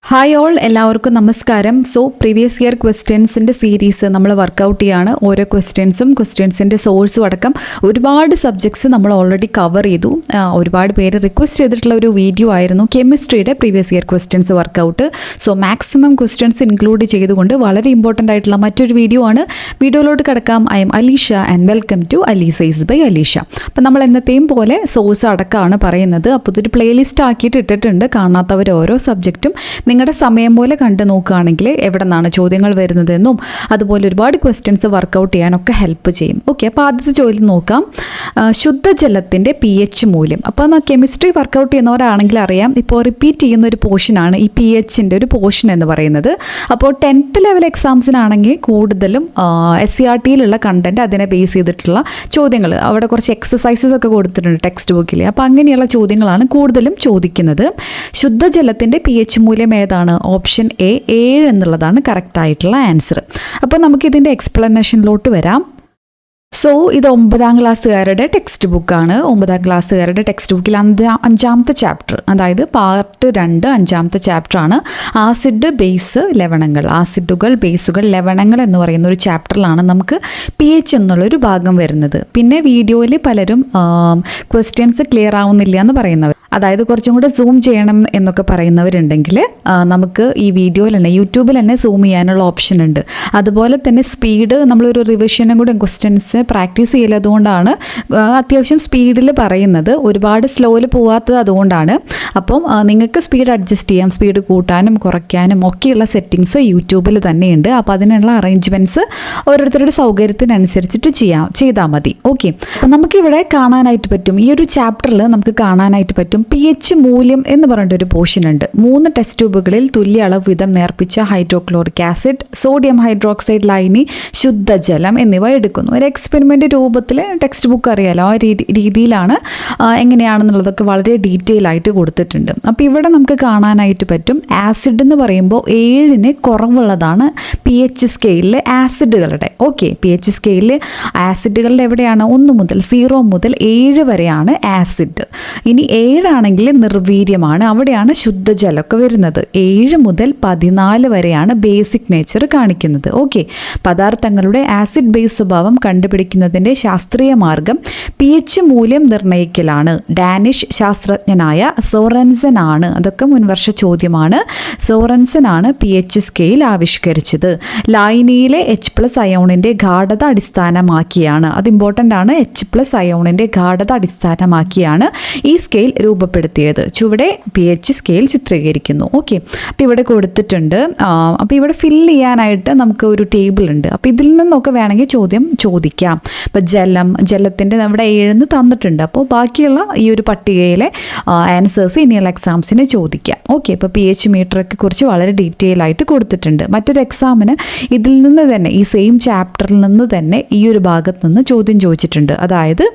Hi all, എല്ലാവർക്കും നമസ്കാരം. Previous year ക്വസ്റ്റ്യൻസിൻ്റെ series നമ്മൾ വർക്കൗട്ട് ചെയ്യാണ്. ഓരോ ക്വസ്റ്റ്യൻസിൻ്റെ സോഴ്സും അടക്കം ഒരുപാട് സബ്ജക്ട്സ് നമ്മൾ ഓൾറെഡി കവർ ചെയ്തു. ഒരുപാട് പേര് റിക്വസ്റ്റ് ചെയ്തിട്ടുള്ള ഒരു വീഡിയോ ആയിരുന്നു കെമിസ്ട്രിയുടെ previous year questions work out. Maximum questions include ചെയ്തുകൊണ്ട് വളരെ ഇമ്പോർട്ടൻ്റ് ആയിട്ടുള്ള മറ്റൊരു വീഡിയോ ആണ്. വീഡിയോയിലോട്ട് കിടക്കാം. I'm Alisha and welcome to അലീസൈസ് ബൈ അലീഷ. അപ്പോൾ നമ്മൾ എന്നത്തെയും പോലെ സോഴ്സ് അടക്കമാണ് പറയുന്നത്. അപ്പോൾ ഇതൊരു പ്ലേലിസ്റ്റ് ആക്കിയിട്ട് ഇട്ടിട്ടുണ്ട്. കാണാത്തവർ ഓരോ സബ്ജക്റ്റും നിങ്ങളുടെ സമയം പോലെ കണ്ടു നോക്കുകയാണെങ്കിൽ എവിടെ നിന്നാണ് ചോദ്യങ്ങൾ വരുന്നതെന്നും അതുപോലെ ഒരുപാട് ക്വസ്റ്റ്യൻസ് വർക്കൗട്ട് ചെയ്യാനൊക്കെ ഹെൽപ്പ് ചെയ്യും. ഓക്കെ, അപ്പോൾ ആദ്യത്തെ ചോദ്യം നോക്കാം. ശുദ്ധജലത്തിൻ്റെ pH മൂല്യം. അപ്പോൾ കെമിസ്ട്രി വർക്കൗട്ട് ചെയ്യുന്നവരാണെങ്കിൽ അറിയാം, ഇപ്പോൾ റിപ്പീറ്റ് ചെയ്യുന്ന ഒരു പോർഷനാണ് ഈ pHൻ്റെ ഒരു പോർഷൻ എന്ന് പറയുന്നത്. അപ്പോൾ 10th ലെവൽ എക്സാംസിനാണെങ്കിൽ കൂടുതലും SCRTയിലുള്ള കണ്ടൻറ്റ് അതിനെ ബേസ് ചെയ്തിട്ടുള്ള ചോദ്യങ്ങൾ, അവിടെ കുറച്ച് എക്സസൈസസ് ഒക്കെ കൊടുത്തിട്ടുണ്ട് ടെക്സ്റ്റ് ബുക്കിൽ. അപ്പോൾ അങ്ങനെയുള്ള ചോദ്യങ്ങളാണ് കൂടുതലും ചോദിക്കുന്നത്. ശുദ്ധജലത്തിൻ്റെ pH മൂല്യം ഏതാണ്? ഓപ്ഷൻ എ 7 എന്നുള്ളതാണ് കറക്റ്റ് ആയിട്ടുള്ള ആൻസർ. അപ്പോൾ നമുക്കിതിൻ്റെ എക്സ്പ്ലനേഷനിലോട്ട് വരാം. ഇത് 9ാം ക്ലാസ്സുകാരുടെ ടെക്സ്റ്റ് ബുക്കാണ്. 9ാം ക്ലാസ്സുകാരുടെ ടെക്സ്റ്റ് ബുക്കിൽ അഞ്ചാമത്തെ ചാപ്റ്റർ, അതായത് പാർട്ട് 2 5ാമത്തെ ചാപ്റ്ററാണ് ആസിഡ് ബേസ് ലവണങ്ങൾ. ആസിഡുകൾ, ബേസുകൾ, ലവണങ്ങൾ എന്ന് പറയുന്ന ഒരു ചാപ്റ്ററിലാണ് നമുക്ക് pH എന്നുള്ളൊരു ഭാഗം വരുന്നത്. പിന്നെ വീഡിയോയിൽ പലരും ക്വസ്റ്റ്യൻസ് ക്ലിയർ ആവുന്നില്ല എന്ന് പറയുന്നവർ, അതായത് കുറച്ചും കൂടെ സൂം ചെയ്യണം എന്നൊക്കെ പറയുന്നവരുണ്ടെങ്കിൽ നമുക്ക് ഈ വീഡിയോയിൽ തന്നെ യൂട്യൂബിൽ തന്നെ സൂം ചെയ്യാനുള്ള ഓപ്ഷൻ ഉണ്ട്. അതുപോലെ തന്നെ സ്പീഡ്, നമ്മളൊരു റിവിഷനും കൂടെ ക്വസ്റ്റ്യൻസ് പ്രാക്ടീസ് ചെയ്യലതുകൊണ്ടാണ് അത്യാവശ്യം സ്പീഡിൽ പറയുന്നത്. ഒരുപാട് സ്ലോയിൽ പോവാത്തത് അതുകൊണ്ടാണ്. അപ്പം നിങ്ങൾക്ക് സ്പീഡ് അഡ്ജസ്റ്റ് ചെയ്യാം. സ്പീഡ് കൂട്ടാനും കുറയ്ക്കാനും ഒക്കെയുള്ള സെറ്റിങ്സ് യൂട്യൂബിൽ തന്നെയുണ്ട്. അപ്പോൾ അതിനുള്ള അറേഞ്ച്മെൻറ്റ്സ് ഓരോരുത്തരുടെ സൗകര്യത്തിനനുസരിച്ചിട്ട് ചെയ്താൽ മതി. ഓക്കെ, അപ്പം നമുക്കിവിടെ കാണാനായിട്ട് പറ്റും, ഈ ഒരു ചാപ്റ്ററിൽ നമുക്ക് കാണാനായിട്ട് പറ്റും pH മൂല്യം എന്ന് പറഞ്ഞിട്ടൊരു പോർഷൻ ഉണ്ട്. 3 ടെസ്റ്റ് ട്യൂബുകളിൽ തുല്യ അളവ് വീതം നേർപ്പിച്ച ഹൈഡ്രോക്ലോറിക് ആസിഡ്, സോഡിയം ഹൈഡ്രോക്സൈഡ് ലായനി, ശുദ്ധജലം എന്നിവ എടുക്കുന്നു. ഒരു എക്സ്പെരിമെൻ്റ് രൂപത്തിൽ ടെക്സ്റ്റ് ബുക്ക് അറിയാലോ, ആ രീതിയിലാണ് എങ്ങനെയാണെന്നുള്ളതൊക്കെ വളരെ ഡീറ്റെയിൽ ആയിട്ട് കൊടുത്തിട്ടുണ്ട്. അപ്പോൾ ഇവിടെ നമുക്ക് കാണാനായിട്ട് പറ്റും, ആസിഡ് എന്ന് പറയുമ്പോൾ 7 കുറവുള്ളതാണ് pH സ്കെയിലിലെ ആസിഡുകളുടെ. ഓക്കെ, pH സ്കെയിലിൽ ആസിഡുകളുടെ എവിടെയാണ്? 1 മുതൽ 0 മുതൽ 7 വരെയാണ് ആസിഡ്. ഇനി 7 ആണെങ്കിൽ നിർവീര്യമാണ്, അവിടെയാണ് ശുദ്ധജലമൊക്കെ വരുന്നത്. 7 മുതൽ 14 വരെയാണ് ബേസിക് നേച്ചർ കാണിക്കുന്നത്. ഓക്കെ, പദാർത്ഥങ്ങളുടെ ആസിഡ് ബേസ് സ്വഭാവം കണ്ടുപിടിക്കുന്നതിൻ്റെ ശാസ്ത്രീയ മാർഗം pH മൂല്യം നിർണ്ണയിക്കലാണ്. ഡാനിഷ് ശാസ്ത്രജ്ഞനായ സോറൻസൻ ആണ്, അതൊക്കെ മുൻവർഷ ചോദ്യമാണ്. സോറൻസൻ ആണ് pH സ്കെയിൽ ആവിഷ്കരിച്ചത്. ലായനിയിലെ H+ അയോണിൻ്റെ ഗാഢത അടിസ്ഥാനമാക്കിയാണ്, അത് ഇമ്പോർട്ടൻ്റ് ആണ്, H+ അയോണിൻ്റെ ഗാഢത അടിസ്ഥാനമാക്കിയാണ് ഈ സ്കെയിൽ രൂപപ്പെടുത്തിയത്. ചുവടെ pH സ്കെയിൽ ചിത്രീകരിക്കുന്നു. ഓക്കെ, അപ്പോൾ ഇവിടെ കൊടുത്തിട്ടുണ്ട്. അപ്പോൾ ഇവിടെ ഫില്ല് ചെയ്യാനായിട്ട് നമുക്ക് ഒരു ടേബിൾ ഉണ്ട്. അപ്പോൾ ഇതിൽ നിന്നൊക്കെ വേണമെങ്കിൽ ചോദ്യം ചോദിക്കാം. ഇപ്പോൾ ജലത്തിൻ്റെ അവിടെ 7 തന്നിട്ടുണ്ട്. അപ്പോൾ ബാക്കിയുള്ള ഈ ഒരു പട്ടികയിലെ ആൻസേഴ്സ് ഇനിയുള്ള എക്സാംസിന് ചോദിക്കാം. ഓക്കെ, ഇപ്പോൾ pH മീറ്ററൊക്കെ കുറിച്ച് വളരെ ഡീറ്റെയിൽ ആയിട്ട് കൊടുത്തിട്ടുണ്ട്. മറ്റൊരു എക്സാമിന് ഇതിൽ നിന്ന് തന്നെ, ഈ സെയിം ചാപ്റ്ററിൽ നിന്ന് തന്നെ ഈ ഒരു ഭാഗത്ത് നിന്ന് ചോദ്യം ചോദിച്ചിട്ടുണ്ട്. അതായത്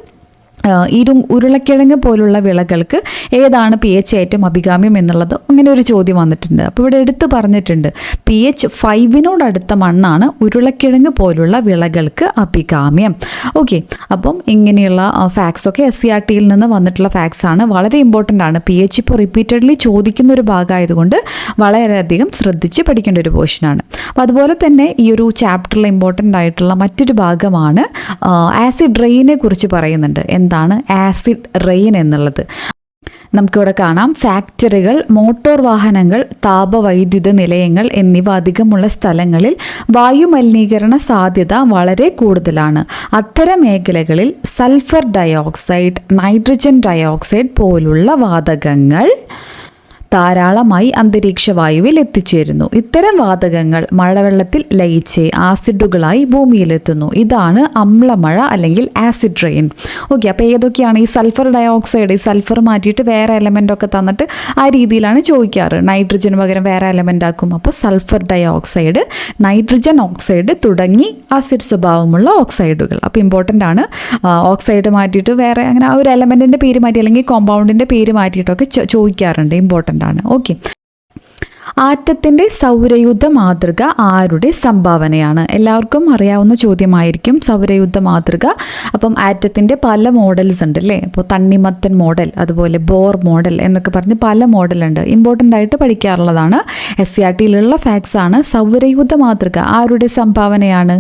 ഉരുളക്കിഴങ്ങ് പോലുള്ള വിളകൾക്ക് ഏതാണ് pH ഏറ്റവും അഭികാമ്യം എന്നുള്ളത്, അങ്ങനെ ഒരു ചോദ്യം വന്നിട്ടുണ്ട്. അപ്പോൾ ഇവിടെ എടുത്ത് പറഞ്ഞിട്ടുണ്ട് pH 5 അടുത്ത മണ്ണാണ് ഉരുളക്കിഴങ്ങ് പോലുള്ള വിളകൾക്ക് അഭികാമ്യം. ഓക്കെ, അപ്പം ഇങ്ങനെയുള്ള ഫാക്ട്സൊക്കെ SCRTയിൽ നിന്ന് വന്നിട്ടുള്ള ഫാക്ട്സ് ആണ്, വളരെ ഇമ്പോർട്ടൻ്റ് ആണ്. pH ഇപ്പോൾ റിപ്പീറ്റഡ്ലി ചോദിക്കുന്ന ഒരു ഭാഗമായതുകൊണ്ട് വളരെയധികം ശ്രദ്ധിച്ച് പഠിക്കേണ്ട ഒരു പോർഷനാണ്. അപ്പോൾ അതുപോലെ തന്നെ ഈ ഒരു ചാപ്റ്ററിൽ ഇമ്പോർട്ടൻ്റ് ആയിട്ടുള്ള മറ്റൊരു ഭാഗമാണ് ആസിഡ് റെയിനെ കുറിച്ച് പറയുന്നുണ്ട്. എന്താണ് ആസിഡ് റെയിൻ എന്നുള്ളത്? നമുക്കിവിടെ കാണാം, ഫാക്ടറികൾ, മോട്ടോർ വാഹനങ്ങൾ, താപവൈദ്യുത നിലയങ്ങൾ എന്നിവ അധികമുള്ള സ്ഥലങ്ങളിൽ വായുമലിനീകരണ സാധ്യത വളരെ കൂടുതലാണ്. അത്തരം മേഖലകളിൽ സൾഫർ ഡയോക്സൈഡ്, നൈട്രജൻ ഡയോക്സൈഡ് പോലുള്ള വാതകങ്ങൾ ധാരാളമായി അന്തരീക്ഷ വായുവിൽ എത്തിച്ചേരുന്നു. ഇത്തരം വാതകങ്ങൾ മഴവെള്ളത്തിൽ ലയിച്ച് ആസിഡുകളായി ഭൂമിയിലെത്തുന്നു. ഇതാണ് അമ്ലമഴ അല്ലെങ്കിൽ ആസിഡ് റെയിൻ. ഓക്കെ, അപ്പോൾ ഏതൊക്കെയാണ് ഈ സൾഫർ ഡയോക്സൈഡ്? ഈ സൾഫർ മാറ്റിയിട്ട് വേറെ എലമെൻ്റൊക്കെ തന്നിട്ട് ആ രീതിയിലാണ് ചോദിക്കാറ്. നൈട്രജന് പകരം വേറെ എലമെൻ്റ് ആക്കും. അപ്പോൾ സൾഫർ ഡയോക്സൈഡ്, നൈട്രജൻ ഓക്സൈഡ് തുടങ്ങി ആസിഡ് സ്വഭാവമുള്ള ഓക്സൈഡുകൾ. അപ്പോൾ ഇമ്പോർട്ടൻ്റ് ആണ്, ഓക്സൈഡ് മാറ്റിയിട്ട് വേറെ അങ്ങനെ ആ ഒരു എലമെൻറ്റിൻ്റെ പേര് മാറ്റി അല്ലെങ്കിൽ കോമ്പൗണ്ടിൻ്റെ പേര് മാറ്റിയിട്ടൊക്കെ ചോദിക്കാറുണ്ട്. ഇമ്പോർട്ടൻ്റ് ആണ്. ഓക്കെ, ആറ്റത്തിൻ്റെ സൗരയൂഥ മാതൃക ആരുടെ സംഭാവനയാണ്? എല്ലാവർക്കും അറിയാവുന്ന ചോദ്യമായിരിക്കും സൗരയൂഥ മാതൃക. അപ്പം ആറ്റത്തിൻ്റെ പല മോഡൽസ് ഉണ്ട് അല്ലേ? അപ്പോൾ തണ്ണിമത്തൻ മോഡൽ, അതുപോലെ ബോർ മോഡൽ എന്നൊക്കെ പറഞ്ഞ് പല മോഡലുണ്ട്. ഇമ്പോർട്ടൻ്റ് ആയിട്ട് പഠിക്കാറുള്ളതാണ്. SCRTയിലുള്ള ഫാക്ട്സ് ആണ്. സൗരയൂഥ മാതൃക ആരുടെ സംഭാവനയാണ്?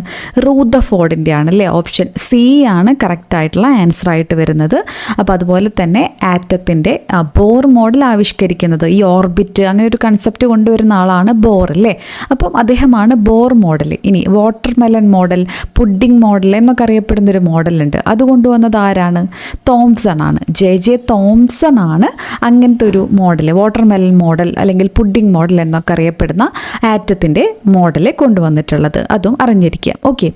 റൂദർഫോർഡിൻ്റെ ആണ് അല്ലേ? ഓപ്ഷൻ സി ആണ് കറക്റ്റ് ആയിട്ടുള്ള ആൻസർ ആയിട്ട് വരുന്നത്. അപ്പോൾ അതുപോലെ തന്നെ ആറ്റത്തിൻ്റെ ബോർ മോഡൽ ആവിഷ്കരിക്കുന്നത്, ഈ ഓർബിറ്റ് അങ്ങനെ ഒരു കൺസെപ്റ്റ് കൊണ്ടുവരുന്ന ആളാണ് ബോർ അല്ലേ? അപ്പം അദ്ദേഹമാണ് ബോർ മോഡൽ. ഇനി വാട്ടർമെലൺ മോഡൽ, പുഡിംഗ് മോഡൽ എന്നൊക്കെ അറിയപ്പെടുന്നൊരു മോഡലുണ്ട്. അത് കൊണ്ടുവന്നത് ആരാണ്? തോംസൺ ആണ്. ജെ തോംസൺ ആണ് അങ്ങനത്തെ ഒരു മോഡൽ, വാട്ടർമെലൺ മോഡൽ അല്ലെങ്കിൽ പുഡിംഗ് മോഡൽ എന്നൊക്കെ അറിയപ്പെടുന്ന ആറ്റത്തിൻ്റെ മോഡൽ കൊണ്ടുവന്നിട്ടുള്ളത്. അതും അറിഞ്ഞിരിക്കുക. ഓക്കെ,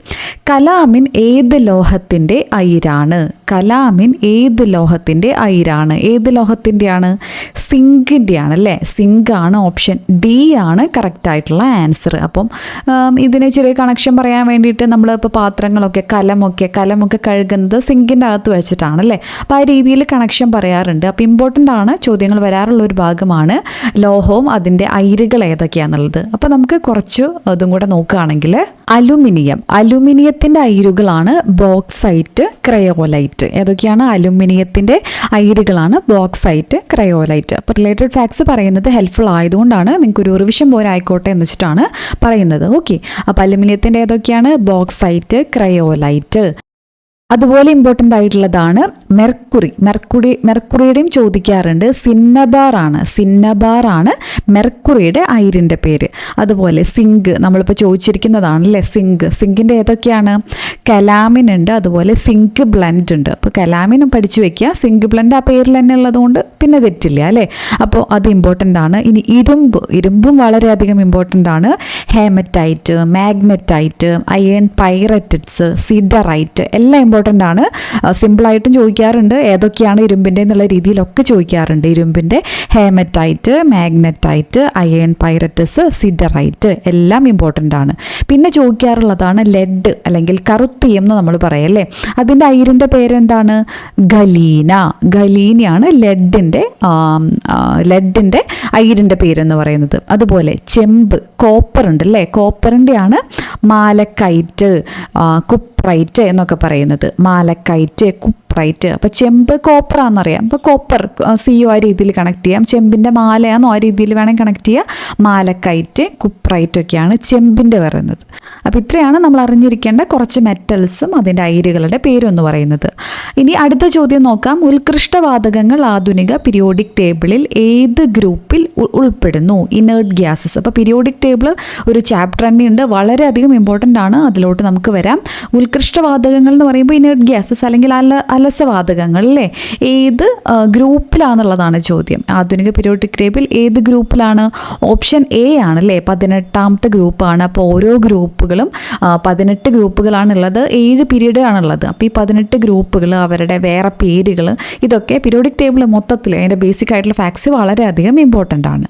കലാമിൻ ഏത് ലോഹത്തിൻ്റെ അയിരാണ്? കലാമിൻ ഏത് ലോഹത്തിൻ്റെ അയിരാണ്? ഏത് ലോഹത്തിൻ്റെയാണ്? സിങ്കിൻ്റെ ആണ് അല്ലേ? സിങ്ക് ആണ്. ഓപ്ഷൻ ഡി ആണ് കറക്റ്റ് ആയിട്ടുള്ള ആൻസർ. അപ്പം ഇതിന് ചെറിയ കണക്ഷൻ പറയാൻ വേണ്ടിയിട്ട് നമ്മളിപ്പോൾ പാത്രങ്ങളൊക്കെ കലമൊക്കെ കഴുകുന്നത് സിങ്കിൻ്റെ അകത്ത് വെച്ചിട്ടാണ് അല്ലേ? അപ്പോൾ ആ രീതിയിൽ കണക്ഷൻ പറയാറുണ്ട്. അപ്പോൾ ഇമ്പോർട്ടൻ്റ് ആണ്, ചോദ്യങ്ങൾ വരാറുള്ള ഒരു ഭാഗമാണ് ലോഹവും അതിൻ്റെ അയിരുകൾ ഏതൊക്കെയാണെന്നുള്ളത്. അപ്പോൾ നമുക്ക് കുറച്ച് അതും കൂടെ നോക്കുകയാണെങ്കിൽ അലുമിനിയത്തിൻ്റെ അയിരുകളാണ് ബോക്സൈറ്റ്, ക്രയോലൈറ്റ്. ഏതൊക്കെയാണ്? അലുമിനിയത്തിൻ്റെ അയിരുകളാണ് ബോക്സൈറ്റ്, ക്രയോലൈറ്റ്. അപ്പോൾ റിലേറ്റഡ് ഫാക്ട്സ് പറയുന്നത് ഹെൽപ്ഫുൾ ആയതുകൊണ്ടാണ്, നിങ്ങൾക്കൊരു റിവിഷൻ പോലെ ആയിക്കോട്ടെ എന്ന് വെച്ചിട്ടാണ് പറയുന്നത്. ഓക്കെ, അപ്പോൾ അലുമിനിയത്തിൻ്റെ ഏതൊക്കെയാണ്? Bauxite, cryolite. അതുപോലെ ഇമ്പോർട്ടൻ്റ് ആയിട്ടുള്ളതാണ് മെർക്കുറിയുടെയും ചോദിക്കാറുണ്ട്. സിന്നബാർ ആണ് മെർക്കുറിയുടെ അയിരിൻ്റെ പേര്. അതുപോലെ സിങ്ക് നമ്മളിപ്പോൾ ചോദിച്ചിരിക്കുന്നതാണ് അല്ലേ? സിങ്കിൻ്റെ ഏതൊക്കെയാണ്? കലാമിൻ ഉണ്ട്, അതുപോലെ സിങ്ക് ബ്ലെൻഡ് ഉണ്ട്. അപ്പോൾ കലാമിനും പഠിച്ചു വെക്കുക, സിങ്ക് ബ്ലെൻഡ് ആ പേരിൽ തന്നെ ഉള്ളതുകൊണ്ട് പിന്നെ തെറ്റില്ല അല്ലേ? അപ്പോൾ അത് ഇമ്പോർട്ടൻ്റ് ആണ്. ഇനി ഇരുമ്പും വളരെയധികം ഇമ്പോർട്ടൻ്റ് ആണ്. ഹേമറ്റൈറ്റ്, മാഗ്നറ്റൈറ്റ്, അയൺ പൈററ്ററ്റ്സ്, സിഡറൈറ്റ് എല്ലാം ഇമ്പോർട്ടൻ്റ് ആണ്. സിമ്പിളായിട്ടും ചോദിക്കാറുണ്ട് ഏതൊക്കെയാണ് ഇരുമ്പിൻ്റെ എന്നുള്ള രീതിയിലൊക്കെ ചോദിക്കാറുണ്ട്. ഇരുമ്പിൻ്റെ ഹേമറ്റൈറ്റ്, മാഗ്നറ്റൈറ്റ്, അയൺ പൈററ്റസ്, സിഡറൈറ്റ് എല്ലാം ഇമ്പോർട്ടൻ്റ് ആണ്. പിന്നെ ചോദിക്കാറുള്ളതാണ് ലെഡ് അല്ലെങ്കിൽ കറുത്തീയം എന്ന് നമ്മൾ പറയല്ലേ? അതിൻ്റെ അയിരിൻ്റെ പേരെന്താണ്? ഗലീനയാണ് ലെഡിൻ്റെ അയിരിൻ്റെ പേരെന്ന് പറയുന്നത്. അതുപോലെ ചെമ്പ്, കോപ്പർ ഉണ്ട് അല്ലേ? കോപ്പറിൻ്റെയാണ് മാലക്കൈറ്റ്, കുപ്രൈറ്റ് എന്നൊക്കെ പറയുന്നത്. Malachite, cuprite. അപ്പോൾ ചെമ്പ് കോപ്പറാണെന്നറിയാം. അപ്പോൾ കോപ്പർ സിയോ ആ രീതിയിൽ കണക്ട് ചെയ്യാം. ചെമ്പിൻ്റെ മാലയാണെന്നോ ആ രീതിയിൽ വേണമെങ്കിൽ കണക്ട് ചെയ്യാം. മാലക്കൈറ്റ്, കുപ്രൈറ്റ് ഒക്കെയാണ് ചെമ്പിൻ്റെ പറയുന്നത്. അപ്പോൾ ഇത്രയാണ് നമ്മൾ അറിഞ്ഞിരിക്കേണ്ട കുറച്ച് മെറ്റൽസും അതിൻ്റെ അയിരുകളുടെ പേരെന്ന് പറയുന്നത്. ഇനി അടുത്ത ചോദ്യം നോക്കാം. ഉത്കൃഷ്ടവാതകങ്ങൾ ആധുനിക പീരിയോഡിക് ടേബിളിൽ ഏത് ഗ്രൂപ്പിൽ ഉൾപ്പെടുന്നു? Inert gases. അപ്പോൾ പീരിയോഡിക് ടേബിൾ ഒരു ചാപ്റ്റർ തന്നെയുണ്ട്, വളരെയധികം ഇമ്പോർട്ടൻ്റ് ആണ്. അതിലോട്ട് നമുക്ക് വരാം. ഉത്കൃഷ്ടവാതകങ്ങൾ എന്ന് പറയുമ്പോൾ ഇനേർട്ട് ഗ്യാസസ് അല്ലെങ്കിൽ അലസവാതകങ്ങൾ അല്ലേ? ഏത് ഗ്രൂപ്പിലാണെന്നുള്ളതാണ് ചോദ്യം. ആധുനിക പീരിയോഡിക് ടേബിൾ ഏത് ഗ്രൂപ്പിലാണ്? ഓപ്ഷൻ എ ആണ് അല്ലേ? 18ാമത്തെ ഗ്രൂപ്പാണ്. അപ്പോൾ ഓരോ ഗ്രൂപ്പുകളും 18 ഗ്രൂപ്പുകളാണുള്ളത്, 7 പീരീഡ് ആണുള്ളത്. അപ്പോൾ ഈ 18 ഗ്രൂപ്പുകൾ, അവരുടെ വേറെ പേരുകൾ, ഇതൊക്കെ പീരിയോഡിക് ടേബിൾ മൊത്തത്തിൽ അതിൻ്റെ ബേസിക് ആയിട്ടുള്ള ഫാക്ട്സ് വളരെയധികം ഇമ്പോർട്ടൻ്റ് ആണ്.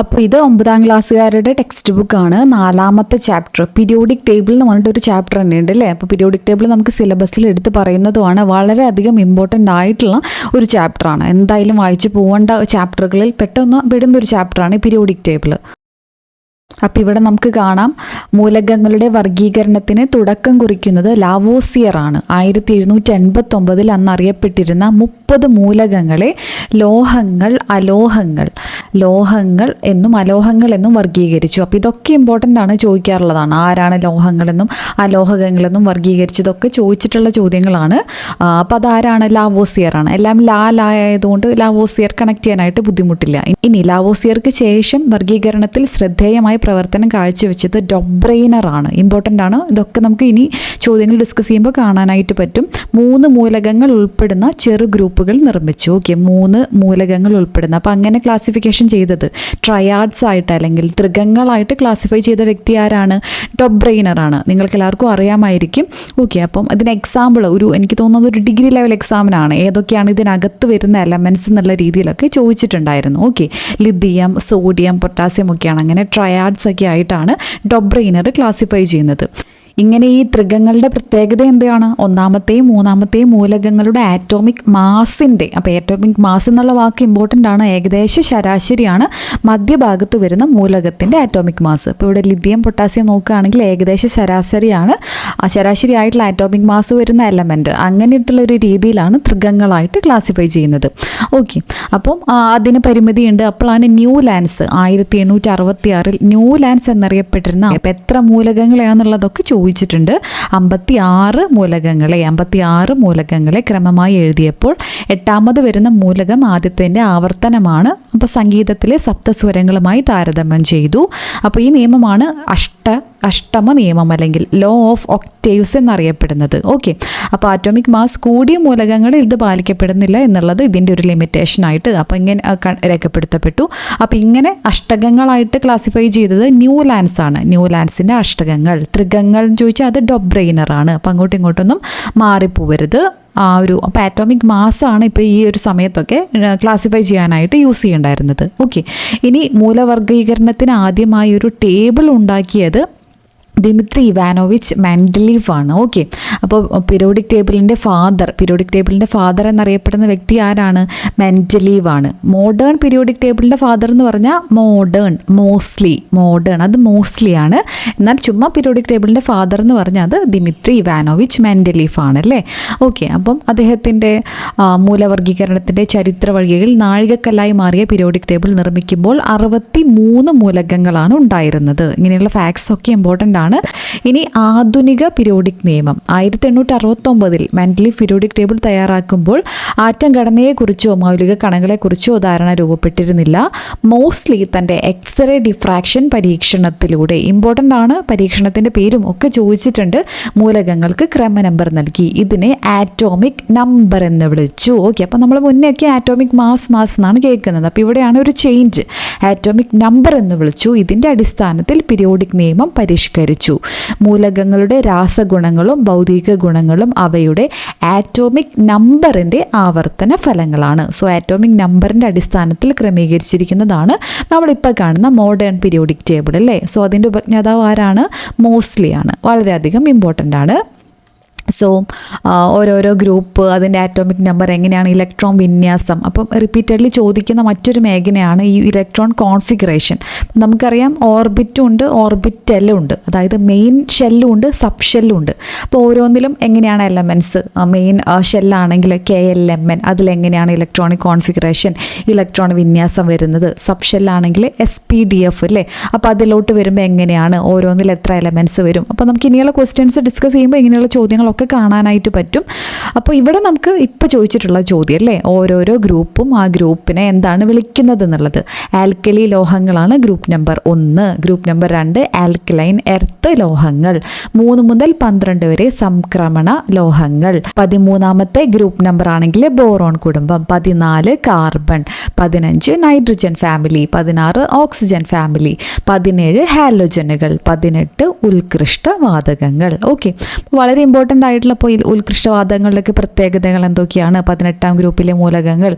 അപ്പോൾ ഇത് 9ാം ക്ലാസ്സുകാരുടെ ടെക്സ്റ്റ് ബുക്കാണ്. 4ാമത്തെ ചാപ്റ്റർ പീരിയോഡിക് ടേബിൾ എന്ന് പറഞ്ഞിട്ട് ഒരു ചാപ്റ്റർ തന്നെയുണ്ട് അല്ലേ? അപ്പോൾ പീരിയോഡിക് ടേബിൾ നമുക്ക് സിലബസിൽ എടുത്ത് പറയുന്നതുമാണ്. വളരെയധികം ഇമ്പോർട്ടൻ്റ് ആയിട്ടുള്ള ഒരു ചാപ്റ്ററാണ്. എന്തായാലും വായിച്ചു പോകേണ്ട ചാപ്റ്ററുകളിൽ പെട്ടെന്ന് പെടുന്നൊരു ചാപ്റ്ററാണ് പീരിയോഡിക് ടേബിൾ. അപ്പോൾ ഇവിടെ നമുക്ക് കാണാം, മൂലകങ്ങളുടെ വർഗീകരണത്തിന് തുടക്കം കുറിക്കുന്നത് ലാവോസിയർ ആണ്. 1789 അന്നറിയപ്പെട്ടിരുന്ന 30 മൂലകങ്ങളെ ലോഹങ്ങൾ എന്നും വർഗീകരിച്ചു. അപ്പോൾ ഇതൊക്കെ ഇമ്പോർട്ടൻ്റ് ആണ്, ചോദിക്കാറുള്ളതാണ്. ആരാണ് ലോഹങ്ങളെന്നും അലോഹകങ്ങളെന്നും വർഗീകരിച്ചതൊക്കെ ചോദിച്ചിട്ടുള്ള ചോദ്യങ്ങളാണ്. അപ്പോൾ അതാരാണ്? ലാവോസിയർ ആണ്. എല്ലാം ലായതുകൊണ്ട് ലാവോസിയർ കണക്ട് ചെയ്യാനായിട്ട് ബുദ്ധിമുട്ടില്ല. ഇനി ലാവോസിയർക്ക് ശേഷം വർഗീകരണത്തിൽ ശ്രദ്ധേയമായി പ്രവർത്തനം കാഴ്ചവെച്ചത് ഡൊബ്രെയ്നർ ആണ്. ഇമ്പോർട്ടൻ്റ് ആണ്. ഇതൊക്കെ നമുക്ക് ഇനി ചോദ്യങ്ങൾ ഡിസ്കസ് ചെയ്യുമ്പോൾ കാണാനായിട്ട് പറ്റും. 3 മൂലകങ്ങൾ ഉൾപ്പെടുന്ന ചെറു ഗ്രൂപ്പുകൾ നിർമ്മിച്ചു. ഓക്കെ, 3 മൂലകങ്ങൾ ഉൾപ്പെടുന്ന. അപ്പോൾ അങ്ങനെ ക്ലാസിഫിക്കേഷൻ ചെയ്തത് ട്രയാഡ്സ് ആയിട്ട് അല്ലെങ്കിൽ ത്രികങ്ങളായിട്ട് ക്ലാസിഫൈ ചെയ്ത വ്യക്തി ആരാണ്? ഡൊബ്രെയ്നർ ആണ്. നിങ്ങൾക്ക് എല്ലാവർക്കും അറിയാമായിരിക്കും. ഓക്കെ, അപ്പം ഇതിന് എക്സാമ്പിൾ എനിക്ക് തോന്നുന്നത് ഒരു ഡിഗ്രി ലെവൽ എക്സാമിനാണ്. ഏതൊക്കെയാണ് ഇതിനകത്ത് വരുന്ന എലമെൻറ്റ്സ് എന്നുള്ള രീതിയിലൊക്കെ ചോദിച്ചിട്ടുണ്ടായിരുന്നു. ഓക്കെ, ലിഥിയം, സോഡിയം, പൊട്ടാസ്യം ഒക്കെയാണ്. അങ്ങനെ ട്രയാഡ്സ് ഒക്കെ ആയിട്ടാണ് ഡൊബ്രെയ്നർ ക്ലാസിഫൈ ചെയ്യുന്നത്. ഇങ്ങനെ ഈ ത്രികങ്ങളുടെ പ്രത്യേകത എന്താണ്? ഒന്നാമത്തെയും മൂന്നാമത്തെയും മൂലകങ്ങളുടെ ആറ്റോമിക് മാസിൻ്റെ, അപ്പോൾ ആറ്റോമിക് മാസ് എന്നുള്ള വാക്ക് ഇമ്പോർട്ടൻ്റ് ആണ്. ഏകദേശ ശരാശരിയാണ് മധ്യഭാഗത്ത് വരുന്ന മൂലകത്തിൻ്റെ ആറ്റോമിക് മാസ്. ഇപ്പോൾ ഇവിടെ ലിഥിയം പൊട്ടാസ്യം നോക്കുകയാണെങ്കിൽ ഏകദേശ ശരാശരി ആയിട്ടുള്ള ആറ്റോമിക് മാസ് വരുന്ന എലമെൻറ്റ്, അങ്ങനെയുള്ള ഒരു രീതിയിലാണ് ത്രികങ്ങളായിട്ട് ക്ലാസിഫൈ ചെയ്യുന്നത്. ഓക്കെ, അപ്പം അതിന് പരിമിതിയുണ്ട്. അപ്പോഴാണ് ന്യൂ ലാൻസ് 1866 ന്യൂ ലാൻസ് എന്നറിയപ്പെട്ടിരുന്ന അപ്പം എത്ര മൂലകങ്ങളെയാണെന്നുള്ളതൊക്കെ ചോദിച്ചിട്ടുണ്ട്. 56 മൂലകങ്ങളെ ക്രമമായി എഴുതിയപ്പോൾ 8ാമത് വരുന്ന മൂലകം ആദ്യത്തിൻ്റെ ആവർത്തനമാണ്. അപ്പോൾ സംഗീതത്തിലെ സപ്തസ്വരങ്ങളുമായി താരതമ്യം ചെയ്തു. അപ്പോൾ ഈ നിയമമാണ് അഷ്ടമ നിയമം അല്ലെങ്കിൽ ലോ ഓഫ് ഒക്ടേവ്സ് എന്നറിയപ്പെടുന്നത്. ഓക്കെ, അപ്പോൾ ആറ്റോമിക് മാസ് കൂടിയ മൂലകങ്ങളിൽ ഇത് പാലിക്കപ്പെടുന്നില്ല എന്നുള്ളത് ഇതിൻ്റെ ഒരു ലിമിറ്റേഷനായിട്ട് അപ്പോൾ ഇങ്ങനെ രേഖപ്പെടുത്തപ്പെട്ടു. അപ്പോൾ ഇങ്ങനെ അഷ്ടകങ്ങളായിട്ട് ക്ലാസിഫൈ ചെയ്തത് ന്യൂ ലാൻസ് ആണ്. ന്യൂ ലാൻസിൻ്റെ അഷ്ടകങ്ങൾ. ത്രികങ്ങൾ എന്ന് ചോദിച്ചാൽ അത് ഡൊബ്രെയിനറാണ്. അപ്പോൾ അങ്ങോട്ടും ഇങ്ങോട്ടൊന്നും മാറിപ്പോവരുത്. അപ്പോൾ ആറ്റോമിക് മാസ്സാണ് ഇപ്പോൾ ഈ ഒരു സമയത്തൊക്കെ ക്ലാസിഫൈ ചെയ്യാനായിട്ട് യൂസ് ചെയ്യേണ്ടായിരുന്നത്. ഓക്കെ, ഇനി മൂലവർഗീകരണത്തിന് ആദ്യമായി ഒരു ടേബിൾ ഉണ്ടാക്കിയത് ദിമിത്രി ഇവാനോവിച്ച് മെൻഡലീവ് ആണ്. ഓക്കെ, അപ്പോൾ പീരിയോഡിക് ടേബിളിൻ്റെ ഫാദർ എന്നറിയപ്പെടുന്ന വ്യക്തി ആരാണ്? മെൻഡലീവ് ആണ്. മോഡേൺ പീരിയോഡിക് ടേബിളിൻ്റെ ഫാദർ എന്ന് പറഞ്ഞാൽ മോഡേൺ അത് മോസ്ലി ആണ്. എന്നാൽ ചുമ്മാ പീരിയോഡിക് ടേബിളിൻ്റെ ഫാദർ എന്ന് പറഞ്ഞാൽ അത് ദിമിത്രി ഇവാനോവിച്ച് മെൻഡലീവ് ആണ് അല്ലേ. ഓക്കെ, അപ്പം അദ്ദേഹത്തിൻ്റെ മൂലവർഗീകരണത്തിൻ്റെ ചരിത്ര വഴികളിൽ നാഴികക്കല്ലായി മാറിയ പീരിയോഡിക് ടേബിൾ നിർമ്മിക്കുമ്പോൾ 63 മൂലകങ്ങളാണ് ഉണ്ടായിരുന്നത്. ഇങ്ങനെയുള്ള ഫാക്ട്സ് ഒക്കെ ഇമ്പോർട്ടൻ്റ് ആണ്. ഇനി ആധുനിക പീരിയോഡിക് നിയമം 1869 മെൻഡലീവ് പീരിയോഡിക് ടേബിൾ തയ്യാറാക്കുമ്പോൾ ആറ്റം ഘടനയെക്കുറിച്ചോ മൗലിക കണങ്ങളെക്കുറിച്ചോ ധാരണ രൂപപ്പെട്ടിരുന്നില്ല. മോസ്ലി തൻ്റെ എക്സ്റേ ഡിഫ്രാക്ഷൻ പരീക്ഷണത്തിലൂടെ, ഇമ്പോർട്ടൻ്റ് ആണ്, പരീക്ഷണത്തിൻ്റെ പേരും ഒക്കെ ചോദിച്ചിട്ടുണ്ട്, മൂലകങ്ങൾക്ക് ക്രമ നമ്പർ നൽകി. ഇതിനെ ആറ്റോമിക് നമ്പർ എന്ന് വിളിച്ചു. ഓക്കെ, അപ്പോൾ നമ്മൾ മുന്നേയൊക്കെ ആറ്റോമിക് മാസ് എന്നാണ് കേൾക്കുന്നത്. അപ്പോൾ ഇവിടെയാണ് ഒരു ചേഞ്ച്. ആറ്റോമിക് നമ്പർ എന്ന് വിളിച്ചു. ഇതിൻ്റെ അടിസ്ഥാനത്തിൽ പീരിയോഡിക് നിയമം പരിഷ്കരിച്ചു. മൂലകങ്ങളുടെ രാസഗുണങ്ങളും ഭൗതിക ഗുണങ്ങളും അവയുടെ ആറ്റോമിക് നമ്പറിൻ്റെ ആവർത്തന ഫലങ്ങളാണ്. സോ ആറ്റോമിക് നമ്പറിൻ്റെ അടിസ്ഥാനത്തിൽ ക്രമീകരിച്ചിരിക്കുന്നതാണ് നമ്മളിപ്പോൾ കാണുന്ന മോഡേൺ പീരിയോഡിക് ടേബിൾ അല്ലേ. സോ അതിൻ്റെ ഉപജ്ഞാതാവ് ആരാണ്? മോസ്ലി ആണ്. വളരെയധികം ഇമ്പോർട്ടൻ്റ് ആണ്. സോ ഓരോരോ ഗ്രൂപ്പ് അതിൻ്റെ ആറ്റോമിക് നമ്പർ എങ്ങനെയാണ്, ഇലക്ട്രോൺ വിന്യാസം. അപ്പം റിപ്പീറ്റഡ്ലി ചോദിക്കുന്ന മറ്റൊരു മേഖലയാണ് ഈ ഇലക്ട്രോൺ കോൺഫിഗറേഷൻ. നമുക്കറിയാം ഓർബിറ്റും ഉണ്ട്, ഓർബിറ്റലും ഉണ്ട്. അതായത് മെയിൻ ഷെല്ലും ഉണ്ട്, സബ് ഷെല്ലും ഉണ്ട്. അപ്പോൾ ഓരോന്നിലും എങ്ങനെയാണ് എലമെൻറ്റ്സ്, മെയിൻ ഷെല്ലാണെങ്കിൽ KLMN, അതിലെങ്ങനെയാണ് ഇലക്ട്രോണിക് കോൺഫിഗറേഷൻ, ഇലക്ട്രോൺ വിന്യാസം വരുന്നത്. സബ് ഷെല്ലാണെങ്കിൽ SPDF അല്ലേ. അപ്പോൾ അതിലോട്ട് വരുമ്പോൾ എങ്ങനെയാണ്, ഓരോന്നിൽ എത്ര എലമെൻറ്റ്സ് വരും. അപ്പോൾ നമുക്ക് ഇനിയുള്ള ക്വസ്റ്റ്യൻസ് ഡിസ്കസ് ചെയ്യുമ്പോൾ ഇങ്ങനെയുള്ള ചോദ്യങ്ങളൊക്കെ കാണാനായിട്ട് പറ്റും. അപ്പോൾ ഇവിടെ നമുക്ക് ഇപ്പോൾ ചോദിച്ചിട്ടുള്ള ചോദ്യം അല്ലേ, ഓരോരോ ഗ്രൂപ്പും ആ ഗ്രൂപ്പിനെ എന്താണ് വിളിക്കുന്നത് എന്നുള്ളത്. ആൽക്കലി ലോഹങ്ങളാണ് group number 1, group number 2 alkaline earth ലോഹങ്ങൾ, 3 മുതൽ 12 വരെ സംക്രമണ ലോഹങ്ങൾ. 13ാമത്തെ ഗ്രൂപ്പ് നമ്പർ ആണെങ്കിൽ ബോറോൺ കുടുംബം, 14 carbon, 15 nitrogen family, 16 oxygen family, 17 ഹാലോജനുകൾ, 18 ഉത്കൃഷ്ടവാതകങ്ങൾ. ഓക്കെ, വളരെ ഇമ്പോർട്ടൻ്റ് ആയിട്ടുള്ള ഇപ്പോൾ ഉത്കൃഷ്ടവാതകങ്ങളിലൊക്കെ പ്രത്യേകതകൾ എന്തൊക്കെയാണ്, 18ാം ഗ്രൂപ്പിലെ മൂലകങ്ങൾ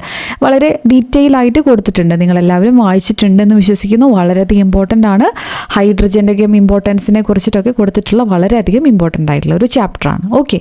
വളരെ ഡീറ്റെയിൽ ആയിട്ട് കൊടുത്തിട്ടുണ്ട്. നിങ്ങളെല്ലാവരും വായിച്ചിട്ടുണ്ടെന്ന് വിശ്വസിക്കുന്നു. വളരെയധികം ഇമ്പോർട്ടൻ്റ് ആണ്. ഹൈഡ്രജൻ്റെയും ഇമ്പോർട്ടൻസിനെ കുറിച്ചിട്ടൊക്കെ കൊടുത്തിട്ടുള്ള വളരെയധികം ഇമ്പോർട്ടൻ്റ് ആയിട്ടുള്ള ഒരു ചാപ്റ്ററാണ്. ഓക്കെ,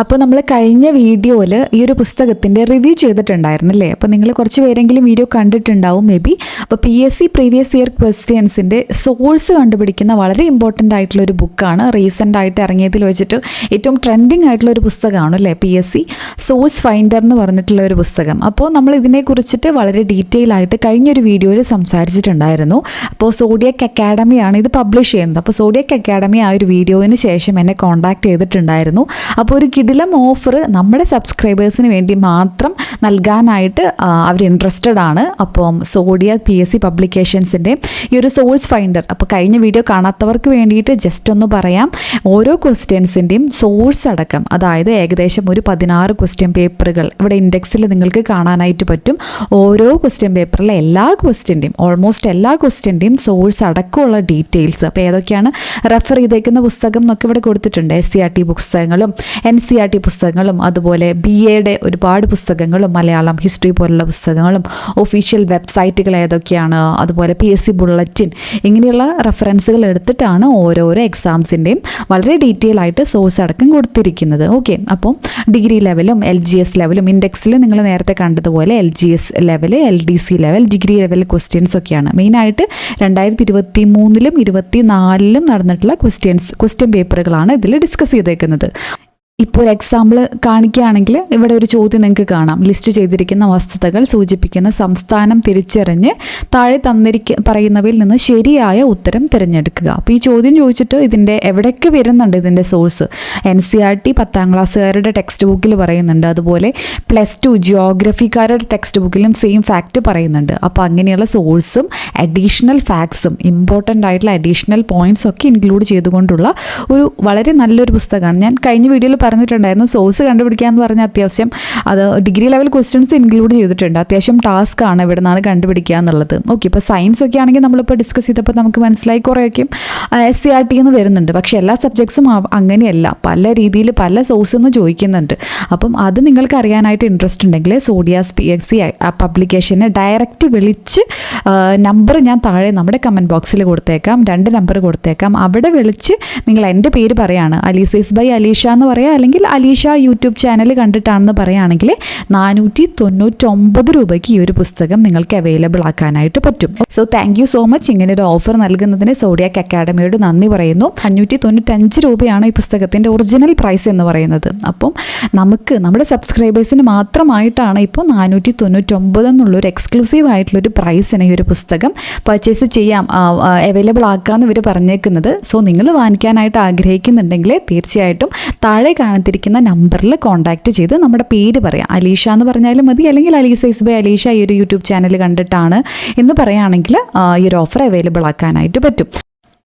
അപ്പോൾ നമ്മൾ കഴിഞ്ഞ വീഡിയോയിൽ ഈ ഒരു പുസ്തകത്തിൻ്റെ റിവ്യൂ ചെയ്തിട്ടുണ്ടായിരുന്നില്ലേ. അപ്പോൾ നിങ്ങൾ കുറച്ച് പേരെങ്കിലും വീഡിയോ കണ്ടിട്ടുണ്ടാവും മേ ബി. അപ്പോൾ PSC പ്രീവിയസ് ഇയർ ക്വസ്റ്റ്യൻസിൻ്റെ സോഴ്സ് കണ്ടുപിടിക്കുന്ന വളരെ ഇമ്പോർട്ടൻ്റ് ആയിട്ടുള്ള ഒരു ബുക്കാണ്. റീസെൻ്റ് ആയിട്ട് ഇറങ്ങിയതിൽ വെച്ചിട്ട് ഏറ്റവും ട്രെൻഡിങ് ആയിട്ടുള്ള ഒരു പുസ്തകമാണ് അല്ലേ, PSC സോഴ്സ് ഫൈൻഡർ എന്ന് പറഞ്ഞിട്ടുള്ള ഒരു പുസ്തകം. അപ്പോൾ നമ്മൾ ഇതിനെക്കുറിച്ചിട്ട് വളരെ ഡീറ്റെയിൽ ആയിട്ട് കഴിഞ്ഞൊരു വീഡിയോയിൽ സംസാരിച്ചിട്ടുണ്ടായിരുന്നു. അപ്പോൾ സോഡിയക് അക്കാഡമിയാണ് ഇത് പബ്ലിഷ് ചെയ്യുന്നത്. അപ്പോൾ സോഡിയക് അക്കാഡമി ആ ഒരു വീഡിയോയിന് ശേഷം എന്നെ കോൺടാക്ട് ചെയ്തിട്ടുണ്ടായിരുന്നു. അപ്പോൾ ഒരു കിടിലം ഓഫർ നമ്മുടെ സബ്സ്ക്രൈബേഴ്സിന് വേണ്ടി മാത്രം നൽകാനായിട്ട് അവർ ഇൻട്രസ്റ്റഡ് ആണ്. അപ്പം സോഡിയക് PSC പബ്ലിക്കേഷൻസിൻ്റെ ഈ ഒരു സോഴ്സ് ഫൈൻഡർ, അപ്പോൾ കഴിഞ്ഞ വീഡിയോ കാണാത്തവർക്ക് വേണ്ടിയിട്ട് ജസ്റ്റ് ഒന്ന് പറയാം. ഓരോ ക്വസ്റ്റ്യൻസിൻ്റെയും സോഴ്സ് അടക്കം, അതായത് ഏകദേശം ഒരു 16 ക്വസ്റ്റ്യൻ പേപ്പറുകൾ ഇവിടെ ഇൻഡെക്സിൽ നിങ്ങൾക്ക് കാണാനായിട്ട് പറ്റും. ഓരോ ക്വസ്റ്റ്യൻ പേപ്പറിലെ ഓൾമോസ്റ്റ് എല്ലാ ക്വസ്റ്റ്യൻ്റെയും സോഴ്സ് അടക്കമുള്ള ഡീറ്റെയിൽസ്, അപ്പോൾ ഏതൊക്കെയാണ് റെഫർ ചെയ്തേക്കുന്ന പുസ്തകം എന്നൊക്കെ ഇവിടെ കൊടുത്തിട്ടുണ്ട്. SCERT പുസ്തകങ്ങളും NCERT NCERT പുസ്തകങ്ങളും അതുപോലെ BAയുടെ ഒരുപാട് പുസ്തകങ്ങളും മലയാളം ഹിസ്റ്ററി പോലുള്ള പുസ്തകങ്ങളും ഒഫീഷ്യൽ വെബ്സൈറ്റുകൾ ഏതൊക്കെയാണ്, അതുപോലെ PSC ബുള്ളറ്റിൻ, ഇങ്ങനെയുള്ള റെഫറൻസുകൾ എടുത്തിട്ടാണ് ഓരോരോ എക്സാംസിൻ്റെയും വളരെ ഡീറ്റെയിൽ ആയിട്ട് സോഴ്സ് അടക്കം കൊടുത്തിരിക്കുന്നത്. ഓക്കെ, അപ്പോൾ ഡിഗ്രി ലെവലും LGS ലെവലും ഇൻഡെക്സിൽ നിങ്ങൾ നേരത്തെ കണ്ടതുപോലെ LGS level, LDC level, degree level questions ഒക്കെയാണ് മെയിനായിട്ട് 2023-ലും 2024-ലും നടന്നിട്ടുള്ള ക്വസ്റ്റ്യൻ പേപ്പറുകളാണ് ഇതിൽ ഡിസ്കസ് ചെയ്തേക്കുന്നത്. ഇപ്പോൾ ഒരു എക്സാമ്പിൾ കാണിക്കുകയാണെങ്കിൽ ഇവിടെ ഒരു ചോദ്യം നിങ്ങൾക്ക് കാണാം. ലിസ്റ്റ് ചെയ്തിരിക്കുന്ന വസ്തുതകൾ സൂചിപ്പിക്കുന്ന സംസ്ഥാനം തിരിച്ചറിഞ്ഞ് താഴെ പറയുന്നവയിൽ നിന്ന് ശരിയായ ഉത്തരം തിരഞ്ഞെടുക്കുക. അപ്പോൾ ഈ ചോദ്യം ചോദിച്ചിട്ട് ഇതിൻ്റെ എവിടെയൊക്കെ വരുന്നുണ്ട് ഇതിൻ്റെ സോഴ്സ്, NCERT 10ാം ക്ലാസ്സുകാരുടെ ടെക്സ്റ്റ് ബുക്കിൽ പറയുന്നുണ്ട്, അതുപോലെ +2 ജിയോഗ്രഫിക്കാരുടെ ടെക്സ്റ്റ് ബുക്കിലും സെയിം ഫാക്റ്റ് പറയുന്നുണ്ട്. അപ്പോൾ അങ്ങനെയുള്ള സോഴ്സും അഡീഷണൽ ഫാക്ട്സും ഇമ്പോർട്ടൻ്റ് ആയിട്ടുള്ള അഡീഷണൽ പോയിൻറ്റ്സ് ഒക്കെ ഇൻക്ലൂഡ് ചെയ്തുകൊണ്ടുള്ള ഒരു വളരെ നല്ലൊരു പുസ്തകമാണ്. ഞാൻ കഴിഞ്ഞ വീഡിയോയിൽ പറഞ്ഞിട്ടുണ്ടായിരുന്നു, സോഴ്സ് കണ്ടുപിടിക്കുക എന്ന് പറഞ്ഞാൽ അത്യാവശ്യം അത് ഡിഗ്രി ലെവൽ ക്വസ്റ്റ്യൻസ് ഇൻക്ലൂഡ് ചെയ്തിട്ടുണ്ട്. അത്യാവശ്യം ടാസ്ക് ആണ് ഇവിടെ നിന്നാണ് കണ്ടുപിടിക്കുക എന്നുള്ളത്. ഓക്കെ, ഇപ്പോൾ സയൻസ് ഒക്കെ ആണെങ്കിൽ നമ്മളിപ്പോൾ ഡിസ്കസ് ചെയ്തപ്പോൾ നമുക്ക് മനസ്സിലായി കുറേയൊക്കെ SCERT എന്ന് വരുന്നുണ്ട്. പക്ഷേ എല്ലാ സബ്ജക്ട്സും അങ്ങനെയല്ല, പല രീതിയിൽ പല സോഴ്സ് എന്ന് ചോദിക്കുന്നുണ്ട്. അപ്പം അത് നിങ്ങൾക്ക് അറിയാനായിട്ട് ഇൻട്രസ്റ്റ് ഉണ്ടെങ്കിൽ സോഡിയാസ് PSC പബ്ലിക്കേഷനെ ഡയറക്റ്റ് വിളിച്ച് നമ്പർ ഞാൻ താഴെ നമ്മുടെ കമൻറ്റ് ബോക്സിൽ കൊടുത്തേക്കാം, 2 നമ്പർ കൊടുത്തേക്കാം. അവിടെ വിളിച്ച് നിങ്ങൾ എൻ്റെ പേര് പറയാണ്, അലീസൈസ് ബൈ അലീഷ എന്ന് പറയാം, അല്ലെങ്കിൽ അലീഷ യൂട്യൂബ് ചാനൽ കണ്ടിട്ടാണെന്ന് പറയുകയാണെങ്കിൽ 499 രൂപയ്ക്ക് ഈ ഒരു പുസ്തകം നിങ്ങൾക്ക് അവൈലബിൾ ആക്കാനായിട്ട് പറ്റും. So thank you so much. ഇങ്ങനെ ഒരു ഓഫർ നൽകുന്നതിന് സോഡിയാക് അക്കാഡമിയോട് നന്ദി പറയുന്നു. 595 രൂപയാണ് ഈ പുസ്തകത്തിൻ്റെ ഒറിജിനൽ പ്രൈസ് എന്ന് പറയുന്നത്. അപ്പം നമുക്ക് നമ്മുടെ സബ്സ്ക്രൈബേഴ്സിന് മാത്രമായിട്ടാണ് ഇപ്പോൾ 499 എന്നുള്ളൊരു എക്സ്ക്ലൂസീവ് ആയിട്ടുള്ളൊരു പ്രൈസിന് ഈ ഒരു പുസ്തകം പർച്ചേസ് ചെയ്യാം, അവൈലബിൾ ആക്കാമെന്ന് ഇവർ പറഞ്ഞേക്കുന്നത്. സോ നിങ്ങൾ വാങ്ങിക്കാനായിട്ട് ആഗ്രഹിക്കുന്നുണ്ടെങ്കിൽ തീർച്ചയായിട്ടും താഴെ കാണത്തിരിക്കുന്ന നമ്പറിൽ കോൺടാക്റ്റ് ചെയ്ത് നമ്മുടെ പേര് പറയാം, അലീഷ എന്ന് പറഞ്ഞാലും മതി, അല്ലെങ്കിൽ അലീസൈസ് ബൈ അലീഷ ഈ ഒരു യൂട്യൂബ് ചാനൽ കണ്ടിട്ടാണ് എന്ന് പറയുകയാണെങ്കിൽ ഈ ഒരു ഓഫർ അവൈലബിൾ ആക്കാനായിട്ട് പറ്റും.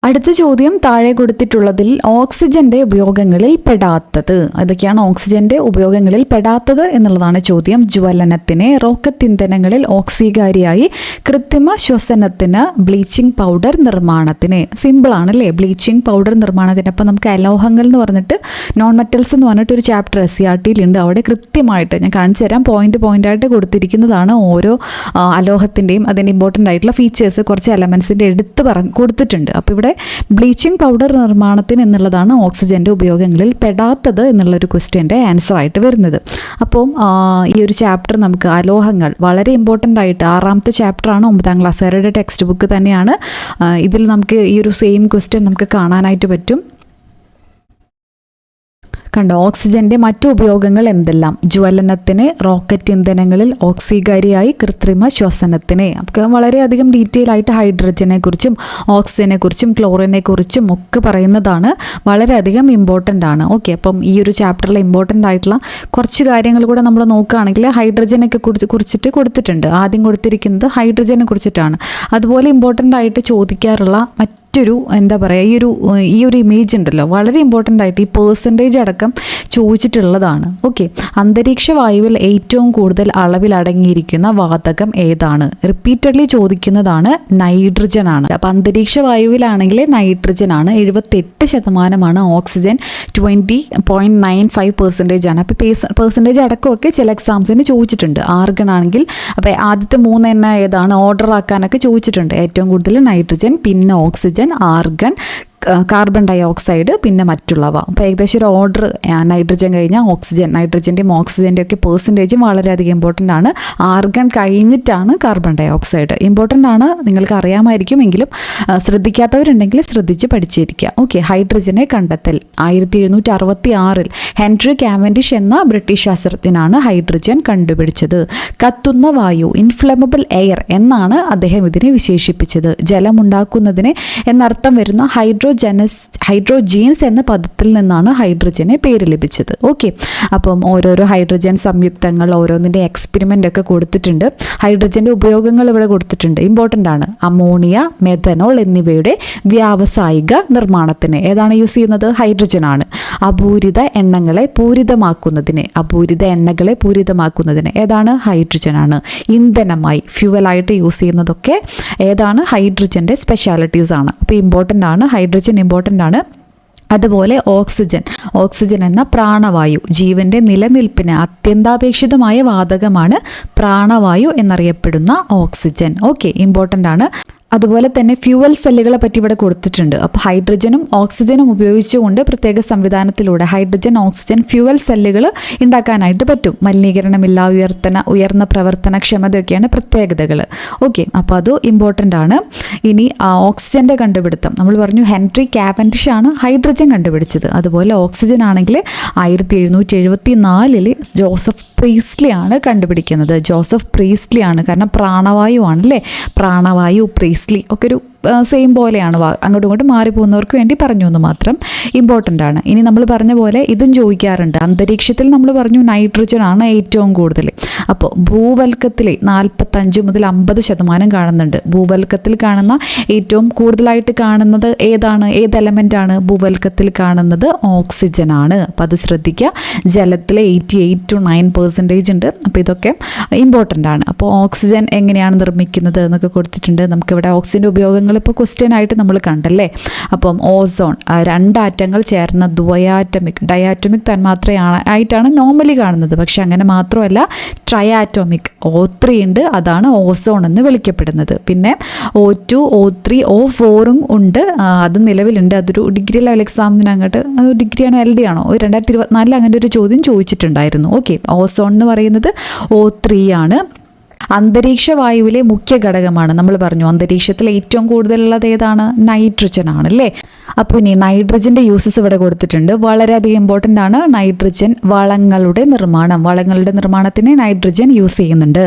അടുത്ത ചോദ്യം താഴെ കൊടുത്തിട്ടുള്ളതിൽ ഓക്സിജന്റെ ഉപയോഗങ്ങളിൽ പെടാത്തത് അതൊക്കെയാണ്. ഓക്സിജന്റെ ഉപയോഗങ്ങളിൽ പെടാത്തത് എന്നുള്ളതാണ് ചോദ്യം. ജ്വലനത്തിന്, റോക്കറ്റ് ഇന്ധനങ്ങളിൽ ഓക്സികാരിയായി, കൃത്രിമ ശ്വസനത്തിന്, ബ്ലീച്ചിങ് പൗഡർ നിർമ്മാണത്തിന്. സിമ്പിളാണ് അല്ലേ, ബ്ലീച്ചിങ് പൗഡർ നിർമ്മാണത്തിന്. അപ്പം നമുക്ക് അലോഹങ്ങൾ എന്ന് പറഞ്ഞിട്ട് നോൺ മെറ്റൽസ് എന്ന് പറഞ്ഞിട്ട് ഒരു ചാപ്റ്റർ SCERT-ലുണ്ട്. അവിടെ കൃത്യമായിട്ട് ഞാൻ കാണിച്ചു തരാം, പോയിൻ്റായിട്ട് കൊടുത്തിരിക്കുന്നതാണ് ഓരോ അലോഹത്തിൻ്റെയും അതിൻ്റെ ഇമ്പോർട്ടൻ്റ് ആയിട്ടുള്ള ഫീച്ചേഴ്സ്, കുറച്ച് എലമെൻസിൻ്റെ കൊടുത്തിട്ടുണ്ട്. അപ്പോൾ ഇവിടെ ബ്ലീച്ചിങ് പൗഡർ നിർമ്മാണത്തിന് എന്നുള്ളതാണ് ഓക്സിജൻ്റെ ഉപയോഗങ്ങളിൽ പെടാത്തത് എന്നുള്ളൊരു ക്വസ്റ്റ്യൻ്റെ ആൻസർ ആയിട്ട് വരുന്നത്. അപ്പോൾ ഈ ഒരു ചാപ്റ്റർ നമുക്ക് അലോഹങ്ങൾ വളരെ ഇമ്പോർട്ടൻ്റ് ആയിട്ട് 6ാമത്തെ ചാപ്റ്ററാണ്, 9ാം ക്ലാസ്സുകാരുടെ ടെക്സ്റ്റ് ബുക്ക് തന്നെയാണ്. ഇതിൽ നമുക്ക് ഈ ഒരു സെയിം ക്വസ്റ്റ്യൻ നമുക്ക് കാണാനായിട്ട് പറ്റും. കണ്ടോ, ഓക്സിജന്റെ മറ്റു ഉപയോഗങ്ങൾ എന്തെല്ലാം? ജ്വലനത്തിന്, റോക്കറ്റ് ഇന്ധനങ്ങളിൽ ഓക്സികാരിയായി, കൃത്രിമ ശ്വസനത്തിന്. നമുക്ക് വളരെയധികം ഡീറ്റെയിൽ ആയിട്ട് ഹൈഡ്രജനെ കുറിച്ചും ഓക്സിജനെ കുറിച്ചും ക്ലോറിനെ കുറിച്ചും ഒക്കെ പറയുന്നതാണ്, വളരെയധികം ഇമ്പോർട്ടൻ്റ് ആണ്. ഓക്കെ, അപ്പം ഈ ഒരു ചാപ്റ്ററിൽ ഇമ്പോർട്ടൻ്റ് ആയിട്ടുള്ള കുറച്ച് കാര്യങ്ങൾ കൂടെ നമ്മൾ നോക്കുകയാണെങ്കിൽ ഹൈഡ്രജനൊക്കെ കുറിച്ചിട്ട് കൊടുത്തിട്ടുണ്ട്. ആദ്യം കൊടുത്തിരിക്കുന്നത് ഹൈഡ്രജനെ കുറിച്ചിട്ടാണ്. അതുപോലെ ഇമ്പോർട്ടൻ്റ് ആയിട്ട് ചോദിക്കാറുള്ള മറ്റൊരു എന്താ പറയുക, ഈ ഒരു ഇമേജ് ഉണ്ടല്ലോ, വളരെ ഇമ്പോർട്ടൻ്റ് ആയിട്ട് ഈ പെർസെൻറ്റേജ് അടക്കം ചോദിച്ചിട്ടുള്ളതാണ്. ഓക്കെ, അന്തരീക്ഷ വായുവിൽ ഏറ്റവും കൂടുതൽ അളവിൽ അടങ്ങിയിരിക്കുന്ന വാതകം ഏതാണ്? റിപ്പീറ്റഡ്ലി ചോദിക്കുന്നതാണ്, നൈട്രജൻ ആണ്. അപ്പം അന്തരീക്ഷ വായുവിലാണെങ്കിൽ നൈട്രജൻ ആണ്. 78% ഓക്സിജൻ 20.95% ആണ്. അപ്പോൾ പെർസെൻറ്റേജ് അടക്കമൊക്കെ ചില എക്സാംസിന് ചോദിച്ചിട്ടുണ്ട്. ആർഗൺ ആണെങ്കിൽ അപ്പോൾ ആദ്യത്തെ 3 എണ്ണം ഏതാണ് ഓർഡർ ആക്കാനൊക്കെ ചോദിച്ചിട്ടുണ്ട്. ഏറ്റവും കൂടുതൽ നൈട്രജൻ, പിന്നെ oxygen, argon, carbon dioxide, പിന്നെ മറ്റുള്ളവ. അപ്പോൾ ഏകദേശം ഒരു ഓർഡർ, നൈട്രജൻ കഴിഞ്ഞാൽ ഓക്സിജൻ, നൈട്രജൻ്റെയും ഓക്സിജൻ്റെയും ഒക്കെ പെർസെൻറ്റേജും വളരെയധികം ഇമ്പോർട്ടൻ്റ് ആണ്. ആർഗൺ കഴിഞ്ഞിട്ടാണ് കാർബൺ ഡൈ ഓക്സൈഡ്. ഇമ്പോർട്ടൻ്റ് ആണ്, നിങ്ങൾക്ക് അറിയാമായിരിക്കും, എങ്കിലും ശ്രദ്ധിക്കാത്തവരുണ്ടെങ്കിൽ ശ്രദ്ധിച്ച് പഠിച്ചിരിക്കുക. ഓക്കെ, ഹൈഡ്രജനെ കണ്ടെത്തൽ 1766 ഹെൻറി കാവൻഡിഷ് എന്ന ബ്രിട്ടീഷ് ശാസ്ത്രജ്ഞനാണ് ഹൈഡ്രജൻ കണ്ടുപിടിച്ചത്. കത്തുന്ന വായു, ഇൻഫ്ലമബിൾ എയർ എന്നാണ് അദ്ദേഹം ഇതിനെ വിശേഷിപ്പിച്ചത്. ജലമുണ്ടാക്കുന്നതിന് എന്നർത്ഥം വരുന്ന ഹൈഡ്രോജീൻസ് എന്ന പദത്തിൽ നിന്നാണ് ഹൈഡ്രജന് പേര് ലഭിച്ചത്. ഓക്കെ, അപ്പം ഓരോരോ ഹൈഡ്രജൻ സംയുക്തങ്ങൾ ഓരോന്നിൻ്റെ എക്സ്പെരിമെൻ്റ് ഒക്കെ കൊടുത്തിട്ടുണ്ട്. ഹൈഡ്രജൻ്റെ ഉപയോഗങ്ങൾ ഇവിടെ കൊടുത്തിട്ടുണ്ട്, ഇമ്പോർട്ടൻ്റ് ആണ്. അമോണിയ, മെഥനോൾ എന്നിവയുടെ വ്യാവസായിക നിർമ്മാണത്തിന് ഏതാണ് യൂസ് ചെയ്യുന്നത്? ഹൈഡ്രജൻ ആണ്. അപൂരിത എണ്ണകളെ പൂരിതമാക്കുന്നതിന് ഏതാണ്? ഹൈഡ്രജൻ ആണ്. ഇന്ധനമായി ഫ്യൂവലായിട്ട് യൂസ് ചെയ്യുന്നതൊക്കെ ഏതാണ്? ഹൈഡ്രജൻ്റെ സ്പെഷ്യാലിറ്റീസ് ആണ്. അപ്പോൾ ഇമ്പോർട്ടൻ്റ് ആണ്, ഹൈഡ്രജൻ ഇമ്പോർട്ടൻ്റ് ആണ്. അതുപോലെ ഓക്സിജൻ എന്ന പ്രാണവായു, ജീവന്റെ നിലനിൽപ്പിന് അത്യന്താപേക്ഷിതമായ വാതകമാണ് പ്രാണവായു എന്നറിയപ്പെടുന്ന ഓക്സിജൻ. ഓക്കെ, ഇമ്പോർട്ടൻ്റ് ആണ്. അതുപോലെ തന്നെ ഫ്യൂവൽ സെല്ലുകളെ പറ്റി ഇവിടെ കൊടുത്തിട്ടുണ്ട്. അപ്പോൾ ഹൈഡ്രജനും ഓക്സിജനും ഉപയോഗിച്ചുകൊണ്ട് പ്രത്യേക സംവിധാനത്തിലൂടെ ഹൈഡ്രജൻ ഓക്സിജൻ ഫ്യൂവൽ സെല്ലുകൾ ഉണ്ടാക്കാനായിട്ട് പറ്റും. മലിനീകരണമില്ല, ഉയർന്ന പ്രവർത്തനക്ഷമതയൊക്കെയാണ് പ്രത്യേകതകൾ. ഓക്കെ, അപ്പോൾ അത് ഇമ്പോർട്ടൻ്റ് ആണ്. ഇനി ഓക്സിജൻ്റെ കണ്ടുപിടുത്തം നമ്മൾ പറഞ്ഞു, ഹെൻറി കാവൻഡിഷ് ആണ് ഹൈഡ്രജൻ കണ്ടുപിടിച്ചത്. അതുപോലെ ഓക്സിജൻ ആണെങ്കിൽ 1774 ജോസഫ് പ്രീസ്ലി ആണ് കണ്ടുപിടിക്കുന്നത്. കാരണം പ്രാണവായു ആണല്ലേ, പ്രാണവായു, പ്രീസ്ലി ഒക്കെ ഒരു സെയിം പോലെയാണ്, അങ്ങോട്ടും ഇങ്ങോട്ടും മാറിപ്പോകുന്നവർക്ക് വേണ്ടി പറഞ്ഞു എന്ന് മാത്രം. ഇമ്പോർട്ടൻ്റ് ആണ്. ഇനി നമ്മൾ പറഞ്ഞ പോലെ ഇതും ചോദിക്കാറുണ്ട്. അന്തരീക്ഷത്തിൽ നമ്മൾ പറഞ്ഞു നൈട്രജൻ ആണ് ഏറ്റവും കൂടുതൽ. അപ്പോൾ ഭൂവൽക്കത്തിൽ 45 മുതൽ 50% കാണുന്നുണ്ട്. ഭൂവൽക്കത്തിൽ കാണുന്ന ഏറ്റവും കൂടുതലായിട്ട് കാണുന്നത് ഏത് എലമെൻ്റ് ആണ്? ഭൂവൽക്കത്തിൽ കാണുന്നത് ഓക്സിജൻ ആണ്. അപ്പോൾ അത് ശ്രദ്ധിക്കുക. ജലത്തിൽ 88 to 9% ഉണ്ട്. അപ്പോൾ ഇതൊക്കെ ഇമ്പോർട്ടൻ്റ് ആണ്. അപ്പോൾ ഓക്സിജൻ എങ്ങനെയാണ് നിർമ്മിക്കുന്നത് എന്നൊക്കെ കൊടുത്തിട്ടുണ്ട്. നമുക്കിവിടെ ഓക്സിജൻ്റെ ഉപയോഗങ്ങൾ ഇപ്പോൾ ക്വസ്റ്റ്യൻ ആയിട്ട് നമ്മൾ കണ്ടല്ലേ. അപ്പം ഓസോൺ 2 ആറ്റങ്ങൾ ചേർന്ന ഡയാറ്റോമിക് തന്മാത്രയായിട്ടാണ് നോർമലി കാണുന്നത്. പക്ഷെ അങ്ങനെ മാത്രമല്ല, ട്രയാറ്റോമിക് O3 ഉണ്ട്, അതാണ് ഓസോൺ എന്ന് വിളിക്കപ്പെടുന്നത്. പിന്നെ O2, O3, O4 ഉണ്ട്, അത് നിലവിലുണ്ട്. അതൊരു ഡിഗ്രി ലെവൽ എക്സാമിന് അങ്ങോട്ട്, ഡിഗ്രി ആണോ LD ആണോ, 2024 അങ്ങനെ ഒരു ചോദ്യം ചോദിച്ചിട്ടുണ്ടായിരുന്നു. ഓക്കെ, ഓസോൺ എന്ന് പറയുന്നത് O3 ആണ്. അന്തരീക്ഷ വായുവിലെ മുഖ്യ ഘടകമാണ്. നമ്മൾ പറഞ്ഞു അന്തരീക്ഷത്തിൽ ഏറ്റവും കൂടുതലുള്ളത് ഏതാണ്? നൈട്രജൻ ആണ് അല്ലേ. അപ്പോൾ ഇനി നൈട്രജൻ്റെ യൂസസ് ഇവിടെ കൊടുത്തിട്ടുണ്ട്. വളരെയധികം ഇമ്പോർട്ടൻ്റ് ആണ്. നൈട്രജൻ വളങ്ങളുടെ നിർമ്മാണത്തിന് നൈട്രജൻ യൂസ് ചെയ്യുന്നുണ്ട്.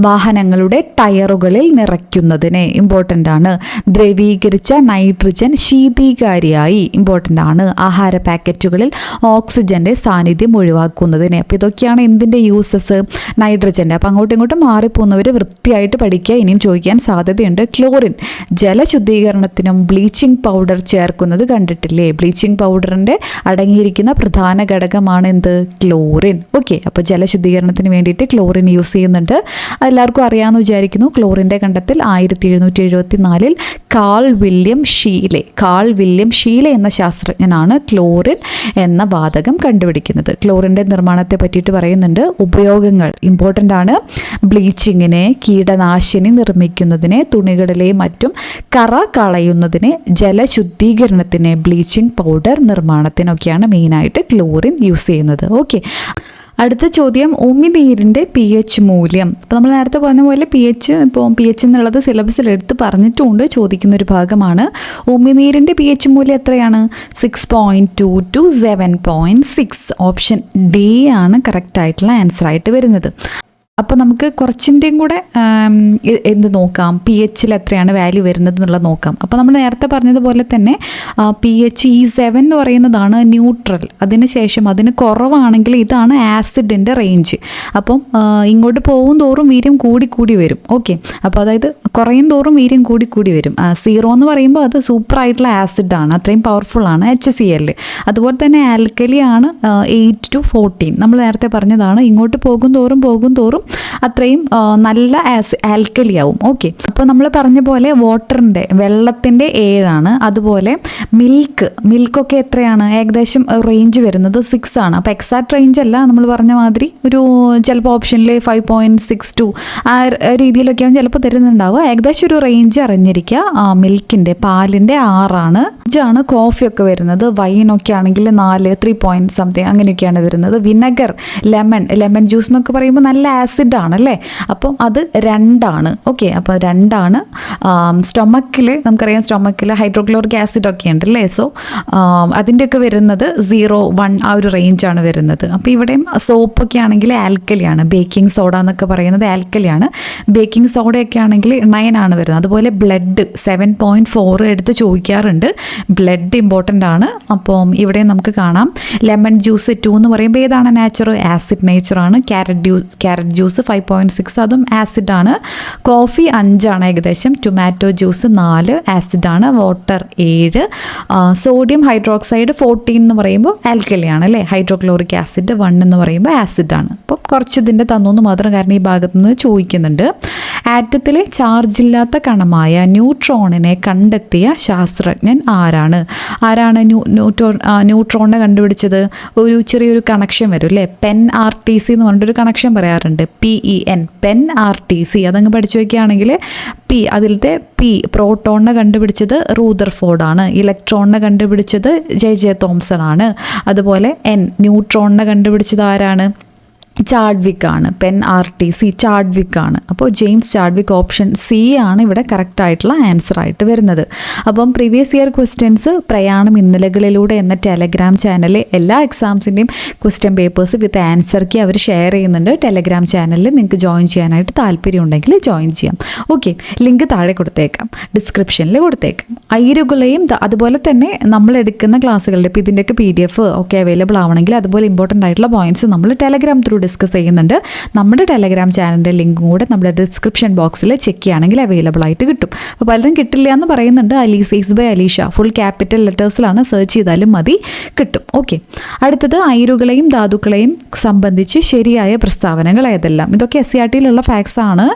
വാഹനങ്ങളുടെ ടയറുകളിൽ നിറയ്ക്കുന്നതിന് ഇമ്പോർട്ടൻ്റ് ആണ്. ദ്രവീകരിച്ച നൈട്രജൻ ശീതീകാരിയായി ഇമ്പോർട്ടൻ്റ് ആണ്. ആഹാര പാക്കറ്റുകളിൽ ഓക്സിജൻ്റെ സാന്നിധ്യം ഒഴിവാക്കുന്നതിന്. അപ്പോൾ ഇതൊക്കെയാണ് എന്തിൻ്റെ യൂസസ്? നൈട്രജൻ്റെ. അപ്പോൾ അങ്ങോട്ടും ഇങ്ങോട്ടും മാറിപ്പോകുന്നവർ വൃത്തിയായിട്ട് പഠിക്കുക. ഇനിയും ചോദിക്കാൻ സാധ്യതയുണ്ട്. ക്ലോറിൻ ജലശുദ്ധീകരണത്തിനും ബ്ലീച്ചിങ് പൗഡർ ചേർക്കുന്നത് കണ്ടിട്ടില്ലേ? ബ്ലീച്ചിങ് പൗഡറിൻ്റെ അടങ്ങിയിരിക്കുന്ന പ്രധാന ഘടകമാണ് എന്ത്? ക്ലോറിൻ. ഓക്കെ, അപ്പോൾ ജലശുദ്ധീകരണത്തിന് വേണ്ടിയിട്ട് ക്ലോറിൻ യൂസ് ചെയ്യുന്നുണ്ട്. എല്ലാവർക്കും അറിയാമെന്ന് വിചാരിക്കുന്നു. ക്ലോറിൻ്റെ കണ്ടെത്തൽ 1774 കാൾ വില്യം ഷീലെ എന്ന ശാസ്ത്രജ്ഞനാണ് ക്ലോറിൻ എന്ന വാതകം കണ്ടുപിടിക്കുന്നത്. ക്ലോറിൻ്റെ നിർമ്മാണത്തെ പറ്റിയിട്ട് പറയുന്നുണ്ട്. ഉപയോഗങ്ങൾ ഇമ്പോർട്ടൻ്റ് ആണ്. ബ്ലീച്ചിങ്ങിന്, കീടനാശിനി നിർമ്മിക്കുന്നതിന്, തുണികളിലെ മറ്റും കറ കളയുന്നതിന്, ജലശുദ്ധീകരണത്തിന്, ബ്ലീച്ചിങ് പൗഡർ നിർമ്മാണത്തിനൊക്കെയാണ് മെയിനായിട്ട് ക്ലോറിൻ യൂസ് ചെയ്യുന്നത്. ഓക്കെ, അടുത്ത ചോദ്യം ഉമിനീരിൻ്റെ pH മൂല്യം. അപ്പോൾ നമ്മൾ നേരത്തെ പറഞ്ഞ പോലെ pH എന്നുള്ളത് സിലബസിൽ എടുത്ത് പറഞ്ഞിട്ടുമുണ്ട്, ചോദിക്കുന്ന ഒരു ഭാഗമാണ്. ഉമിനീരിൻ്റെ pH മൂല്യം എത്രയാണ്? 6.2 to 7.6. ഓപ്ഷൻ D ആണ് കറക്റ്റ് ആയിട്ടുള്ള ആൻസർ ആയിട്ട് വരുന്നത്. അപ്പോൾ നമുക്ക് കുറച്ചിൻ്റെയും കൂടെ എന്ത് നോക്കാം, pH എത്രയാണ് വാല്യൂ വരുന്നത് എന്നുള്ളത് നോക്കാം. അപ്പോൾ നമ്മൾ നേരത്തെ പറഞ്ഞതുപോലെ തന്നെ pH E7 എന്ന് പറയുന്നതാണ് ന്യൂട്രൽ. അതിനുശേഷം അതിന് കുറവാണെങ്കിൽ ഇതാണ് ആസിഡിൻ്റെ റേഞ്ച്. അപ്പം ഇങ്ങോട്ട് പോകും തോറും വീര്യം കൂടി വരും. ഓക്കെ, അപ്പോൾ അതായത് കുറയും തോറും വീര്യം കൂടി വരും. 0 എന്ന് പറയുമ്പോൾ അത് സൂപ്പറായിട്ടുള്ള ആസിഡാണ്, അത്രയും പവർഫുള്ളാണ് HCl. അതുപോലെ തന്നെ ആൽക്കലി ആണ് 8 to 14. നമ്മൾ നേരത്തെ പറഞ്ഞതാണ്. ഇങ്ങോട്ട് പോകും തോറും അത്രയും നല്ല ആൽക്കലി ആവും. ഓക്കെ, അപ്പോൾ നമ്മൾ പറഞ്ഞ പോലെ വെള്ളത്തിൻ്റെ 7 ആണ്. അതുപോലെ മിൽക്കൊക്കെ എത്രയാണ്? ഏകദേശം റേഞ്ച് വരുന്നത് 6 ആണ്. അപ്പോൾ എക്സാക്ട് റേഞ്ച് അല്ല, നമ്മൾ പറഞ്ഞ മാതിരി ഒരു ചിലപ്പോൾ ഓപ്ഷനിൽ 5.62 ആ രീതിയിലൊക്കെ ആവും ചിലപ്പോൾ തരുന്നുണ്ടാവുക. ഏകദേശം ഒരു റേഞ്ച് അറിഞ്ഞിരിക്കുക. മിൽക്കിൻ്റെ, പാലിൻ്റെ 6 ആണ്. ആണ് കോഫിയൊക്കെ വരുന്നത്. വൈനൊക്കെ ആണെങ്കിൽ 4, 3 പോയിന്റ് സംതിങ് അങ്ങനെയൊക്കെയാണ് വരുന്നത്. വിനെഗർ, ലെമൺ ജ്യൂസ് എന്നൊക്കെ പറയുമ്പോൾ നല്ല ആസിഡ് ആണല്ലേ. അപ്പം അത് 2 ആണ്. ഓക്കെ, അപ്പോൾ 2 ആണ്. സ്റ്റൊമക്കിൽ നമുക്കറിയാം, സ്റ്റൊമക്കിൽ ഹൈഡ്രോക്ലോറിക് ആസിഡ് ഒക്കെ ഉണ്ടല്ലേ. സോ അതിൻ്റെയൊക്കെ വരുന്നത് 0, 1 ആ ഒരു റേഞ്ചാണ് വരുന്നത്. അപ്പോൾ ഇവിടെയും സോപ്പൊക്കെ ആണെങ്കിൽ ആൽക്കലിയാണ്. ബേക്കിംഗ് സോഡ എന്നൊക്കെ പറയുന്നത് ആൽക്കലിയാണ്. ബേക്കിംഗ് സോഡയൊക്കെ ആണെങ്കിൽ 9 ആണ് വരുന്നത്. അതുപോലെ ബ്ലഡ് 7.4 എടുത്ത് ചോദിക്കാറുണ്ട്. ബ്ലഡ് ഇമ്പോർട്ടൻ്റ് ആണ്. അപ്പം ഇവിടെ നമുക്ക് കാണാം ലെമൺ ജ്യൂസ് 2 എന്ന് പറയുമ്പോൾ ഏതാണ് നേച്ചർ? ആസിഡ് നേച്ചറാണ്. ക്യാരറ്റ് ജ്യൂസ് ജ്യൂസ് 5.6 അതും ആസിഡാണ്. കോഫി 5 ഏകദേശം. ടൊമാറ്റോ ജ്യൂസ് 4 ആസിഡാണ്. വാട്ടർ 7. സോഡിയം ഹൈഡ്രോക്സൈഡ് 14 എന്ന് പറയുമ്പോൾ ആൽക്കലിയാണ് അല്ലേ. ഹൈഡ്രോക്ലോറിക് ആസിഡ് 1 എന്ന് പറയുമ്പോൾ ആസിഡാണ്. അപ്പോൾ കുറച്ച് ഇതിൻ്റെ തന്നു മാത്രം, കാരണം ഈ ഭാഗത്തു നിന്ന് ചോദിക്കുന്നുണ്ട്. ആറ്റത്തിലെ ചാർജില്ലാത്ത കണമായ ന്യൂട്രോണിനെ കണ്ടെത്തിയ ശാസ്ത്രജ്ഞൻ ആരാണ്? ന്യൂട്രോണിനെ കണ്ടുപിടിച്ചത്? ഒരു ചെറിയൊരു കണക്ഷൻ വരും അല്ലേ, പെൻ RTC എന്ന് പറഞ്ഞിട്ടൊരു കണക്ഷൻ പറയാറുണ്ട്. PEN, pen RTC. അതങ്ങ് പഠിച്ചു വയ്ക്കുകയാണെങ്കിൽ അതിലത്തെ പ്രോട്ടോണിനെ കണ്ടുപിടിച്ചത് റൂദർഫോർഡാണ്. ഇലക്ട്രോണിനെ കണ്ടുപിടിച്ചത് JJ തോംസൺ ആണ്. അതുപോലെ ന്യൂട്രോണിനെ കണ്ടുപിടിച്ചത് ആരാണ്? ചാഡ്വിക് ആണ്. പെൻ RTC ചാഡ്വിക് ആണ്. അപ്പോൾ ജെയിംസ് ചാഡ്വിക്, ഓപ്ഷൻ C ആണ് ഇവിടെ കറക്റ്റ് ആയിട്ടുള്ള ആൻസർ ആയിട്ട് വരുന്നത്. അപ്പം പ്രീവിയസ് ഇയർ ക്വസ്റ്റ്യൻസ് പ്രയാണം ഇന്നലകളിലൂടെ എന്ന ടെലഗ്രാം ചാനലിൽ എല്ലാ എക്സാംസിൻ്റെയും question papers with answer key അവർ ഷെയർ ചെയ്യുന്നുണ്ട്. ടെലഗ്രാം ചാനലിൽ നിങ്ങൾക്ക് ജോയിൻ ചെയ്യാനായിട്ട് താല്പര്യം ഉണ്ടെങ്കിൽ ജോയിൻ ചെയ്യാം. ഓക്കെ, ലിങ്ക് താഴെ കൊടുത്തേക്കാം, ഡിസ്ക്രിപ്ഷനിൽ കൊടുത്തേക്കാം. അയിരുകളെയും അതുപോലെ തന്നെ നമ്മൾ എടുക്കുന്ന ക്ലാസ്സുകളുടെ ഇപ്പോൾ ഇതിൻ്റെയൊക്കെ PDF ഒക്കെ അവൈലബിൾ ആവണമെങ്കിൽ അതുപോലെ ഇമ്പോർട്ടൻ്റ് ആയിട്ടുള്ള പോയിന്റ്സ് നമ്മൾ ടെലഗ്രാം ത്രൂ ഡിസ്കസ് ചെയ്യുന്നുണ്ട്. നമ്മുടെ ടെലഗ്രാം ചാനലിൻ്റെ ലിങ്കും കൂടെ നമ്മുടെ ഡിസ്ക്രിപ്ഷൻ ബോക്സിൽ ചെക്ക് ചെയ്യുകയാണെങ്കിൽ അവൈലബിൾ ആയിട്ട് കിട്ടും. അപ്പോൾ പലരും കിട്ടില്ല എന്ന് പറയുന്നുണ്ട്. അലീസീസ് ബൈ അലീഷ, ഫുൾ ക്യാപിറ്റൽ ലെറ്റേഴ്സിലാണ്, സെർച്ച് ചെയ്താലും മതി, കിട്ടും. ഓക്കെ, അടുത്തത് അയിരുകളെയും ധാതുക്കളെയും സംബന്ധിച്ച് ശരിയായ പ്രസ്താവനകൾ ഏതെല്ലാം? ഇതൊക്കെ SCRTയിലുള്ള ഫാക്ട്സ് ആണ്.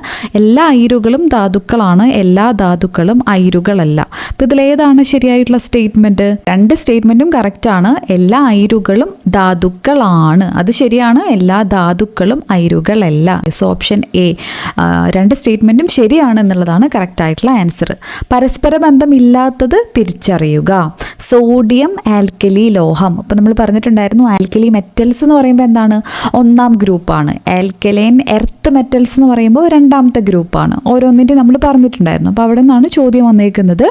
എല്ലാ അയിരുകളും ധാതുക്കളാണ്, എല്ലാ ധാതുക്കളും അയിരുകളല്ല. അപ്പോൾ ഇതിലേതാണ് ശരിയായിട്ടുള്ള സ്റ്റേറ്റ്മെൻറ്റ്? 2 സ്റ്റേറ്റ്മെൻറ്റും കറക്റ്റാണ്. എല്ലാ അയിരുകളും ധാതുക്കളാണ്, അത് ശരിയാണ്. എല്ലാ ധാതുക്കളും അയിരുകളല്ല. സോ ഓപ്ഷൻ A, 2 സ്റ്റേറ്റ്മെൻറ്റും ശരിയാണ് എന്നുള്ളതാണ് കറക്റ്റ് ആയിട്ടുള്ള ആൻസർ. പരസ്പര ബന്ധമില്ലാത്തത് തിരിച്ചറിയുക. സോഡിയം ആൽക്കലി ലോഹം. അപ്പോൾ നമ്മൾ പറഞ്ഞിട്ടുണ്ടായിരുന്നു ആൽക്കലി മെറ്റൽസ് എന്ന് പറയുമ്പോൾ എന്താണ്? 1ാം ഗ്രൂപ്പാണ്. ആൽക്കലൈൻ എർത്ത് മെറ്റൽസ് എന്ന് പറയുമ്പോൾ 2ാമത്തെ ഗ്രൂപ്പാണ്. ഓരോന്നിൻ്റെ നമ്മൾ പറഞ്ഞിട്ടുണ്ടായിരുന്നു. അപ്പോൾ അവിടെ നിന്നാണ് ചോദ്യം വന്നേക്കുന്നത്.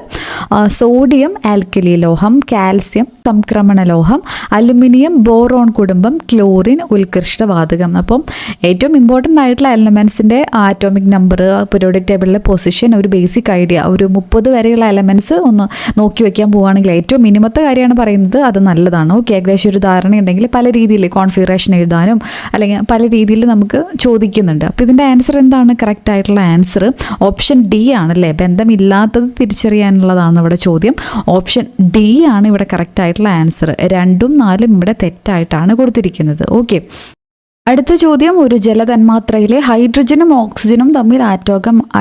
സോഡിയം ആൽക്കലി ലോഹം, കാൽസ്യം സംക്രമണ ലോഹം, അലുമിനിയം ബോറോൺ കുടുംബം, ക്ലോറിൻ ഉത്കൃഷ്ടവാതകം. അപ്പം ഏറ്റവും ഇമ്പോർട്ടൻ്റ് ആയിട്ടുള്ള എലമെൻസിൻ്റെ ആറ്റോമിക് നമ്പർ, പീരിയോഡിക് ടേബിളിലെ പൊസിഷൻ, ഒരു ബേസിക് ഐഡിയ, ഒരു 30 വരെയുള്ള എലമെൻറ്റ്സ് ഒന്ന് നോക്കി വയ്ക്കാൻ പോവുകയാണെങ്കിൽ ഏറ്റവും മിനിമത്തെ കാര്യമാണ് പറയുന്നത്. അത് നല്ലതാണ്. ഓക്കെ, ഏകദേശം ഒരു ധാരണ ഉണ്ടെങ്കിൽ പല രീതിയിൽ കോൺഫിഗറേഷൻ എഴുതാനും അല്ലെങ്കിൽ പല രീതിയിൽ നമുക്ക് ചോദിക്കുന്നുണ്ട്. അപ്പോൾ ഇതിൻ്റെ ആൻസർ എന്താണ്? കറക്റ്റ് ആയിട്ടുള്ള ആൻസർ ഓപ്ഷൻ D ആണല്ലേ. ബന്ധമില്ലാത്തത് തിരിച്ചറിയാനുള്ളതാണ് ഇവിടെ ചോദ്യം. ഓപ്ഷൻ D ആണ് ഇവിടെ കറക്റ്റ് ആയിട്ടുള്ള ആൻസർ. 2ഉം 4ഉം ഇവിടെ തെറ്റായിട്ടാണ് കൊടുത്തിരിക്കുന്നത്. ഓക്കെ, അടുത്ത ചോദ്യം, ഒരു ജലതന്മാത്രയിലെ ഹൈഡ്രജനും ഓക്സിജനും തമ്മിൽ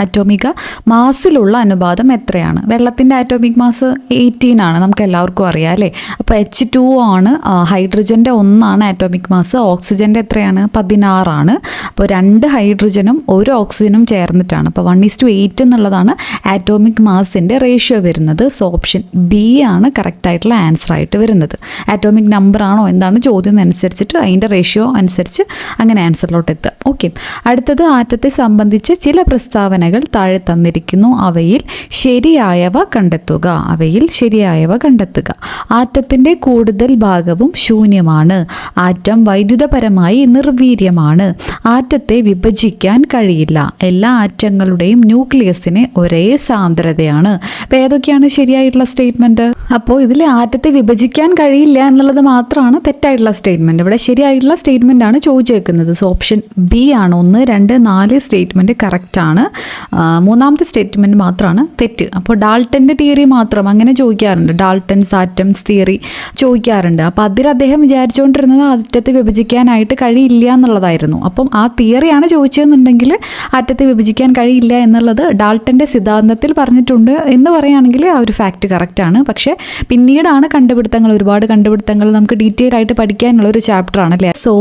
ആറ്റോമിക മാസിലുള്ള അനുപാതം എത്രയാണ്? വെള്ളത്തിൻ്റെ ആറ്റോമിക് മാസ് 18 ആണ്, നമുക്ക് എല്ലാവർക്കും അറിയാം അല്ലേ. അപ്പോൾ H2 ആണ്. ഹൈഡ്രജൻ്റെ 1 ആറ്റോമിക് മാസ്. ഓക്സിജൻ്റെ എത്രയാണ്? 16 ആണ്. അപ്പോൾ 2 ഹൈഡ്രജനും 1 ഓക്സിജനും ചേർന്നിട്ടാണ്. അപ്പോൾ 1:8 എന്നുള്ളതാണ് ആറ്റോമിക് മാസിൻ്റെ റേഷ്യോ വരുന്നത്. സോ ഓപ്ഷൻ B ആണ് കറക്റ്റ് ആയിട്ടുള്ള ആൻസർ ആയിട്ട് വരുന്നത്. ആറ്റോമിക് നമ്പർ ആണോ എന്താണ് ചോദ്യം അനുസരിച്ചിട്ട് അതിൻ്റെ റേഷ്യോ അനുസരിച്ച് അങ്ങനെ ആൻസറിലോട്ട് എത്തുക. ഓക്കെ, അടുത്തത് ആറ്റത്തെ സംബന്ധിച്ച് ചില പ്രസ്താവനകൾ താഴെ തന്നിരിക്കുന്നു. അവയിൽ ശരിയായവ കണ്ടെത്തുക. ആറ്റത്തിൻ്റെ കൂടുതൽ ഭാഗവും ശൂന്യമാണ്. ആറ്റം വൈദ്യുതപരമായി നിർവീര്യമാണ്. ആറ്റത്തെ വിഭജിക്കാൻ കഴിയില്ല. എല്ലാ ആറ്റങ്ങളുടെയും ന്യൂക്ലിയസിന് ഒരേ സാന്ദ്രതയാണ്. അപ്പോൾ ഏതൊക്കെയാണ് ശരിയായിട്ടുള്ള സ്റ്റേറ്റ്മെൻറ്റ്? അപ്പോൾ ഇതിൽ ആറ്റത്തെ വിഭജിക്കാൻ കഴിയില്ല എന്നുള്ളത് മാത്രമാണ് തെറ്റായിട്ടുള്ള സ്റ്റേറ്റ്മെൻറ്റ്. ഇവിടെ ശരിയായിട്ടുള്ള സ്റ്റേറ്റ്മെൻ്റ് ആണ് ചോദിച്ചേക്കുന്നത്. സോ ഓപ്ഷൻ B ആണ്. 1, 2, 4 സ്റ്റേറ്റ്മെൻറ്റ് കറക്റ്റാണ്. 3ാമത്തെ സ്റ്റേറ്റ്മെൻറ്റ് മാത്രമാണ് തെറ്റ്. അപ്പോൾ ഡാൾട്ടൻ്റെ തിയറി മാത്രം അങ്ങനെ ചോദിക്കാറുണ്ട്. ഡാൾട്ടൻസ് ആറ്റംസ് തിയറി ചോദിക്കാറുണ്ട്. അപ്പോൾ അതിൽ അദ്ദേഹം വിചാരിച്ചുകൊണ്ടിരുന്നത് ആറ്റത്തെ വിഭജിക്കാനായിട്ട് കഴിയില്ല എന്നുള്ളതായിരുന്നു. അപ്പം ആ തിയറിയാണ് ചോദിച്ചതെന്നുണ്ടെങ്കിൽ ആറ്റത്തെ വിഭജിക്കാൻ കഴിയില്ല എന്നുള്ളത് ഡാൾട്ടൻ്റെ സിദ്ധാന്തത്തിൽ പറഞ്ഞിട്ടുണ്ട് എന്ന് പറയുകയാണെങ്കിൽ ആ ഒരു ഫാക്റ്റ് കറക്റ്റാണ്. പക്ഷേ പിന്നീടാണ് കണ്ടുപിടുത്തങ്ങൾ, ഒരുപാട് കണ്ടുപിടുത്തങ്ങൾ നമുക്ക് ഡീറ്റെയിൽ ആയിട്ട് പഠിക്കാനുള്ള ഒരു ചാപ്റ്ററാണ് അല്ലേ. സോ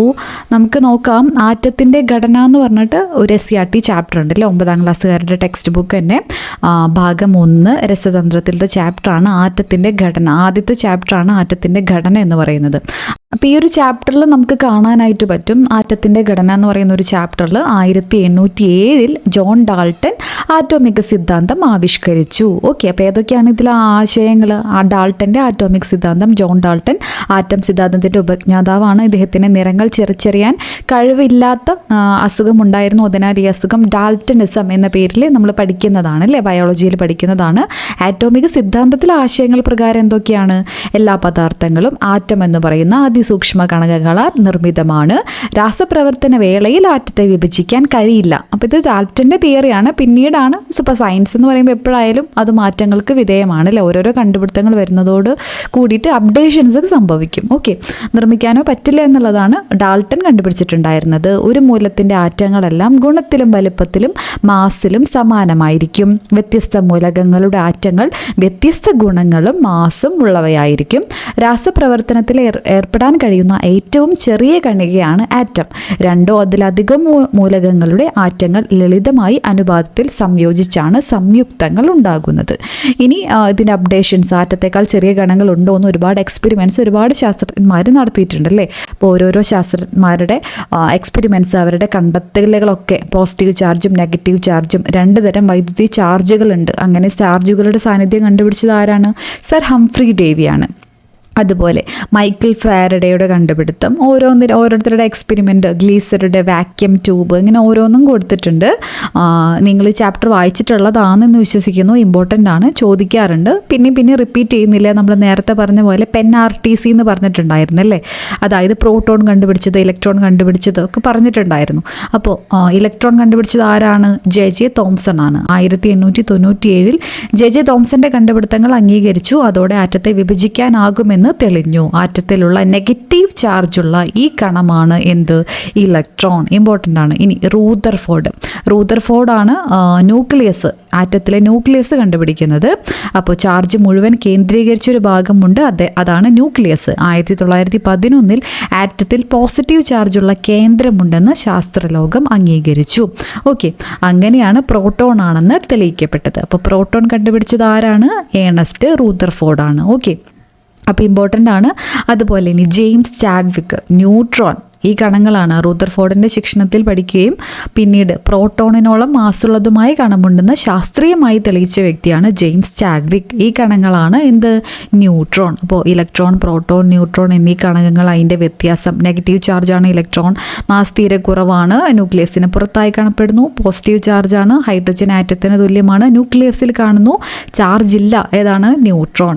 നമുക്ക് നോക്കാം. ആറ്റത്തിൻ്റെ ഘടന എന്ന് പറഞ്ഞിട്ട് ഒരു SCRT ചാപ്റ്റർ ഉണ്ട് അല്ലേ, 9ാം ക്ലാസ്സുകാരുടെ ടെക്സ്റ്റ് ബുക്ക് തന്നെ. ഭാഗം 1 രസതന്ത്രത്തിലത്തെ ചാപ്റ്ററാണ് ആറ്റത്തിൻ്റെ ഘടന. ആദ്യത്തെ ചാപ്റ്ററാണ് ആറ്റത്തിൻ്റെ ഘടന എന്ന് പറയുന്നത്. അപ്പോൾ ഈ ഒരു ചാപ്റ്ററിൽ നമുക്ക് കാണാനായിട്ട് പറ്റും ആറ്റത്തിൻ്റെ ഘടന എന്ന് പറയുന്ന ഒരു ചാപ്റ്ററിൽ 1807 ജോൺ ഡാൾട്ടൺ ആറ്റോമിക് സിദ്ധാന്തം ആവിഷ്കരിച്ചു. ഓക്കെ, അപ്പോൾ ഏതൊക്കെയാണ് ഇതിലെ ആശയങ്ങൾ? ഡാൾട്ടൻ്റെ ആറ്റോമിക് സിദ്ധാന്തം. ജോൺ ഡാൾട്ടൺ ആറ്റം സിദ്ധാന്തത്തിൻ്റെ ഉപജ്ഞാതാവാണ്. ഇദ്ദേഹത്തിന് നിറങ്ങൾ ചെറിച്ചറിയാൻ കഴിവില്ലാത്ത അസുഖമുണ്ടായിരുന്നു. അതിനാൽ ഈ അസുഖം ഡാൾട്ടനിസം എന്ന പേരിൽ നമ്മൾ പഠിക്കുന്നതാണ് അല്ലേ, ബയോളജിയിൽ പഠിക്കുന്നതാണ്. ആറ്റോമിക് സിദ്ധാന്തത്തിലെ ആശയങ്ങൾ പ്രകാരം എന്തൊക്കെയാണ്? എല്ലാ പദാർത്ഥങ്ങളും ആറ്റം എന്ന് പറയുന്ന അതിസൂക്ഷ്മ കണകങ്ങളാൽ നിർമ്മിതമാണ്. രാസപ്രവർത്തന വേളയിൽ ആറ്റത്തെ വിഭജിക്കാൻ കഴിയില്ല. അപ്പോൾ ഇത് ഡാൽട്ടൻ്റെ തിയറിയാണ്. പിന്നീടാണ് ഇപ്പോൾ സയൻസ് എന്ന് പറയുമ്പോൾ എപ്പോഴായാലും അത് മാറ്റങ്ങൾക്ക് വിധേയമാണ്. ഓരോരോ കണ്ടുപിടുത്തങ്ങൾ വരുന്നതോട് കൂടിയിട്ട് അപ്ഡേഷൻസ് സംഭവിക്കും. ഓക്കെ, നിർമ്മിക്കാനോ പറ്റില്ല എന്നുള്ളതാണ് ഡാൽട്ടൺ കണ്ടുപിടിച്ചിട്ടുണ്ടായിരുന്നത്. ഒരു മൂലത്തിൻ്റെ ആറ്റങ്ങളെല്ലാം ഗുണത്തിലും വലുപ്പത്തിലും മാസിലും സമാനമായിരിക്കും. വ്യത്യസ്ത മൂലകങ്ങളുടെ ആറ്റങ്ങൾ വ്യത്യസ്ത ഗുണങ്ങളും മാസും ഉള്ളവയായിരിക്കും. രാസപ്രവർത്തനത്തിൽ ഏർപ്പെടാൻ കഴിയുന്ന ഏറ്റവും ചെറിയ കണികയാണ് ആറ്റം. രണ്ടോ അതിലധികം മൂലകങ്ങളുടെ ആറ്റങ്ങൾ ലളിതമായി അനുപാതത്തിൽ സംയോജിച്ചാണ് സംയുക്തങ്ങൾ ഉണ്ടാകുന്നത്. ഇനി ഇതിൻ്റെ അപ്ഡേഷൻസ്, ആറ്റത്തേക്കാൾ ചെറിയ ഗണങ്ങൾ ഉണ്ടോ എന്ന് ഒരുപാട് എക്സ്പെരിമെൻറ്റ്സ് ഒരുപാട് ശാസ്ത്രജ്ഞന്മാർ നടത്തിയിട്ടുണ്ടല്ലേ. അപ്പോൾ ഓരോരോ ശാസ്ത്രജ്ഞന്മാരുടെ എക്സ്പെരിമെൻറ്റ്സ്, അവരുടെ കണ്ടെത്തലുകളൊക്കെ പോസിറ്റീവ് ചാർജും നെഗറ്റീവ് ചാർജും, രണ്ട് തരം വൈദ്യുതി ചാർജുകളുണ്ട്. അങ്ങനെ ചാർജുകളുടെ സാന്നിധ്യം കണ്ടുപിടിച്ചത് ആരാണ്? സർ ഹംഫ്രി ഡേവിയാണ്. അതുപോലെ മൈക്കിൾ ഫാരഡേയുടെ കണ്ടുപിടുത്തം, ഓരോരുത്തരുടെ എക്സ്പെരിമെൻറ്റ്, ഗ്ലീസറുടെ വാക്യൂം ട്യൂബ്, ഇങ്ങനെ ഓരോന്നും കൊടുത്തിട്ടുണ്ട്. നിങ്ങൾ ഈ ചാപ്റ്റർ വായിച്ചിട്ടുള്ളതാണെന്ന് വിശ്വസിക്കുന്നു. ഇമ്പോർട്ടൻ്റ് ആണ്, ചോദിക്കാറുണ്ട്. പിന്നെ റിപ്പീറ്റ് ചെയ്യുന്നില്ല. നമ്മൾ നേരത്തെ പറഞ്ഞ പോലെ PEN-RTC എന്ന് പറഞ്ഞിട്ടുണ്ടായിരുന്നല്ലേ, അതായത് പ്രോട്ടോൺ കണ്ടുപിടിച്ചത്, ഇലക്ട്രോൺ കണ്ടുപിടിച്ചത് ഒക്കെ പറഞ്ഞിട്ടുണ്ടായിരുന്നു. അപ്പോൾ ഇലക്ട്രോൺ കണ്ടുപിടിച്ചത് ആരാണ്? ജെ തോംസൺ ആണ്. 1897 ജെ തോംസന്റെ കണ്ടുപിടുത്തങ്ങൾ അംഗീകരിച്ചു. അതോടെ ആറ്റത്തെ വിഭജിക്കാനാകുമെന്ന് തെളിഞ്ഞു. ആറ്റത്തിലുള്ള നെഗറ്റീവ് ചാർജുള്ള ഈ കണമാണ് എന്ത്? ഇലക്ട്രോൺ. ഇമ്പോർട്ടൻ്റ് ആണ്. ഇനി റൂദർഫോർഡാണ് ന്യൂക്ലിയസ്, ആറ്റത്തിലെ ന്യൂക്ലിയസ് കണ്ടുപിടിക്കുന്നത്. അപ്പോൾ ചാർജ് മുഴുവൻ കേന്ദ്രീകരിച്ചൊരു ഭാഗമുണ്ട്, അതാണ് ന്യൂക്ലിയസ്. 1911 ആറ്റത്തിൽ പോസിറ്റീവ് ചാർജുള്ള കേന്ദ്രമുണ്ടെന്ന് ശാസ്ത്രലോകം അംഗീകരിച്ചു. ഓക്കെ, അങ്ങനെയാണ് പ്രോട്ടോൺ ആണെന്ന് തെളിയിക്കപ്പെട്ടത്. അപ്പോൾ പ്രോട്ടോൺ കണ്ടുപിടിച്ചത് ആരാണ്? ഏണസ്റ്റ് റൂദർഫോർഡാണ്. ഓക്കെ, അപ്പോൾ ഇമ്പോർട്ടൻ്റ് ആണ്. അതുപോലെ ഇനി ജെയിംസ് ചാഡ്വിക്ക്, ന്യൂട്രോൺ, ഈ കണങ്ങളാണ് റൂദർഫോർഡിൻ്റെ ശിക്ഷണത്തിൽ പഠിക്കുകയും പിന്നീട് പ്രോട്ടോണിനോളം മാസുള്ളതുമായ കണമുണ്ടെന്ന് ശാസ്ത്രീയമായി തെളിയിച്ച വ്യക്തിയാണ് ജെയിംസ് ചാഡ്വിക്ക്. ഈ കണങ്ങളാണ് എന്ത്? ന്യൂട്രോൺ. അപ്പോൾ ഇലക്ട്രോൺ, പ്രോട്ടോൺ, ന്യൂട്രോൺ എന്നീ കണകങ്ങൾ, അതിൻ്റെ വ്യത്യാസം. നെഗറ്റീവ് ചാർജാണ് ഇലക്ട്രോൺ, മാസ് തീരെ കുറവാണ്, ന്യൂക്ലിയസിന് പുറത്തായി കാണപ്പെടുന്നു. പോസിറ്റീവ് ചാർജാണ്, ഹൈഡ്രജൻ ആറ്റത്തിന് തുല്യമാണ്, ന്യൂക്ലിയസിൽ കാണുന്നു. ചാർജ് ഇല്ല, ഏതാണ്? ന്യൂട്രോൺ.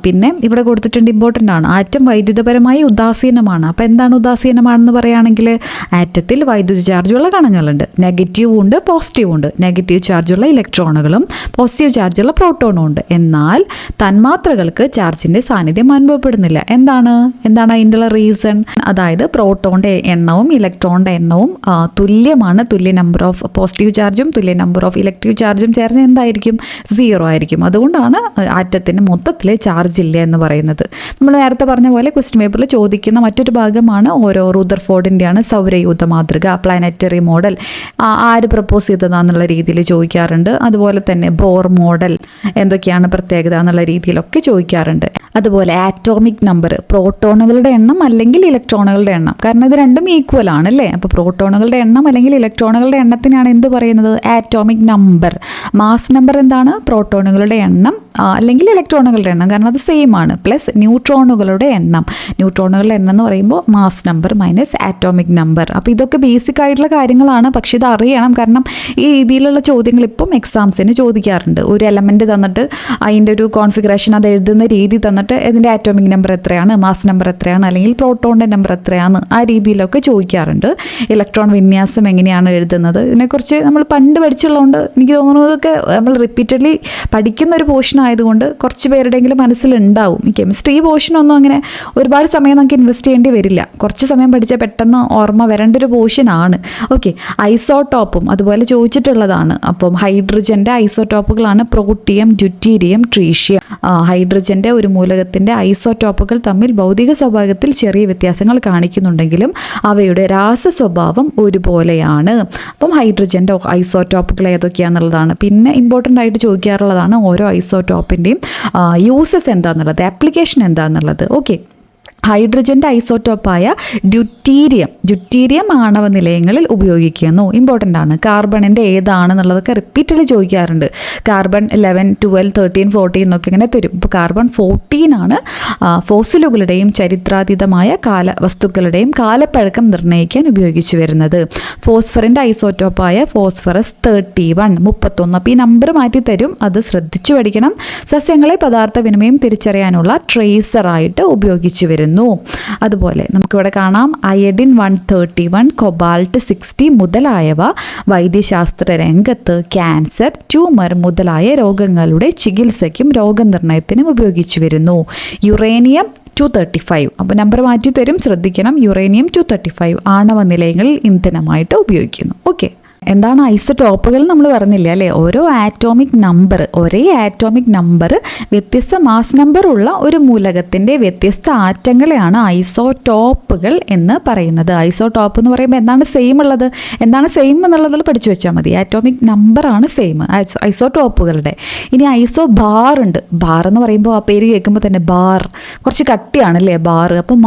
പിന്നെ ഇവിടെ കൊടുത്തിട്ടുണ്ട്, ഇമ്പോർട്ടൻ്റ് ആണ്, ആറ്റം വൈദ്യുതപരമായി ഉദാസീനമാണ്. അപ്പോൾ എന്താണ് ഉദാസീനം ആണെന്ന് പറയുകയാണെങ്കിൽ ആറ്റത്തിൽ വൈദ്യുത ചാർജുള്ള കണങ്ങളുണ്ട്, നെഗറ്റീവും ഉണ്ട് പോസിറ്റീവും ഉണ്ട്. നെഗറ്റീവ് ചാർജുള്ള ഇലക്ട്രോണുകളും പോസിറ്റീവ് ചാർജുള്ള പ്രോട്ടോണും ഉണ്ട്. എന്നാൽ തന്മാത്രകൾക്ക് ചാർജിൻ്റെ സാന്നിധ്യം അനുഭവപ്പെടുന്നില്ല. എന്താണ് അതിൻ്റെ റീസൺ? അതായത് പ്രോട്ടോണിൻ്റെ എണ്ണവും ഇലക്ട്രോണിൻ്റെ എണ്ണവും തുല്യമാണ്. തുല്യ നമ്പർ ഓഫ് പോസിറ്റീവ് ചാർജും തുല്യ നമ്പർ ഓഫ് ഇലക്ട്രീവ് ചാർജും ചേർന്ന് എന്തായിരിക്കും? 0 ആയിരിക്കും. അതുകൊണ്ടാണ് ആറ്റത്തിന് മൊത്തത്തിൽ ചാർജ് ഇല്ല എന്ന് പറയുന്നത്. നമ്മൾ നേരത്തെ പറഞ്ഞ പോലെ ക്വസ്റ്റ്യൻ പേപ്പറിൽ ചോദിക്കുന്ന മറ്റൊരു ഭാഗമാണ് റൂദർഫോർഡിൻ്റെയാണ് സൗരയൂഥ മാതൃക, പ്ലാനറ്ററി മോഡൽ. ആര് പ്രപ്പോസ് ചെയ്തതാന്നുള്ള രീതിയിൽ ചോദിക്കാറുണ്ട്. അതുപോലെ തന്നെ ബോർ മോഡൽ, എന്തൊക്കെയാണ് പ്രത്യേകത എന്നുള്ള രീതിയിലൊക്കെ ചോദിക്കാറുണ്ട്. അതുപോലെ ആറ്റോമിക് നമ്പർ, പ്രോട്ടോണുകളുടെ എണ്ണം അല്ലെങ്കിൽ ഇലക്ട്രോണുകളുടെ എണ്ണം, കാരണം ഇത് രണ്ടും ഈക്വൽ ആണ് അല്ലേ. അപ്പോൾ പ്രോട്ടോണുകളുടെ എണ്ണം അല്ലെങ്കിൽ ഇലക്ട്രോണുകളുടെ എണ്ണത്തിനാണ് എന്ത് പറയുന്നത്? Atomic number. മാസ് നമ്പർ എന്താണ്? പ്രോട്ടോണുകളുടെ എണ്ണം അല്ലെങ്കിൽ ഇലക്ട്രോണുകളുടെ എണ്ണം, കാരണം അത് സെയിം ആണ്, പ്ലസ് ന്യൂട്രോണുകളുടെ എണ്ണം. ന്യൂട്രോണുകളുടെ എണ്ണം എന്ന് പറയുമ്പോൾ mass number minus atomic number. അപ്പോൾ ഇതൊക്കെ ബേസിക് ആയിട്ടുള്ള കാര്യങ്ങളാണ്, പക്ഷേ ഇത് അറിയണം. കാരണം ഈ രീതിയിലുള്ള ചോദ്യങ്ങൾ ഇപ്പം എക്സാംസിന് ചോദിക്കാറുണ്ട്. ഒരു എലമെൻറ്റ് തന്നിട്ട് അതിൻ്റെ ഒരു കോൺഫിഗറേഷൻ, അത് എഴുതുന്ന രീതി തന്നിട്ട് ഇതിൻ്റെ ആറ്റോമിക് നമ്പർ എത്രയാണ്, മാസ് നമ്പർ എത്രയാണ്, അല്ലെങ്കിൽ പ്രോട്ടോണിൻ്റെ നമ്പർ എത്രയാണ്, ആ രീതിയിലൊക്കെ ചോദിക്കാറുണ്ട്. ഇലക്ട്രോൺ വിന്യാസം എങ്ങനെയാണ് എഴുതുന്നത്, ഇതിനെക്കുറിച്ച് നമ്മൾ പണ്ട് പഠിച്ചുള്ളതുകൊണ്ട് എനിക്ക് തോന്നുന്നതൊക്കെ നമ്മൾ റിപ്പീറ്റഡ്ലി പഠിക്കുന്ന ഒരു പോർഷൻ ആയതുകൊണ്ട് കുറച്ച് പേരുടെയെങ്കിലും മനസ്സിലുണ്ടാവും. കെമിസ്ട്രി ഈ പോർഷനൊന്നും അങ്ങനെ ഒരുപാട് സമയം നമുക്ക് ഇൻവെസ്റ്റ് ചെയ്യേണ്ടി വരില്ല. കുറച്ച് സമയം പഠിച്ചാൽ പെട്ടെന്ന് ഓർമ്മ വരേണ്ട ഒരു പോർഷനാണ്. ഓക്കെ, ഐസോടോപ്പും അതുപോലെ ചോദിച്ചിട്ടുള്ളതാണ്. അപ്പം ഹൈഡ്രജൻ്റെ ഐസോടോപ്പുകളാണ് പ്രോട്ടിയം, ഡ്യൂറ്റീരിയം, ട്രീഷ്യം. ഹൈഡ്രജൻ്റെ ഒരു മൂലകത്തിൻ്റെ ഐസോടോപ്പുകൾ തമ്മിൽ ഭൗതിക സ്വഭാവത്തിൽ ചെറിയ വ്യത്യാസങ്ങൾ കാണിക്കുന്നുണ്ടെങ്കിലും അവയുടെ രാസ സ്വഭാവം ഒരുപോലെയാണ്. അപ്പം ഹൈഡ്രജൻ്റെ ഐസോടോപ്പുകൾ ഏതൊക്കെയാണെന്നുള്ളതാണ്. പിന്നെ ഇമ്പോർട്ടൻ്റ് ആയിട്ട് ചോദിക്കാറുള്ളതാണ് ഓരോ ഐസോടോപ്പിൻ്റെയും യൂസസ് എന്താണെന്നുള്ളത്, ആപ്ലിക്കേഷൻ എന്താണെന്നുള്ളത്. ഓക്കെ, ഹൈഡ്രജൻ്റെ ഐസോടോപ്പായ ഡ്യൂറ്റീരിയം ആണവ നിലയങ്ങളിൽ ഉപയോഗിക്കുന്നു. ഇമ്പോർട്ടൻ്റ് ആണ്. കാർബണിൻ്റെ ഏതാണെന്നുള്ളതൊക്കെ റിപ്പീറ്റഡ്ലി ചോദിക്കാറുണ്ട്. കാർബൺ 11, 12, 13, 14 എന്നൊക്കെ ഇങ്ങനെ തരും. ഇപ്പോൾ കാർബൺ 14 ആണ് ഫോസിലുകളുടെയും ചരിത്രാതീതമായ വസ്തുക്കളുടെയും കാലപ്പഴക്കം നിർണ്ണയിക്കാൻ ഉപയോഗിച്ചു വരുന്നത്. ഫോസ്ഫറിൻ്റെ ഐസോടോപ്പായ ഫോസ്ഫറസ് 31, 31. അപ്പോൾ ഈ നമ്പർ മാറ്റി തരും, അത് ശ്രദ്ധിച്ചു പഠിക്കണം. സസ്യങ്ങളെ പദാർത്ഥ വിനിമയം തിരിച്ചറിയാനുള്ള ട്രേസറായിട്ട് ഉപയോഗിച്ചു വരുന്നു. വരുന്നു. അതുപോലെ നമുക്കിവിടെ കാണാം അയഡിൻ 131, കൊബാൾട്ട് 60 മുതലായവ വൈദ്യശാസ്ത്ര രംഗത്ത് ക്യാൻസർ, ട്യൂമർ മുതലായ രോഗങ്ങളുടെ ചികിത്സയ്ക്കും രോഗനിർണയത്തിനും ഉപയോഗിച്ചു വരുന്നു. യുറേനിയം 235, അപ്പോൾ നമ്പർ മാറ്റി തരും, ശ്രദ്ധിക്കണം. യുറേനിയം 235 ആണവ നിലയങ്ങളിൽ ഇന്ധനമായിട്ട് ഉപയോഗിക്കുന്നു. ഓക്കെ, എന്താണ് ഐസോടോപ്പുകൾ നമ്മൾ പറഞ്ഞില്ല അല്ലേ? ഓരോ ആറ്റോമിക് നമ്പർ, ഒരേ ആറ്റോമിക് നമ്പർ വ്യത്യസ്ത മാസ് നമ്പർ ഉള്ള ഒരു മൂലകത്തിൻ്റെ വ്യത്യസ്ത ആറ്റങ്ങളെയാണ് ഐസോടോപ്പുകൾ എന്ന് പറയുന്നത്. ഐസോടോപ്പ് എന്ന് പറയുമ്പോൾ എന്താണ് സെയിം ഉള്ളത്, എന്താണ് സെയിം എന്നുള്ളതിൽ പഠിച്ചു വെച്ചാൽ മതി. ആറ്റോമിക് നമ്പറാണ് സെയിം ഐസോടോപ്പുകളുടെ. ഇനി ഐസോ ബാർ ഉണ്ട്. ബാർ എന്ന് പറയുമ്പോൾ ആ പേര് കേൾക്കുമ്പോൾ തന്നെ ബാർ കുറച്ച് കട്ടിയാണല്ലേ ബാർ. അപ്പോൾ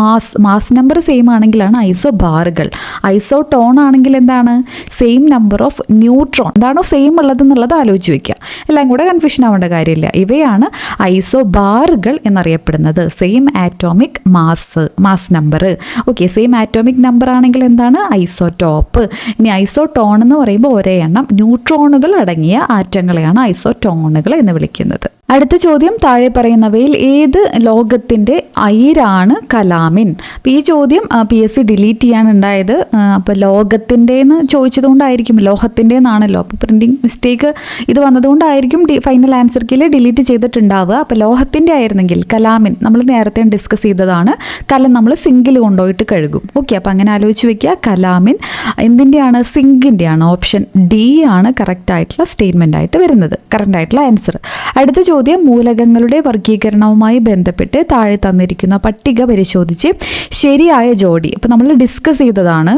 മാസ് നമ്പർ സെയിം ആണെങ്കിലാണ് ഐസോ ബാറുകൾ. ഐസോടോൺ ആണെങ്കിൽ എന്താണ് സെയിം നമ്പർ ഓഫ് ന്യൂട്രോൺ. എന്താണോ സെയിം ഉള്ളത് എന്നുള്ളത് ആലോചിച്ച് വയ്ക്കുക. എല്ലാം കൂടെ കൺഫ്യൂഷൻ ആവേണ്ട കാര്യമില്ല. ഇവയാണ് ഐസോ ബാറുകൾ എന്നറിയപ്പെടുന്നത്. Same atomic mass number. Okay, same atomic number ആണെങ്കിൽ എന്താണ് ഐസോടോപ്പ്. ഇനി ഐസോടോൺ എന്ന് പറയുമ്പോൾ ഒരേ എണ്ണം ന്യൂട്രോണുകൾ അടങ്ങിയ ആറ്റങ്ങളെയാണ് ഐസോടോണുകൾ എന്ന് വിളിക്കുന്നത്. അടുത്ത ചോദ്യം, താഴെ പറയുന്നവയിൽ ഏത് ലോകത്തിൻ്റെ അയിരാണ് കലാമിൻ? അപ്പോൾ ഈ ചോദ്യം PSC ഡിലീറ്റ് ചെയ്യാനുണ്ടായത്. അപ്പോൾ ലോകത്തിൻ്റെന്ന് ചോദിച്ചതുകൊണ്ടായിരിക്കും, ലോഹത്തിൻ്റെ എന്നാണല്ലോ. അപ്പോൾ പ്രിൻറ്റിങ് മിസ്റ്റേക്ക് ഇത് വന്നതുകൊണ്ടായിരിക്കും ഫൈനൽ ആൻസർ കീഴിൽ ഡിലീറ്റ് ചെയ്തിട്ടുണ്ടാവുക. അപ്പോൾ ലോഹത്തിൻ്റെ ആയിരുന്നെങ്കിൽ കലാമിൻ, നമ്മൾ നേരത്തെ ഡിസ്കസ് ചെയ്തതാണ്. കലം നമ്മൾ സിങ്കിൽ കൊണ്ടുപോയിട്ട് കഴുകും. ഓക്കെ, അപ്പോൾ അങ്ങനെ ആലോചിച്ച് വെക്കുക. കലാമിൻ എന്തിൻ്റെയാണ്? സിങ്കിൻ്റെയാണ്. ഓപ്ഷൻ D ആണ് കറക്റ്റ് ആയിട്ടുള്ള സ്റ്റേറ്റ്മെൻ്റ് ആയിട്ട് വരുന്നത്, കറക്റ്റ് ആയിട്ടുള്ള ആൻസർ. അടുത്ത ചോദ്യം, മൂലകങ്ങളുടെ വർഗീകരണവുമായി ബന്ധപ്പെട്ട് താഴെ തന്നിരിക്കുന്ന പട്ടിക പരിശോധിച്ച് ശരിയായ ജോഡി. അപ്പോൾ നമ്മൾ ഡിസ്കസ് ചെയ്തതാണ്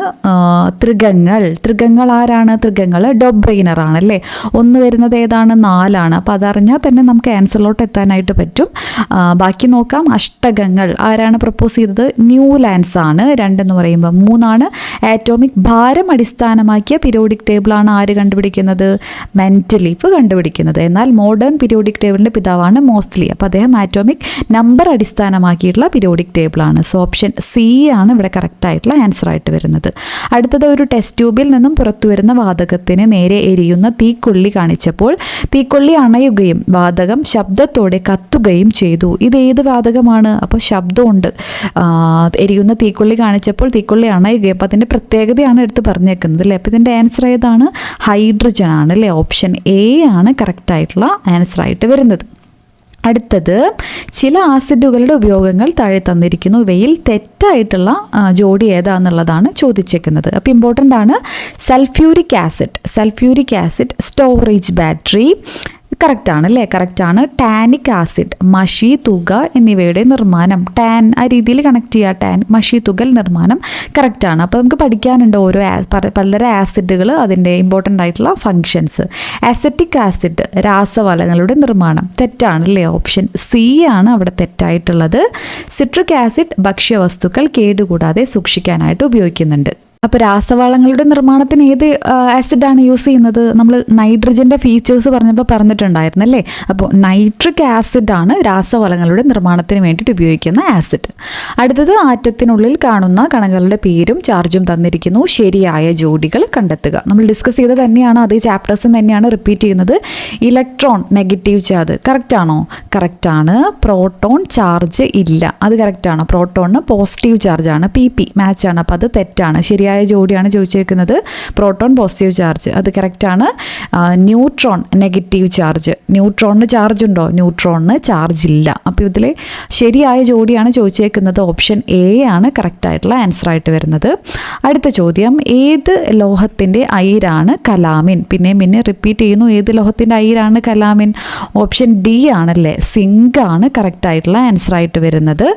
തൃഗങ്ങൾ ആരാണ്? തൃഗങ്ങൾ ഡൊബ്രെയ്നർ ആണല്ലേ. ഒന്ന് വരുന്നത് ഏതാണ്? 4 ആണ്. അപ്പോൾ അതറിഞ്ഞാൽ തന്നെ നമുക്ക് ആൻസറിലോട്ട് എത്താനായിട്ട് പറ്റും. ബാക്കി നോക്കാം. അഷ്ടകങ്ങൾ ആരാണ് പ്രപ്പോസ് ചെയ്തത്? ന്യൂലാൻഡ്സ് ആണ്. 2 എന്ന് പറയുമ്പോൾ 3 ആണ്. ആറ്റോമിക് ഭാരം അടിസ്ഥാനമാക്കിയ പീരിയോഡിക് ടേബിളാണ് ആര് കണ്ടുപിടിക്കുന്നത്? മെന്റലീഫ് കണ്ടുപിടിക്കുന്നത്. എന്നാൽ മോഡേൺ പീരിയോഡിക് ടേബിളിൻ്റെ പിതാവാണ് മോസ്ലി. അപ്പോൾ അദ്ദേഹം ആറ്റോമിക് നമ്പർ അടിസ്ഥാനമാക്കിയിട്ടുള്ള പീരിയോഡിക് ടേബിളാണ്. സോ ഓപ്ഷൻ C ആണ് ഇവിടെ കറക്റ്റ് ആയിട്ടുള്ള ആൻസർ ആയിട്ട് വരുന്നത്. അടുത്തത്, ഒരു ടെസ്റ്റ് ട്യൂബിൽ നിന്നും പുറത്തു വരുന്ന വാതകത്തിന് നേരെ എരിയുന്ന തീക്കൊള്ളി കാണിച്ചപ്പോൾ തീക്കൊള്ളി അണയുകയും വാതകം ശബ്ദത്തോടെ കത്തുകയും ചെയ്തു. ഇത് ഏത് വാതകമാണ്? അപ്പോൾ ശബ്ദമുണ്ട്. എരിയുന്ന തീക്കൊള്ളി കാണിച്ചപ്പോൾ തീക്കൊള്ളി അണയുകയും, അപ്പോൾ അതിൻ്റെ പ്രത്യേകതയാണ് എടുത്ത് പറഞ്ഞേക്കുന്നത് അല്ലേ. അപ്പോൾ ഇതിൻ്റെ ആൻസർ ഏതാണ്? ഹൈഡ്രജൻ ആണ് അല്ലേ. ഓപ്ഷൻ A ആണ് കറക്റ്റ് ആയിട്ടുള്ള ആൻസർ ആയിട്ട് വരുന്നത്. അടുത്തത്, ചില ആസിഡുകളുടെ ഉപയോഗങ്ങൾ താഴെ തന്നിരിക്കുന്നു. ഇവയിൽ തെറ്റായിട്ടുള്ള ജോഡി ഏതാണെന്നുള്ളതാണ് ചോദിച്ചേക്കുന്നത്. അപ്പോൾ ഇമ്പോർട്ടൻ്റ് ആണ്. സൾഫ്യൂരിക് ആസിഡ് സ്റ്റോറേജ് ബാറ്ററി കറക്റ്റാണ് അല്ലേ, കറക്റ്റാണ്. ടാനിക് ആസിഡ്, മഷി, തുക എന്നിവയുടെ നിർമ്മാണം. ടാൻ ആ രീതിയിൽ കണക്ട് ചെയ്യുക. ടാൻ, മഷി, തുകൽ നിർമ്മാണം കറക്റ്റാണ്. അപ്പോൾ നമുക്ക് പഠിക്കാനുണ്ട് ഓരോ പലതരം ആസിഡുകൾ, അതിൻ്റെ ഇമ്പോർട്ടൻ്റ് ആയിട്ടുള്ള ഫങ്ഷൻസ്. അസറ്റിക് ആസിഡ് രാസവളങ്ങളുടെ നിർമ്മാണം തെറ്റാണ് അല്ലേ. ഓപ്ഷൻ C ആണ് അവിടെ തെറ്റായിട്ടുള്ളത്. സിട്രിക് ആസിഡ് ഭക്ഷ്യവസ്തുക്കൾ കേടുകൂടാതെ സൂക്ഷിക്കാനായിട്ട് ഉപയോഗിക്കുന്നുണ്ട്. അപ്പോൾ രാസവളങ്ങളുടെ നിർമ്മാണത്തിന് ഏത് ആസിഡാണ് യൂസ് ചെയ്യുന്നത്? നമ്മൾ നൈട്രജൻ്റെ ഫീച്ചേഴ്സ് പറഞ്ഞപ്പോൾ പറഞ്ഞിട്ടുണ്ടായിരുന്നു അല്ലേ. അപ്പോൾ നൈട്രിക് ആസിഡാണ് രാസവളങ്ങളുടെ നിർമ്മാണത്തിന് വേണ്ടിയിട്ട് ഉപയോഗിക്കുന്ന ആസിഡ്. അടുത്തത്, ആറ്റത്തിനുള്ളിൽ കാണുന്ന കണങ്ങളുടെ പേരും ചാർജും തന്നിരിക്കുന്നു. ശരിയായ ജോഡികൾ കണ്ടെത്തുക. നമ്മൾ ഡിസ്കസ് ചെയ്ത് തന്നെയാണ്, അതേ ചാപ്റ്റേഴ്സും തന്നെയാണ് റിപ്പീറ്റ് ചെയ്യുന്നത്. ഇലക്ട്രോൺ നെഗറ്റീവ് ചാർജ് കറക്റ്റാണോ? കറക്റ്റാണ്. പ്രോട്ടോൺ ചാർജ് ഇല്ല, അത് കറക്റ്റാണ്. പ്രോട്ടോണിന് പോസിറ്റീവ് ചാർജാണ്. PP മാച്ചാണ്. അപ്പോൾ അത് തെറ്റാണ്. ശരിയായ ജോഡിയാണ് ചോദിച്ചേക്കുന്നത്. പ്രോട്ടോൺ പോസിറ്റീവ് ചാർജ്, അത് കറക്റ്റാണ്. Neutron negative charge. ന്യൂട്രോണിന് ചാർജ് ഉണ്ടോ? ന്യൂട്രോണിന് ചാർജ് ഇല്ല. അപ്പോൾ ഇതിൽ ശരിയായ ജോഡിയാണ് ചോദിച്ചേക്കുന്നത്. ഓപ്ഷൻ A ആണ് കറക്റ്റായിട്ടുള്ള ആൻസർ ആയിട്ട് വരുന്നത്. അടുത്ത ചോദ്യം, ഏത് ലോഹത്തിൻ്റെ അയിരാണ് കലാമിൻ? പിന്നെ റിപ്പീറ്റ് ചെയ്യുന്നു, ഏത് ലോഹത്തിൻ്റെ അയിരാണ് കലാമിൻ? ഓപ്ഷൻ D ആണല്ലേ, സിങ്ക് ആണ് കറക്റ്റായിട്ടുള്ള ആൻസർ ആയിട്ട് വരുന്നത്.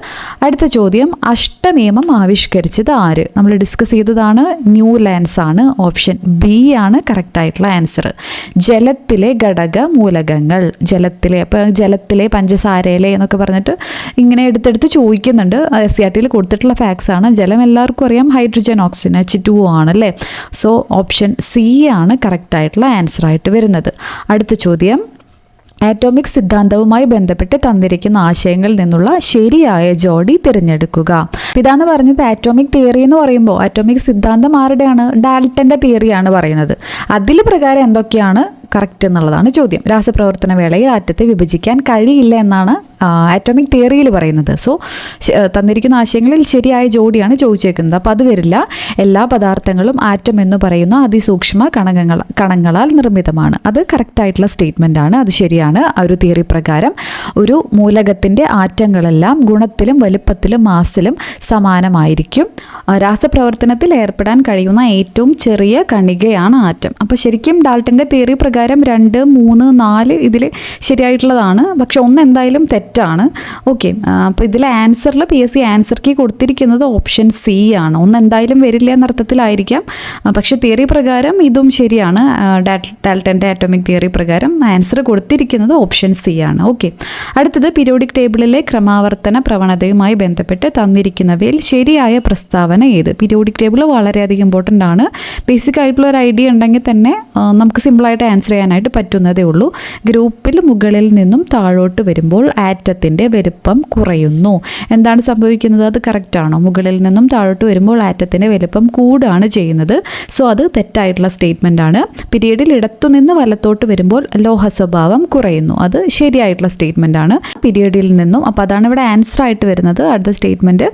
അടുത്ത ചോദ്യം, അഷ്ടനിയമം ആവിഷ്കരിച്ചത് ആര്? നമ്മൾ ഡിസ്കസ് ചെയ്തതാണ്, ന്യൂലാൻഡ്സ് ആണ്. ഓപ്ഷൻ B ആണ് കറക്റ്റ് ആയിട്ടുള്ള ആൻസർ. ജലത്തിലെ ഘടക മൂലകങ്ങൾ, ജലത്തിലെ പഞ്ചസാരയിലെ എന്നൊക്കെ പറഞ്ഞിട്ട് ഇങ്ങനെ എടുത്തെടുത്ത് ചോദിക്കുന്നുണ്ട്. SCRTയിൽ കൊടുത്തിട്ടുള്ള ഫാക്ട്സ് ആണ്. ജലം എല്ലാവർക്കും അറിയാം, ഹൈഡ്രജൻ, ഓക്സിജൻ, H2O ആണല്ലേ. സോ ഓപ്ഷൻ C ആണ് കറക്റ്റ് ആയിട്ടുള്ള ആൻസർ ആയിട്ട് വരുന്നത്. അടുത്ത ചോദ്യം, ആറ്റോമിക് സിദ്ധാന്തവുമായി ബന്ധപ്പെട്ട് തന്നിരിക്കുന്ന ആശയങ്ങളിൽ നിന്നുള്ള ശരിയായ ജോഡി തിരഞ്ഞെടുക്കുക. ഇതാണ് പറഞ്ഞത്. ആറ്റോമിക് തിയറി എന്ന് പറയുമ്പോൾ ആറ്റോമിക് സിദ്ധാന്തം ആരുടെയാണ്? ഡാൽട്ടൻ്റെ തിയറിയാണ് പറയുന്നത്. അതിൽ പ്രകാരം എന്തൊക്കെയാണ് കറക്റ്റ് എന്നുള്ളതാണ് ചോദ്യം. രാസപ്രവർത്തന വേളയിൽ ആറ്റത്തെ വിഭജിക്കാൻ കഴിയില്ല എന്നാണ് ആറ്റോമിക് തിയറിയിൽ പറയുന്നത്. സോ തന്നിരിക്കുന്ന ആശയങ്ങളിൽ ശരിയായ ജോഡിയാണ് ചോദിച്ചേക്കുന്നത്. അപ്പോൾ അത് വരില്ല. എല്ലാ പദാർത്ഥങ്ങളും ആറ്റം എന്ന് പറയുന്ന അതിസൂക്ഷ്മ കണങ്ങളാൽ നിർമ്മിതമാണ്. അത് കറക്റ്റായിട്ടുള്ള സ്റ്റേറ്റ്മെൻ്റ് ആണ്. അത് ശരിയാണ്. ഒരു തിയറി പ്രകാരം ഒരു മൂലകത്തിൻ്റെ ആറ്റങ്ങളെല്ലാം ഗുണത്തിലും വലുപ്പത്തിലും മാസിലും സമാനമായിരിക്കും. രാസപ്രവർത്തനത്തിൽ ഏർപ്പെടാൻ കഴിയുന്ന ഏറ്റവും ചെറിയ കണികയാണ് ആറ്റം. അപ്പോൾ ശരിക്കും ഡാൾട്ടൻ്റെ തിയറി പ്രകാരം 2, 3, 4 ഇതിൽ ശരിയായിട്ടുള്ളതാണ്. പക്ഷെ ഒന്ന് എന്തായാലും തെറ്റാണ്. ഓക്കെ, അപ്പോൾ ഇതിലെ ആൻസറിൽ PSC ആൻസർ കീ കൊടുത്തിരിക്കുന്നത് ഓപ്ഷൻ സി ആണ്. ഒന്ന് എന്തായാലും വരില്ല എന്നർത്ഥത്തിലായിരിക്കാം. പക്ഷെ തിയറി പ്രകാരം ഇതും ശരിയാണ്. ഡാൾട്ടൻ്റെ ആറ്റോമിക് തിയറി പ്രകാരം ആൻസർ കൊടുത്തിരിക്കുന്നത് ഓപ്ഷൻ സി ആണ്. ഓക്കെ, അടുത്തത് പീരിയോഡിക് ടേബിളിലെ ക്രമാവർത്തന പ്രവണതയുമായി ബന്ധപ്പെട്ട് തന്നിരിക്കുന്നവയിൽ ശരിയായ പ്രസ്താവന ഏത്? പീരിയോഡിക് ടേബിൾ വളരെയധികം ഇമ്പോർട്ടൻ്റ് ആണ്. ബേസിക് ആയിട്ടുള്ള ഒരു ഐഡിയ ഉണ്ടെങ്കിൽ തന്നെ നമുക്ക് സിമ്പിളായിട്ട് ആൻസർ ചെയ്യാനായിട്ട് പറ്റുന്നതേ ഉള്ളൂ. ഗ്രൂപ്പിൽ മുകളിൽ നിന്നും താഴോട്ട് വരുമ്പോൾ ആറ്റത്തിൻ്റെ വലുപ്പം കുറയുന്നു. എന്താണ് സംഭവിക്കുന്നത്? അത് കറക്റ്റാണോ? മുകളിൽ നിന്നും താഴോട്ട് വരുമ്പോൾ ആറ്റത്തിൻ്റെ വലുപ്പം കൂടുകയാണ് ചെയ്യുന്നത്. സോ അത് തെറ്റായിട്ടുള്ള സ്റ്റേറ്റ്മെൻ്റ് ആണ്. പീരീഡിൽ ഇടത്തുനിന്ന് വലത്തോട്ട് വരുമ്പോൾ ലോഹ സ്വഭാവം കുറയുന്നു. അത് ശരിയായിട്ടുള്ള സ്റ്റേറ്റ്മെൻ്റ് ആണ്. പീരീഡിൽ നിന്നും, അപ്പോൾ അതാണ് ഇവിടെ ആൻസർ ആയിട്ട് വരുന്നത്. അടുത്ത സ്റ്റേറ്റ്മെൻറ്റ്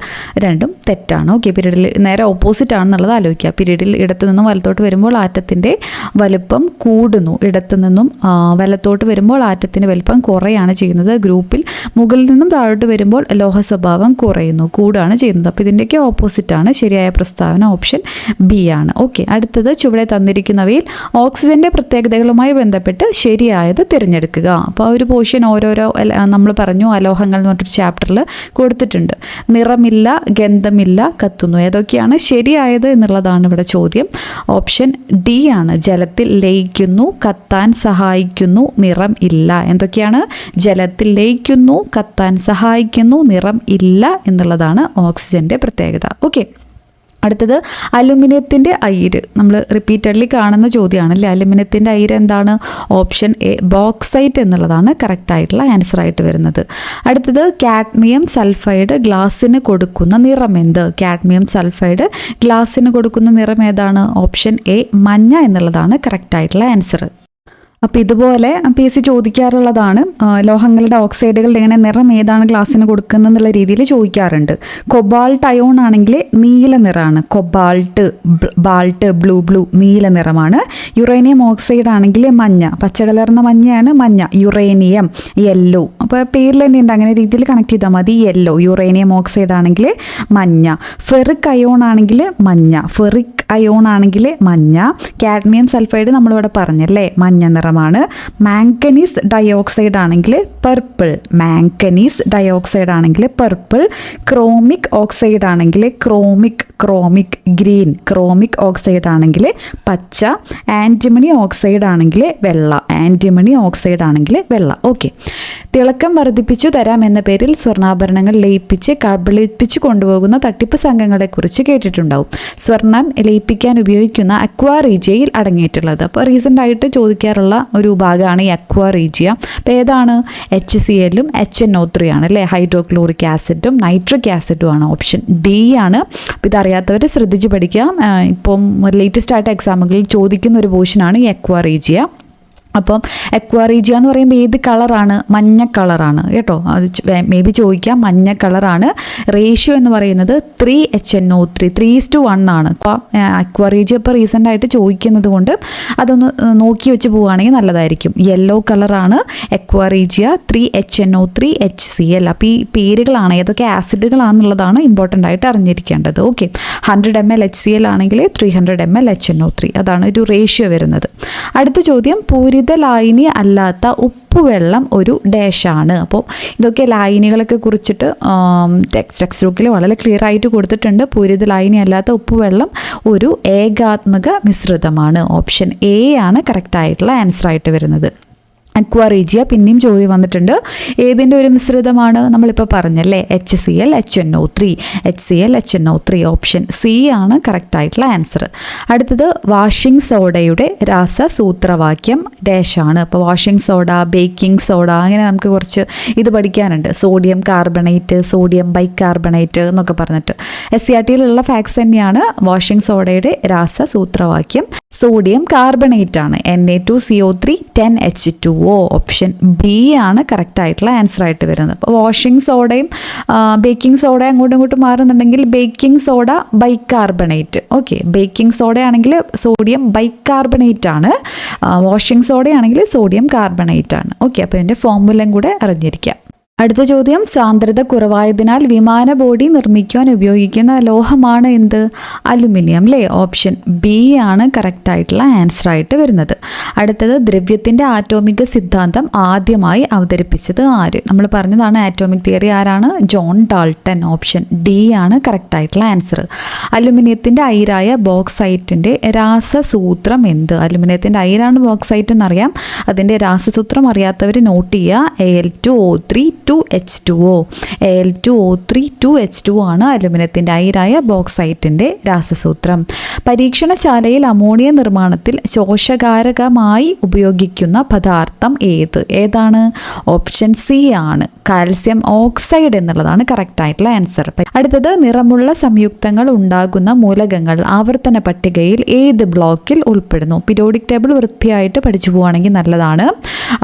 രണ്ടും തെറ്റാണ്. ഓക്കെ, പീരീഡിൽ നേരെ ഓപ്പോസിറ്റ് ആണെന്നുള്ളത് ആലോചിക്കുക. പീരീഡിൽ ഇടത്തു നിന്നും വലത്തോട്ട് വരുമ്പോൾ ആറ്റത്തിൻ്റെ വലുപ്പം കൂടുന്നു. ഇടത്തു നിന്നും വലത്തോട്ട് വരുമ്പോൾ ആറ്റത്തിൻ്റെ വലുപ്പം കുറയാണ് ചെയ്യുന്നത്. ഗ്രൂപ്പിൽ മുകളിൽ നിന്നും താഴോട്ട് വരുമ്പോൾ ലോഹ സ്വഭാവം കുറയുന്നു, കൂടുകയാണ് ചെയ്യുന്നത്. അപ്പോൾ ഇതിൻ്റെയൊക്കെ ഓപ്പോസിറ്റ് ആണ്. ശരിയായ പ്രസ്താവന ഓപ്ഷൻ ബി ആണ്. ഓക്കെ, അടുത്തത് ചുവടെ തന്നിരിക്കുന്നവയിൽ ഓക്സിജൻ്റെ പ്രത്യേകതകളുമായി ബന്ധപ്പെട്ട് ശരിയായത് തിരഞ്ഞെടുക്കുക. അപ്പോൾ ആ ഒരു പോർഷൻ ഓരോരോ നമ്മൾ പറഞ്ഞു അലോഹങ്ങൾ എന്ന് പറഞ്ഞൊരു ചാപ്റ്ററിൽ കൊടുത്തിട്ടുണ്ട്. നിറമില്ല, ഗന്ധമില്ല, കത്തുന്നു. ഏതൊക്കെയാണ് ശരിയായത് എന്നുള്ളതാണ് ഇവിടെ ചോദ്യം. ഓപ്ഷൻ ഡി ആണ്. ജലത്തിൽ ലയിക്കുന്നു, കത്താൻ സഹായിക്കുന്നു, നിറം ഇല്ല. എന്തൊക്കെയാണ്? ജലത്തിൽ ലയിക്കുന്നു, കത്താൻ സഹായിക്കുന്നു, നിറം ഇല്ല എന്നുള്ളതാണ് ഓക്സിജൻ്റെ പ്രത്യേകത. ഓക്കെ, അടുത്തത് അലുമിനിയത്തിൻ്റെ അയിര്. നമ്മൾ റിപ്പീറ്റഡ്ലി കാണുന്ന ചോദ്യമാണ് അല്ലേ. അലുമിനിയത്തിൻ്റെ അയിര് എന്താണ്? ഓപ്ഷൻ എ ബോക്സൈറ്റ് എന്നുള്ളതാണ് കറക്റ്റായിട്ടുള്ള ആൻസർ ആയിട്ട് വരുന്നത്. അടുത്തത് കാഡ്മിയം സൾഫൈഡ് ഗ്ലാസ്സിന് കൊടുക്കുന്ന നിറം എന്ത്? കാഡ്മിയം സൾഫൈഡ് ഗ്ലാസ്സിന് കൊടുക്കുന്ന നിറം ഏതാണ്? ഓപ്ഷൻ എ മഞ്ഞ എന്നുള്ളതാണ് കറക്റ്റായിട്ടുള്ള ആൻസർ. അപ്പോൾ ഇതുപോലെ PSC ചോദിക്കാറുള്ളതാണ്. ലോഹങ്ങളുടെ ഓക്സൈഡുകളുടെ ഇങ്ങനെ നിറം ഏതാണ് ഗ്ലാസ്സിന് കൊടുക്കുന്നതെന്നുള്ള രീതിയിൽ ചോദിക്കാറുണ്ട്. കൊബാൾട്ട് അയോൺ ആണെങ്കിൽ നീല നിറമാണ്. ബാൾട്ട് ബ്ലൂ നീല നിറമാണ്. യുറേനിയം ഓക്സൈഡ് ആണെങ്കിൽ മഞ്ഞ, പച്ചകലർന്ന മഞ്ഞയാണ് മഞ്ഞ. Uranium yellow. അപ്പോൾ പേരിൽ തന്നെ ഉണ്ട്, അങ്ങനെ രീതിയിൽ കണക്ട് ചെയ്താൽ മതി. യെല്ലോ യുറേനിയം ഓക്സൈഡ് ആണെങ്കിൽ മഞ്ഞ. ഫെറിക് അയോൺ ആണെങ്കിൽ മഞ്ഞ. ഫെറിക് അയോൺ ആണെങ്കിൽ മഞ്ഞ. കാഡ്മിയം സൾഫൈഡ് നമ്മളിവിടെ പറഞ്ഞല്ലേ, മഞ്ഞ നിറമാണ്. മാംഗനീസ് ഡയോക്സൈഡ് ആണെങ്കിൽ പർപ്പിൾ. മാംഗനീസ് ഡയോക്സൈഡ് ആണെങ്കിൽ പർപ്പിൾ. ക്രോമിക് ഓക്സൈഡ് ആണെങ്കിൽ ക്രോമിക് ഗ്രീൻ. ക്രോമിക് ഓക്സൈഡ് ആണെങ്കിൽ പച്ച. ആൻറ്റിമണി ഓക്സൈഡ് ആണെങ്കിൽ വെള്ള. ആൻറ്റിമണി ഓക്സൈഡ് ആണെങ്കിൽ വെള്ള. ഓക്കെ, തിളക്കം വർദ്ധിപ്പിച്ചു തരാം എന്ന പേരിൽ സ്വർണ്ണാഭരണങ്ങൾ ലയിപ്പിച്ച് കബളിപ്പിച്ച് കൊണ്ടുപോകുന്ന തട്ടിപ്പ് സംഘങ്ങളെക്കുറിച്ച് കേട്ടിട്ടുണ്ടാവും. സ്വർണം ലയിപ്പിക്കാൻ ഉപയോഗിക്കുന്ന അക്വാ റീജിയയിൽ അടങ്ങിയിട്ടുള്ളത്. അപ്പോൾ റീസെൻ്റ് ആയിട്ട് ചോദിക്കാറുള്ള ഒരു ഭാഗമാണ് ഈ അക്വാ റീജിയ. അപ്പോൾ ഏതാണ്? HCl-ഉം HNO3 ആണ് അല്ലേ. ഹൈഡ്രോക്ലോറിക് ആസിഡും നൈട്രിക് ആസിഡും ആണ്. ഓപ്ഷൻ ഡി ആണ്. അപ്പോൾ ഇതറിയാത്തവർ ശ്രദ്ധിച്ച് പഠിക്കാം. ഇപ്പം ലേറ്റസ്റ്റ് ആയിട്ട് എക്സാമുകളിൽ ചോദിക്കുന്ന ഒരു പോർഷനാണ് ഈ അക്വാ റീജിയ. അപ്പം അക്വാ റീജിയ എന്ന് പറയുമ്പോൾ ഏത് കളറാണ്? മഞ്ഞ കളറാണ് കേട്ടോ. അത് മേ ബി ചോദിക്കാം. മഞ്ഞ കളറാണ്. റേഷ്യോ എന്ന് പറയുന്നത് 3HNO3 3:1 ആണ്. അക്വാ റീജിയ ഇപ്പോൾ റീസെൻ്റ് ആയിട്ട് ചോദിക്കുന്നത് കൊണ്ട് അതൊന്ന് നോക്കി വെച്ച് പോവുകയാണെങ്കിൽ നല്ലതായിരിക്കും. യെല്ലോ കളറാണ് അക്വാ റീജിയ. 3HNO3 HCl. അപ്പോൾ ഈ പേരുകളാണ് ഏതൊക്കെ ആസിഡുകളാണെന്നുള്ളതാണ് ഇമ്പോർട്ടൻ്റ് ആയിട്ട് അറിഞ്ഞിരിക്കേണ്ടത്. ഓക്കെ, 100 ml HCl ആണെങ്കിൽ 300 ml HNO3. അതാണ് ഒരു റേഷ്യോ വരുന്നത്. അടുത്ത ചോദ്യം, പൂരിതലായിനി അല്ലാത്ത ഉപ്പുവെള്ളം ഒരു ഡാഷാണ്. അപ്പോൾ ഇതൊക്കെ ലായനികളൊക്കെ കുറിച്ചിട്ട് ടെക്സ്റ്റ് ബുക്കിൽ വളരെ ക്ലിയർ ആയിട്ട് കൊടുത്തിട്ടുണ്ട്. പൂരിതലായിനി അല്ലാത്ത ഉപ്പുവെള്ളം ഒരു ഏകാത്മക മിശ്രിതമാണ്. ഓപ്ഷൻ എ ആണ് കറക്റ്റായിട്ടുള്ള ആൻസർ ആയിട്ട് വരുന്നത്. അക്വാറീജിയ പിന്നെയും ചോദ്യം വന്നിട്ടുണ്ട്. ഏതിൻ്റെ ഒരു മിശ്രിതമാണ്? നമ്മളിപ്പോൾ പറഞ്ഞല്ലേ, HCl HNO3. HCl HNO3 option C ആണ് കറക്റ്റ് ആയിട്ടുള്ള ആൻസർ. അടുത്തത് വാഷിംഗ് സോഡയുടെ രാസസൂത്രവാക്യം ഡാഷാണ്. അപ്പോൾ വാഷിംഗ് സോഡ, ബേക്കിംഗ് സോഡ, അങ്ങനെ നമുക്ക് കുറച്ച് ഇത് പഠിക്കാനുണ്ട്. സോഡിയം കാർബണേറ്റ്, സോഡിയം ബൈകാർബണേറ്റ് എന്നൊക്കെ പറഞ്ഞിട്ട് SCRTയിലുള്ള ഫാക്ട്സ് തന്നെയാണ്. വാഷിംഗ് സോഡയുടെ രാസസൂത്രവാക്യം സോഡിയം കാർബണേറ്റ് ആണ്. Na2CO3 10H2O ഓപ്ഷൻ ബി ആണ് കറക്റ്റ് ആയിട്ടുള്ള ആൻസർ ആയിട്ട് വരുന്നത്. അപ്പോൾ വാഷിംഗ് സോഡയും ബേക്കിംഗ് സോഡ അങ്ങോട്ടും ഇങ്ങോട്ടും മാറുന്നുണ്ടെങ്കിൽ baking soda bicarbonate. Okay, baking soda ആണെങ്കിൽ സോഡിയം ബൈകാർബണേറ്റ് ആണ്, വാഷിംഗ് സോഡ ആണെങ്കിൽ സോഡിയം കാർബണേറ്റ് ആണ്. ഓക്കെ, അപ്പോൾ ഇതിൻ്റെ ഫോർമുലയും കൂടെ അറിഞ്ഞിരിക്കാം. അടുത്ത ചോദ്യം, സാന്ദ്രത കുറവായതിനാൽ വിമാന ബോഡി നിർമ്മിക്കുവാൻ ഉപയോഗിക്കുന്ന ലോഹമാണ് എന്ത്? അലുമിനിയം അല്ലേ? ഓപ്ഷൻ ബി ആണ് കറക്റ്റ് ആയിട്ടുള്ള ആൻസർ ആയിട്ട് വരുന്നത്. അടുത്തത്, ദ്രവ്യത്തിൻ്റെ ആറ്റോമിക സിദ്ധാന്തം ആദ്യമായി അവതരിപ്പിച്ചത് ആര്? നമ്മൾ പറഞ്ഞതാണ് ആറ്റോമിക് തിയറി. ആരാണ്? John Dalton. ഓപ്ഷൻ ഡി ആണ് കറക്റ്റ് ആയിട്ടുള്ള ആൻസർ. അലുമിനിയത്തിൻ്റെ അയിരായ ബോക്സൈറ്റിൻ്റെ രാസസൂത്രം എന്ത്? അലുമിനിയത്തിൻ്റെ അയിരാണ് ബോക്സൈറ്റ് എന്നറിയാം, അതിൻ്റെ രാസസൂത്രം അറിയാത്തവർ നോട്ട് ചെയ്യുക. Al2O3 2H2O. Al2O3 2H2O ആണ് അലുമിനിയത്തിൻ്റെ അയിരായ ബോക്സൈറ്റിൻ്റെ രാസസൂത്രം. പരീക്ഷണശാലയിൽ അമോണിയ നിർമ്മാണത്തിൽ ശോഷകാരകമായി ഉപയോഗിക്കുന്ന പദാർത്ഥം ഏതാണ്? ഓപ്ഷൻ സി ആണ് കാൽസ്യം ഓക്സൈഡ് എന്നുള്ളതാണ് കറക്റ്റ് ആയിട്ടുള്ള ആൻസർ. അടുത്തത്, നിറമുള്ള സംയുക്തങ്ങൾ ഉണ്ടാകുന്ന മൂലകങ്ങൾ ആവർത്തന പട്ടികയിൽ ഏത് ബ്ലോക്കിൽ ഉൾപ്പെടുന്നു? പീരിയോഡിക് ടേബിൾ വൃത്തിയായിട്ട് പഠിച്ചു പോവുകയാണെങ്കിൽ നല്ലതാണ്.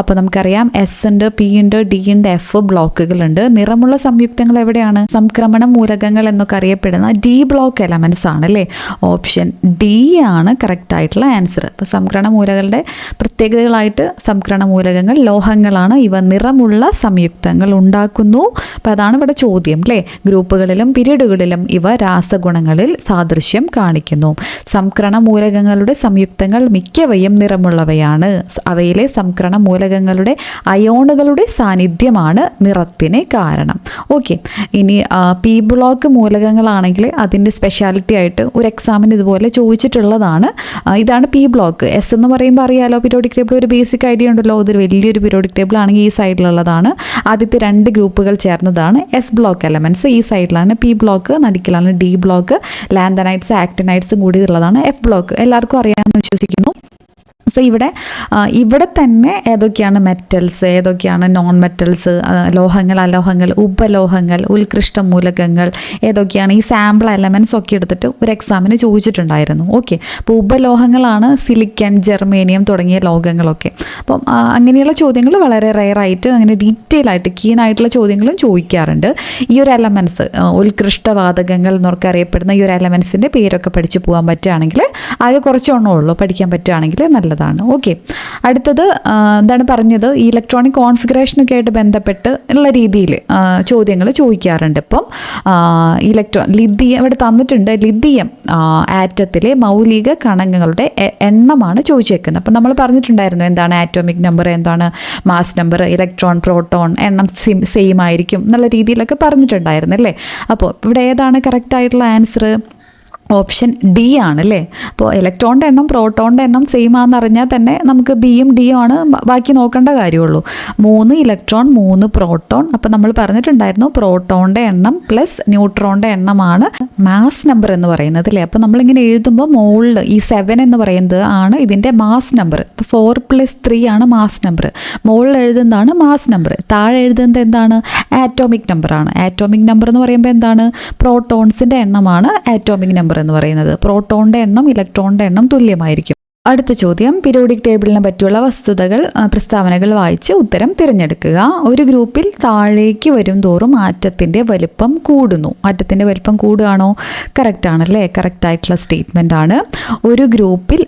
അപ്പോൾ നമുക്കറിയാം എസ് ഉണ്ട്, പി ഉണ്ട്, ഡി ഉണ്ട്, എഫ് ബ്ലോക്കുകളുണ്ട്. നിറമുള്ള സംയുക്തങ്ങൾ എവിടെയാണ്? സംക്രമണ മൂലകങ്ങൾ എന്നൊക്കെ അറിയപ്പെടുന്ന ഡി ബ്ലോക്ക് എലമെന്റ്സ് ആണ് അല്ലേ? ഓപ്ഷൻ ഡി ആണ് കറക്റ്റ് ആയിട്ടുള്ള ആൻസർ. അപ്പോൾ സംക്രമണ മൂലകളുടെ പ്രത്യേകതകളായിട്ട് സംക്രമണ മൂലകങ്ങൾ ലോഹങ്ങളാണ്. ഇവ നിറമുള്ള സംയുക്തങ്ങൾ ഉണ്ടാക്കുന്നു. അപ്പോൾ അതാണ് ഇവിടെ ചോദ്യം അല്ലേ? ഗ്രൂപ്പുകളിലും പിരീഡുകളിലും ഇവ രാസഗുണങ്ങളിൽ സാദൃശ്യം കാണിക്കുന്നു. സംക്രമണ മൂലകങ്ങളുടെ സംയുക്തങ്ങൾ മിക്കവയും നിറമുള്ളവയാണ്. അവയിലെ സംക്രമണ മൂലകങ്ങളുടെ അയോണുകളുടെ സാന്നിധ്യമാണ് നിറത്തിന് കാരണം. ഓക്കെ, ഇനി പി ബ്ലോക്ക് മൂലകങ്ങളാണെങ്കിൽ അതിൻ്റെ സ്പെഷ്യാലിറ്റി ആയിട്ട് ഒരു എക്സാമിന് ഇതുപോലെ ചോദിച്ചിട്ടുള്ളതാണ്. ഇതാണ് പി ബ്ലോക്ക്. എസ് എന്ന് പറയുമ്പോൾ അറിയാലോ, പീരിയോഡിക് ടേബിൾ ഒരു ബേസിക് ഐഡിയ ഉണ്ടല്ലോ. ഇതൊരു വലിയൊരു പീരിയോഡിക് ടേബിൾ ആണെങ്കിൽ ഈ സൈഡിലുള്ളതാണ്. ആദ്യത്തെ 2 ഗ്രൂപ്പുകൾ ചേർന്നതാണ് എസ് ബ്ലോക്ക് എലമെന്റ്സ്. ഈ സൈഡിലാണ് P block, നടുക്കിലാണ് D block. Lanthanides ആക്ടിനൈറ്റ്സും കൂടി ഉള്ളതാണ് എഫ് ബ്ലോക്ക്. എല്ലാവർക്കും അറിയാമെന്ന് വിശ്വസിക്കുന്നു. സോ ഇവിടെ തന്നെ ഏതൊക്കെയാണ് മെറ്റൽസ്, ഏതൊക്കെയാണ് നോൺ മെറ്റൽസ്, ലോഹങ്ങൾ, അലോഹങ്ങൾ, ഉപലോഹങ്ങൾ, ഉത്കൃഷ്ട മൂലകങ്ങൾ ഏതൊക്കെയാണ്, ഈ സാമ്പിൾ എലമെൻറ്റ്സ് ഒക്കെ എടുത്തിട്ട് ഒരു എക്സാമിന് ചോദിച്ചിട്ടുണ്ടായിരുന്നു. ഓക്കെ, അപ്പോൾ ഉപലോഹങ്ങളാണ് സിലിക്കൺ, ജെർമേനിയം തുടങ്ങിയ ലോഹങ്ങളൊക്കെ. അപ്പം അങ്ങനെയുള്ള ചോദ്യങ്ങൾ വളരെ റെയറായിട്ട് അങ്ങനെ ഡീറ്റെയിൽ ആയിട്ട് കീനായിട്ടുള്ള ചോദ്യങ്ങളും ചോദിക്കാറുണ്ട്. ഈ ഒരു എലമെൻറ്റ്സ് ഉത്കൃഷ്ടവാതകങ്ങൾ എന്നൊക്കെ അറിയപ്പെടുന്ന ഈ ഒരു എലമെൻറ്റ്സിൻ്റെ പേരൊക്കെ പഠിച്ചു പോകാൻ പറ്റുകയാണെങ്കിൽ ആകെ കുറച്ചെണ്ണേ ഉള്ളൂ, പഠിക്കാൻ പറ്റുകയാണെങ്കിൽ നല്ലതാണ്. ഓക്കെ, അടുത്തത് എന്താണ് പറഞ്ഞത്, ഈ ഇലക്ട്രോണിക് കോൺഫിഗറേഷനൊക്കെ ആയിട്ട് ബന്ധപ്പെട്ട് ഉള്ള രീതിയിൽ ചോദ്യങ്ങൾ ചോദിക്കാറുണ്ട്. ഇപ്പം ലിഥിയം ഇവിടെ തന്നിട്ടുണ്ട്. ലിഥിയം ആറ്റത്തിലെ മൗലിക കണങ്ങളുടെ എണ്ണമാണ് ചോദിച്ചേക്കുന്നത്. അപ്പം നമ്മൾ പറഞ്ഞിട്ടുണ്ടായിരുന്നു എന്താണ് ആറ്റോമിക് നമ്പർ, എന്താണ് മാസ് നമ്പർ, ഇലക്ട്രോൺ, പ്രോട്ടോൺ എണ്ണം സെയിം ആയിരിക്കും എന്നുള്ള രീതിയിലൊക്കെ പറഞ്ഞിട്ടുണ്ടായിരുന്നു അല്ലേ? അപ്പോൾ ഇവിടെ ഏതാണ് കറക്റ്റ് ആയിട്ടുള്ള ആൻസർ? ഓപ്ഷൻ ഡി ആണ് അല്ലേ? അപ്പോൾ ഇലക്ട്രോണിൻ്റെ എണ്ണം പ്രോട്ടോണിൻ്റെ എണ്ണം സെയിം ആണെന്ന് അറിഞ്ഞാൽ തന്നെ നമുക്ക് ബിയും ഡിയും ആണ് ബാക്കി നോക്കേണ്ട കാര്യമുള്ളൂ. 3 ഇലക്ട്രോൺ 3 പ്രോട്ടോൺ. അപ്പോൾ നമ്മൾ പറഞ്ഞിട്ടുണ്ടായിരുന്നു പ്രോട്ടോണിൻ്റെ എണ്ണം പ്ലസ് ന്യൂട്രോണിൻ്റെ എണ്ണമാണ് മാസ് നമ്പർ എന്ന് പറയുന്നത് അല്ലേ? അപ്പോൾ നമ്മളിങ്ങനെ എഴുതുമ്പോൾ മുകളിൽ ഈ 7 എന്ന് പറയുന്നത് ആണ് ഇതിൻ്റെ മാസ് നമ്പർ. ഇപ്പോൾ 4 + 3 ആണ് മാസ് നമ്പർ. മുകളിൽ എഴുതുന്നതാണ് മാസ് നമ്പർ, താഴെ എഴുതുന്നത് എന്താണ്? ആറ്റോമിക് നമ്പറാണ്. ആറ്റോമിക് നമ്പർ എന്ന് പറയുമ്പോൾ എന്താണ്? പ്രോട്ടോൺസിൻ്റെ എണ്ണമാണ് ആറ്റോമിക് നമ്പർ എന്ന് പറയുന്നത്. പ്രോട്ടോണിൻ്റെ എണ്ണം ഇലക്ട്രോണിൻ്റെ എണ്ണം തുല്യമായിരിക്കും. അടുത്ത ചോദ്യം, പീരിയോഡിക് ടേബിളിനെ പറ്റിയുള്ള വസ്തുതകൾ, പ്രസ്താവനകൾ വായിച്ച് ഉത്തരം തിരഞ്ഞെടുക്കുക. ഒരു ഗ്രൂപ്പിൽ താഴേക്ക് വരും തോറും ആറ്റത്തിൻ്റെ വലിപ്പം കൂടുന്നു. ആറ്റത്തിൻ്റെ വലിപ്പം കൂടുകയാണോ? കറക്റ്റ് ആണല്ലേ? കറക്റ്റ് ആയിട്ടുള്ള സ്റ്റേറ്റ്മെൻ്റ് ആണ്. ഒരു ഗ്രൂപ്പിൽ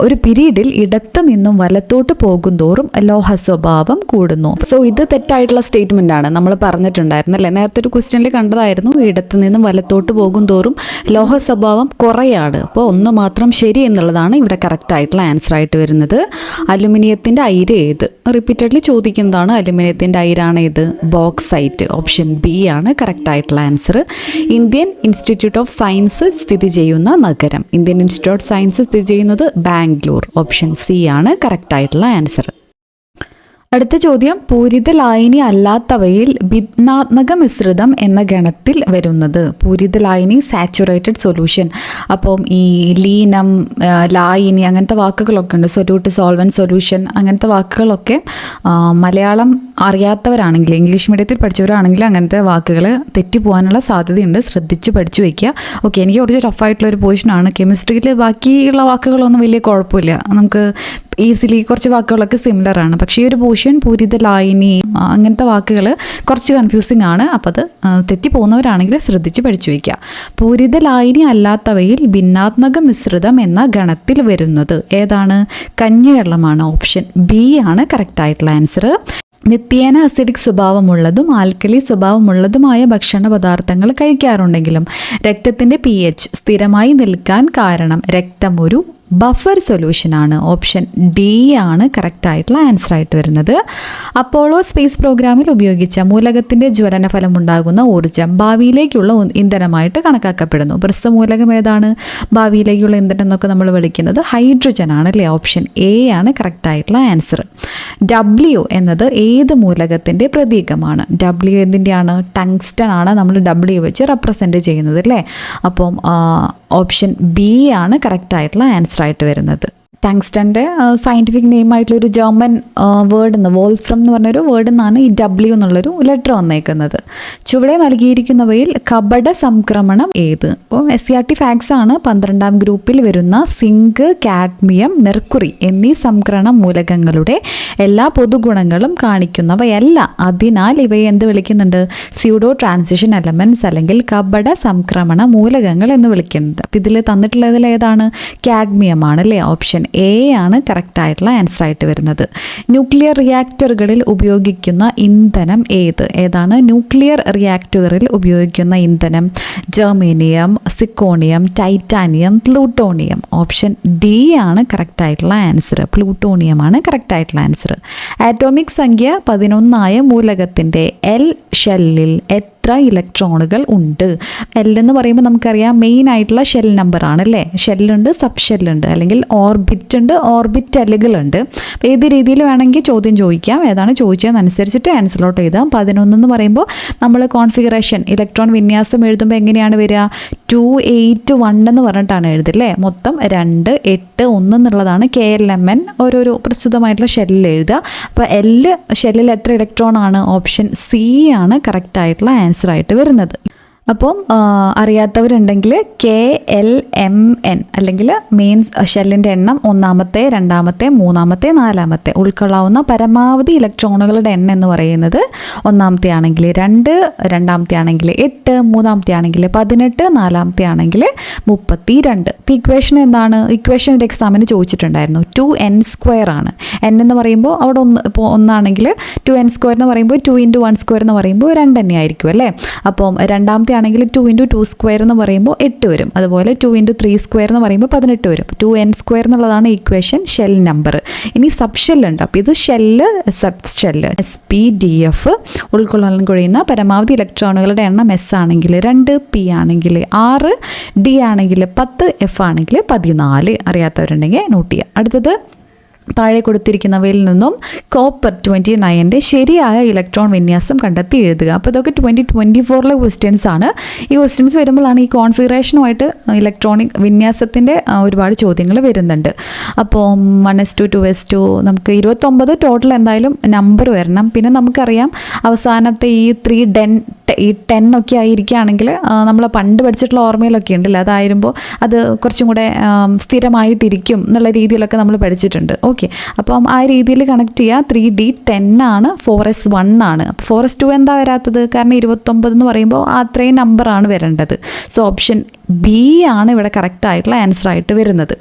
ഒരു പീരീഡിൽ ഇടത്ത് നിന്നും വലത്തോട്ട് പോകും തോറും ലോഹ സ്വഭാവം കൂടുന്നു. സോ ഇത് തെറ്റായിട്ടുള്ള സ്റ്റേറ്റ്മെൻ്റ് ആണ്. നമ്മൾ പറഞ്ഞിട്ടുണ്ടായിരുന്നു അല്ലേ? നേരത്തെ ഒരു ക്വസ്റ്റ്യനിൽ കണ്ടതായിരുന്നു, ഇടത്ത് നിന്നും വലത്തോട്ട് പോകും തോറും ലോഹ സ്വഭാവം കുറയാണ്. അപ്പോൾ ഒന്ന് മാത്രം ശരി എന്നുള്ളതാണ് ഇവിടെ കറക്റ്റ് ആയിട്ടുള്ള ആൻസർ ആയിട്ട് വരുന്നത്. അലുമിനിയത്തിൻ്റെ അയിര് ഏത്? റിപ്പീറ്റഡ്ലി ചോദിക്കുന്നതാണ്. അലുമിനിയത്തിൻ്റെ അയിരാണ് ഏത്? ബോക്സൈറ്റ്. ഓപ്ഷൻ ബി ആണ് കറക്റ്റ് ആയിട്ടുള്ള answer. Indian institute of science സ്ഥിതി ചെയ്യുന്ന നഗരം? ഇന്ത്യൻ ഇൻസ്റ്റിറ്റ്യൂട്ട് ഓഫ് സയൻസ് സ്ഥിതി ചെയ്യുന്നത് ബാംഗ്ലൂർ. ഓപ്ഷൻ സി ആണ് കറക്റ്റ് ആയിട്ടുള്ള ആൻസർ. അടുത്ത ചോദ്യം, പൂരിത ലായനി അല്ലാത്തവയിൽ ഭിന്നാത്മക മിശ്രിതം എന്ന ഗണത്തിൽ വരുന്നത്. പൂരിത ലായനി സാച്ചുറേറ്റഡ് സൊല്യൂഷൻ. അപ്പം ഈ ലീനം, ലായനി അങ്ങനത്തെ വാക്കുകളൊക്കെ ഉണ്ട്. സൊല്യൂട്ട്, സോൾവൻ, സൊല്യൂഷൻ അങ്ങനത്തെ വാക്കുകളൊക്കെ മലയാളം അറിയാത്തവരാണെങ്കിൽ, ഇംഗ്ലീഷ് മീഡിയത്തിൽ പഠിച്ചവരാണെങ്കിൽ അങ്ങനത്തെ വാക്കുകൾ തെറ്റിപ്പോകാനുള്ള സാധ്യതയുണ്ട്. ശ്രദ്ധിച്ച് പഠിച്ചു വയ്ക്കുക. ഓക്കെ, എനിക്ക് കുറച്ച് ടഫായിട്ടുള്ളൊരു പോർഷനാണ്. കെമിസ്ട്രിയിൽ ബാക്കിയുള്ള വാക്കുകളൊന്നും വലിയ കുഴപ്പമില്ല, നമുക്ക് ഈസിലി കുറച്ച് വാക്കുകളൊക്കെ സിമിലർ ആണ്. പക്ഷേ ഈ ഒരു പോർഷൻ പൂരിത ലായനി അങ്ങനത്തെ വാക്കുകൾ കുറച്ച് കൺഫ്യൂസിങ് ആണ്. അപ്പോൾ അത് തെറ്റിപ്പോകുന്നവരാണെങ്കിൽ ശ്രദ്ധിച്ച് പഠിച്ചു വയ്ക്കുക. പൂരിത ലായനി അല്ലാത്തവയിൽ ഭിന്നാത്മക മിശ്രിതം എന്ന ഗണത്തിൽ വരുന്നത് ഏതാണ്? കഞ്ഞിവെള്ളമാണ്. ഓപ്ഷൻ ബി ആണ് കറക്റ്റായിട്ടുള്ള ആൻസർ. നിത്യേന അസിഡിക് സ്വഭാവമുള്ളതും ആൽക്കലി സ്വഭാവമുള്ളതുമായ ഭക്ഷണ പദാർത്ഥങ്ങൾ കഴിക്കാറുണ്ടെങ്കിലും രക്തത്തിൻ്റെ pH സ്ഥിരമായി നിൽക്കാൻ കാരണം രക്തം ഒരു ബഫർ സൊല്യൂഷനാണ്. ഓപ്ഷൻ ഡി ആണ് കറക്റ്റായിട്ടുള്ള ആൻസർ ആയിട്ട് വരുന്നത്. അപ്പോളോ സ്പേസ് പ്രോഗ്രാമിൽ ഉപയോഗിച്ച മൂലകത്തിൻ്റെ ജ്വലനഫലം ഉണ്ടാകുന്ന ഊർജ്ജം ഭാവിയിലേക്കുള്ള ഇന്ധനമായിട്ട് കണക്കാക്കപ്പെടുന്നു. ഭ്രസമൂലകം ഏതാണ്? ഭാവിയിലേക്കുള്ള ഇന്ധനം എന്നൊക്കെ നമ്മൾ വിളിക്കുന്നത് ഹൈഡ്രജൻ ആണ് അല്ലേ? ഓപ്ഷൻ എ ആണ് കറക്റ്റായിട്ടുള്ള ആൻസർ. ഡബ്ല്യു എന്നത് ഏത് മൂലകത്തിൻ്റെ പ്രതീകമാണ്? ഡബ്ല്യു എന്തിൻ്റെയാണ്? ടങ്സ്റ്റൺ ആണ് നമ്മൾ ഡബ്ല്യു വെച്ച് റെപ്രസെൻറ്റ് ചെയ്യുന്നത് അല്ലേ? അപ്പം ഓപ്ഷൻ ബി ആണ് കറക്റ്റായിട്ടുള്ള ആൻസർ ആയിട്ട് വരുന്നത്. ടങ്സ്റ്റൻ്റെ സയൻറ്റിഫിക് നെയിം ആയിട്ടുള്ളൊരു ജർമ്മൻ വേർഡ് എന്ന്, വോൾഫ്രം എന്ന് പറഞ്ഞൊരു വേർഡിൽ നിന്നാണ് ഈ ഡബ്ല്യു എന്നുള്ളൊരു ലെറ്റർ വന്നേക്കുന്നത്. ചുവടെ നൽകിയിരിക്കുന്നവയിൽ കപട സംക്രമണം ഏത്? അപ്പോൾ SCERT ഫാക്ട്സ് ആണ്. 12ാം ഗ്രൂപ്പിൽ വരുന്ന സിങ്ക്, കാഡ്മിയം, മെർക്കുറി എന്നീ സംക്രമണ മൂലകങ്ങളുടെ എല്ലാ പൊതുഗുണങ്ങളും കാണിക്കുന്നവയല്ല. അതിനാൽ ഇവയെ എന്ത് വിളിക്കുന്നുണ്ട്? സ്യൂഡോ ട്രാൻസിഷൻ എലമെൻറ്റ്സ് അല്ലെങ്കിൽ കപട സംക്രമണ മൂലകങ്ങൾ എന്ന് വിളിക്കുന്നത്. അപ്പോൾ ഇതിൽ തന്നിട്ടുള്ളതിൽ ഏതാണ്? കാഡ്മിയം ആണ് അല്ലേ? ഓപ്ഷൻ എ ആണ് കറക്റ്റായിട്ടുള്ള ആൻസർ ആയിട്ട് വരുന്നത്. ന്യൂക്ലിയർ റിയാക്ടറുകളിൽ ഉപയോഗിക്കുന്ന ഇന്ധനം ഏതാണ്? ന്യൂക്ലിയർ റിയാക്ടറുകളിൽ ഉപയോഗിക്കുന്ന ഇന്ധനം germanium, zirconium, titanium, plutonium. Option D ആണ് കറക്റ്റായിട്ടുള്ള ആൻസർ. പ്ലൂട്ടോണിയം ആണ് കറക്റ്റായിട്ടുള്ള ആൻസർ. ആറ്റോമിക് സംഖ്യ 11 മൂലകത്തിൻ്റെ എൽ ഷെല്ലിൽ എത്ര ഇലക്ട്രോണുകൾ ഉണ്ട്? എൽ എന്ന് പറയുമ്പോൾ നമുക്കറിയാം മെയിൻ ആയിട്ടുള്ള ഷെൽ നമ്പർ ആണ് അല്ലേ? ഷെല്ലുണ്ട്, സബ് ഷെല്ലുണ്ട്, അല്ലെങ്കിൽ ഓർബിറ്റ് ഉണ്ട്, ഓർബിറ്റലുകളുണ്ട്. അപ്പോൾ ഏത് രീതിയിൽ വേണമെങ്കിൽ ചോദ്യം ചോദിക്കാം. ഏതാണ് ചോദിച്ചതെന്നനുസരിച്ചിട്ട് ആൻസറിലോട്ട് എഴുതാം. 11 എന്ന് പറയുമ്പോൾ നമ്മൾ കോൺഫിഗറേഷൻ ഇലക്ട്രോൺ വിന്യാസം എഴുതുമ്പോൾ എങ്ങനെയാണ് വരിക? 2, 8, 1 എന്ന് പറഞ്ഞിട്ടാണ് എഴുതില്ലേ? മൊത്തം 2, 8, 1 എന്നുള്ളതാണ് KLMN ഓരോരോ പ്രസ്തുതമായിട്ടുള്ള ഷെല്ലിൽ എഴുതുക. അപ്പോൾ എല്ല് ഷെല്ലിൽ എത്ര ഇലക്ട്രോൺ ആണ്? ഓപ്ഷൻ സി ആണ് കറക്റ്റായിട്ടുള്ള ആൻസർ ആയിട്ട് വരുന്നത്. അപ്പം അറിയാത്തവരുണ്ടെങ്കിൽ KLMN അല്ലെങ്കിൽ മെയിൻസ് ഷെല്ലിൻ്റെ എണ്ണം 1ാമത്തെ, 2ാമത്തെ, 3ാമത്തെ, 4ാമത്തെ ഉൾക്കൊള്ളാവുന്ന പരമാവധി ഇലക്ട്രോണുകളുടെ എണ്ണം എന്ന് പറയുന്നത് 1ാമത്തെ ആണെങ്കിൽ 2, 2ാമത്തെ ആണെങ്കിൽ 8, 3ാമത്തെ ആണെങ്കിൽ 18, 4ാമത്തെ ആണെങ്കിൽ 32. ഇപ്പോൾ ഇക്വേഷൻ എന്താണ്? ഇക്വേഷൻ ഒരു എക്സാമിന് ചോദിച്ചിട്ടുണ്ടായിരുന്നു. 2n² ആണ്. n എന്ന് പറയുമ്പോൾ അവിടെ ഇപ്പോൾ 1 ആണെങ്കിൽ 2n² എന്ന് പറയുമ്പോൾ 2 × 1² എന്ന് പറയുമ്പോൾ 2 തന്നെയായിരിക്കും അല്ലേ? അപ്പം 2ാമത്തെ ആണെങ്കിൽ 2 × 2² എന്ന് പറയുമ്പോൾ 8 വരും. അതുപോലെ 2 × 3² എന്ന് പറയുമ്പോൾ 18 വരും. 2n² എന്നുള്ളതാണ് ഇക്വേഷൻ ഷെൽ നമ്പർ. ഇനി സബ് ഷെല്ലുണ്ട്. അപ്പോൾ ഇത് ഷെല്ല്, സബ് ഷെല്ല് SPDF ഉൾക്കൊള്ളാൻ കഴിയുന്ന പരമാവധി ഇലക്ട്രോണുകളുടെ എണ്ണം S ആണെങ്കിൽ 2, P ആണെങ്കിൽ 6, D ആണെങ്കിൽ 10, F ആണെങ്കിൽ 14. അറിയാത്തവരുണ്ടെങ്കിൽ നോട്ട് ചെയ്യുക. അടുത്തത് താഴെ കൊടുത്തിരിക്കുന്നവയിൽ നിന്നും കോപ്പർ 29ൻ്റെ ശരിയായ ഇലക്ട്രോൺ വിന്യാസം കണ്ടെത്തി എഴുതുക. അപ്പോൾ ഇതൊക്കെ 2024 ക്വസ്റ്റ്യൻസ് ആണ്. ഈ ക്വസ്റ്റ്യൻസ് വരുമ്പോഴാണ് ഈ കോൺഫിഗറേഷനുമായിട്ട് ഇലക്ട്രോണിക് വിന്യാസത്തിൻ്റെ ഒരുപാട് ചോദ്യങ്ങൾ വരുന്നുണ്ട്. അപ്പോൾ 1s2 2s2 നമുക്ക് 29 ടോട്ടൽ എന്തായാലും നമ്പർ വരണം. പിന്നെ നമുക്കറിയാം അവസാനത്തെ ഈ 10 ഒക്കെ ആയിരിക്കുകയാണെങ്കിൽ നമ്മൾ പണ്ട് പഠിച്ചിട്ടുള്ള ഓർമ്മയിലൊക്കെ ഉണ്ടല്ലോ, അതായിരുമ്പോൾ അത് കുറച്ചും കൂടെ സ്ഥിരമായിട്ടിരിക്കും എന്നുള്ള രീതിയിലൊക്കെ നമ്മൾ പഠിച്ചിട്ടുണ്ട്. ഓക്കെ, അപ്പം ആ രീതിയിൽ കണക്ട് ചെയ്യുക. 3D10 ആണ്, 4s1 ആണ്. 4s2 എന്താ വരാത്തത്? കാരണം 29 എന്ന് പറയുമ്പോൾ അത്രയും നമ്പറാണ് വരേണ്ടത്. സോ ഓപ്ഷൻ ബി ആണ് ഇവിടെ കറക്റ്റ് ആയിട്ടുള്ള ആൻസർ ആയിട്ട് വരുന്നത്.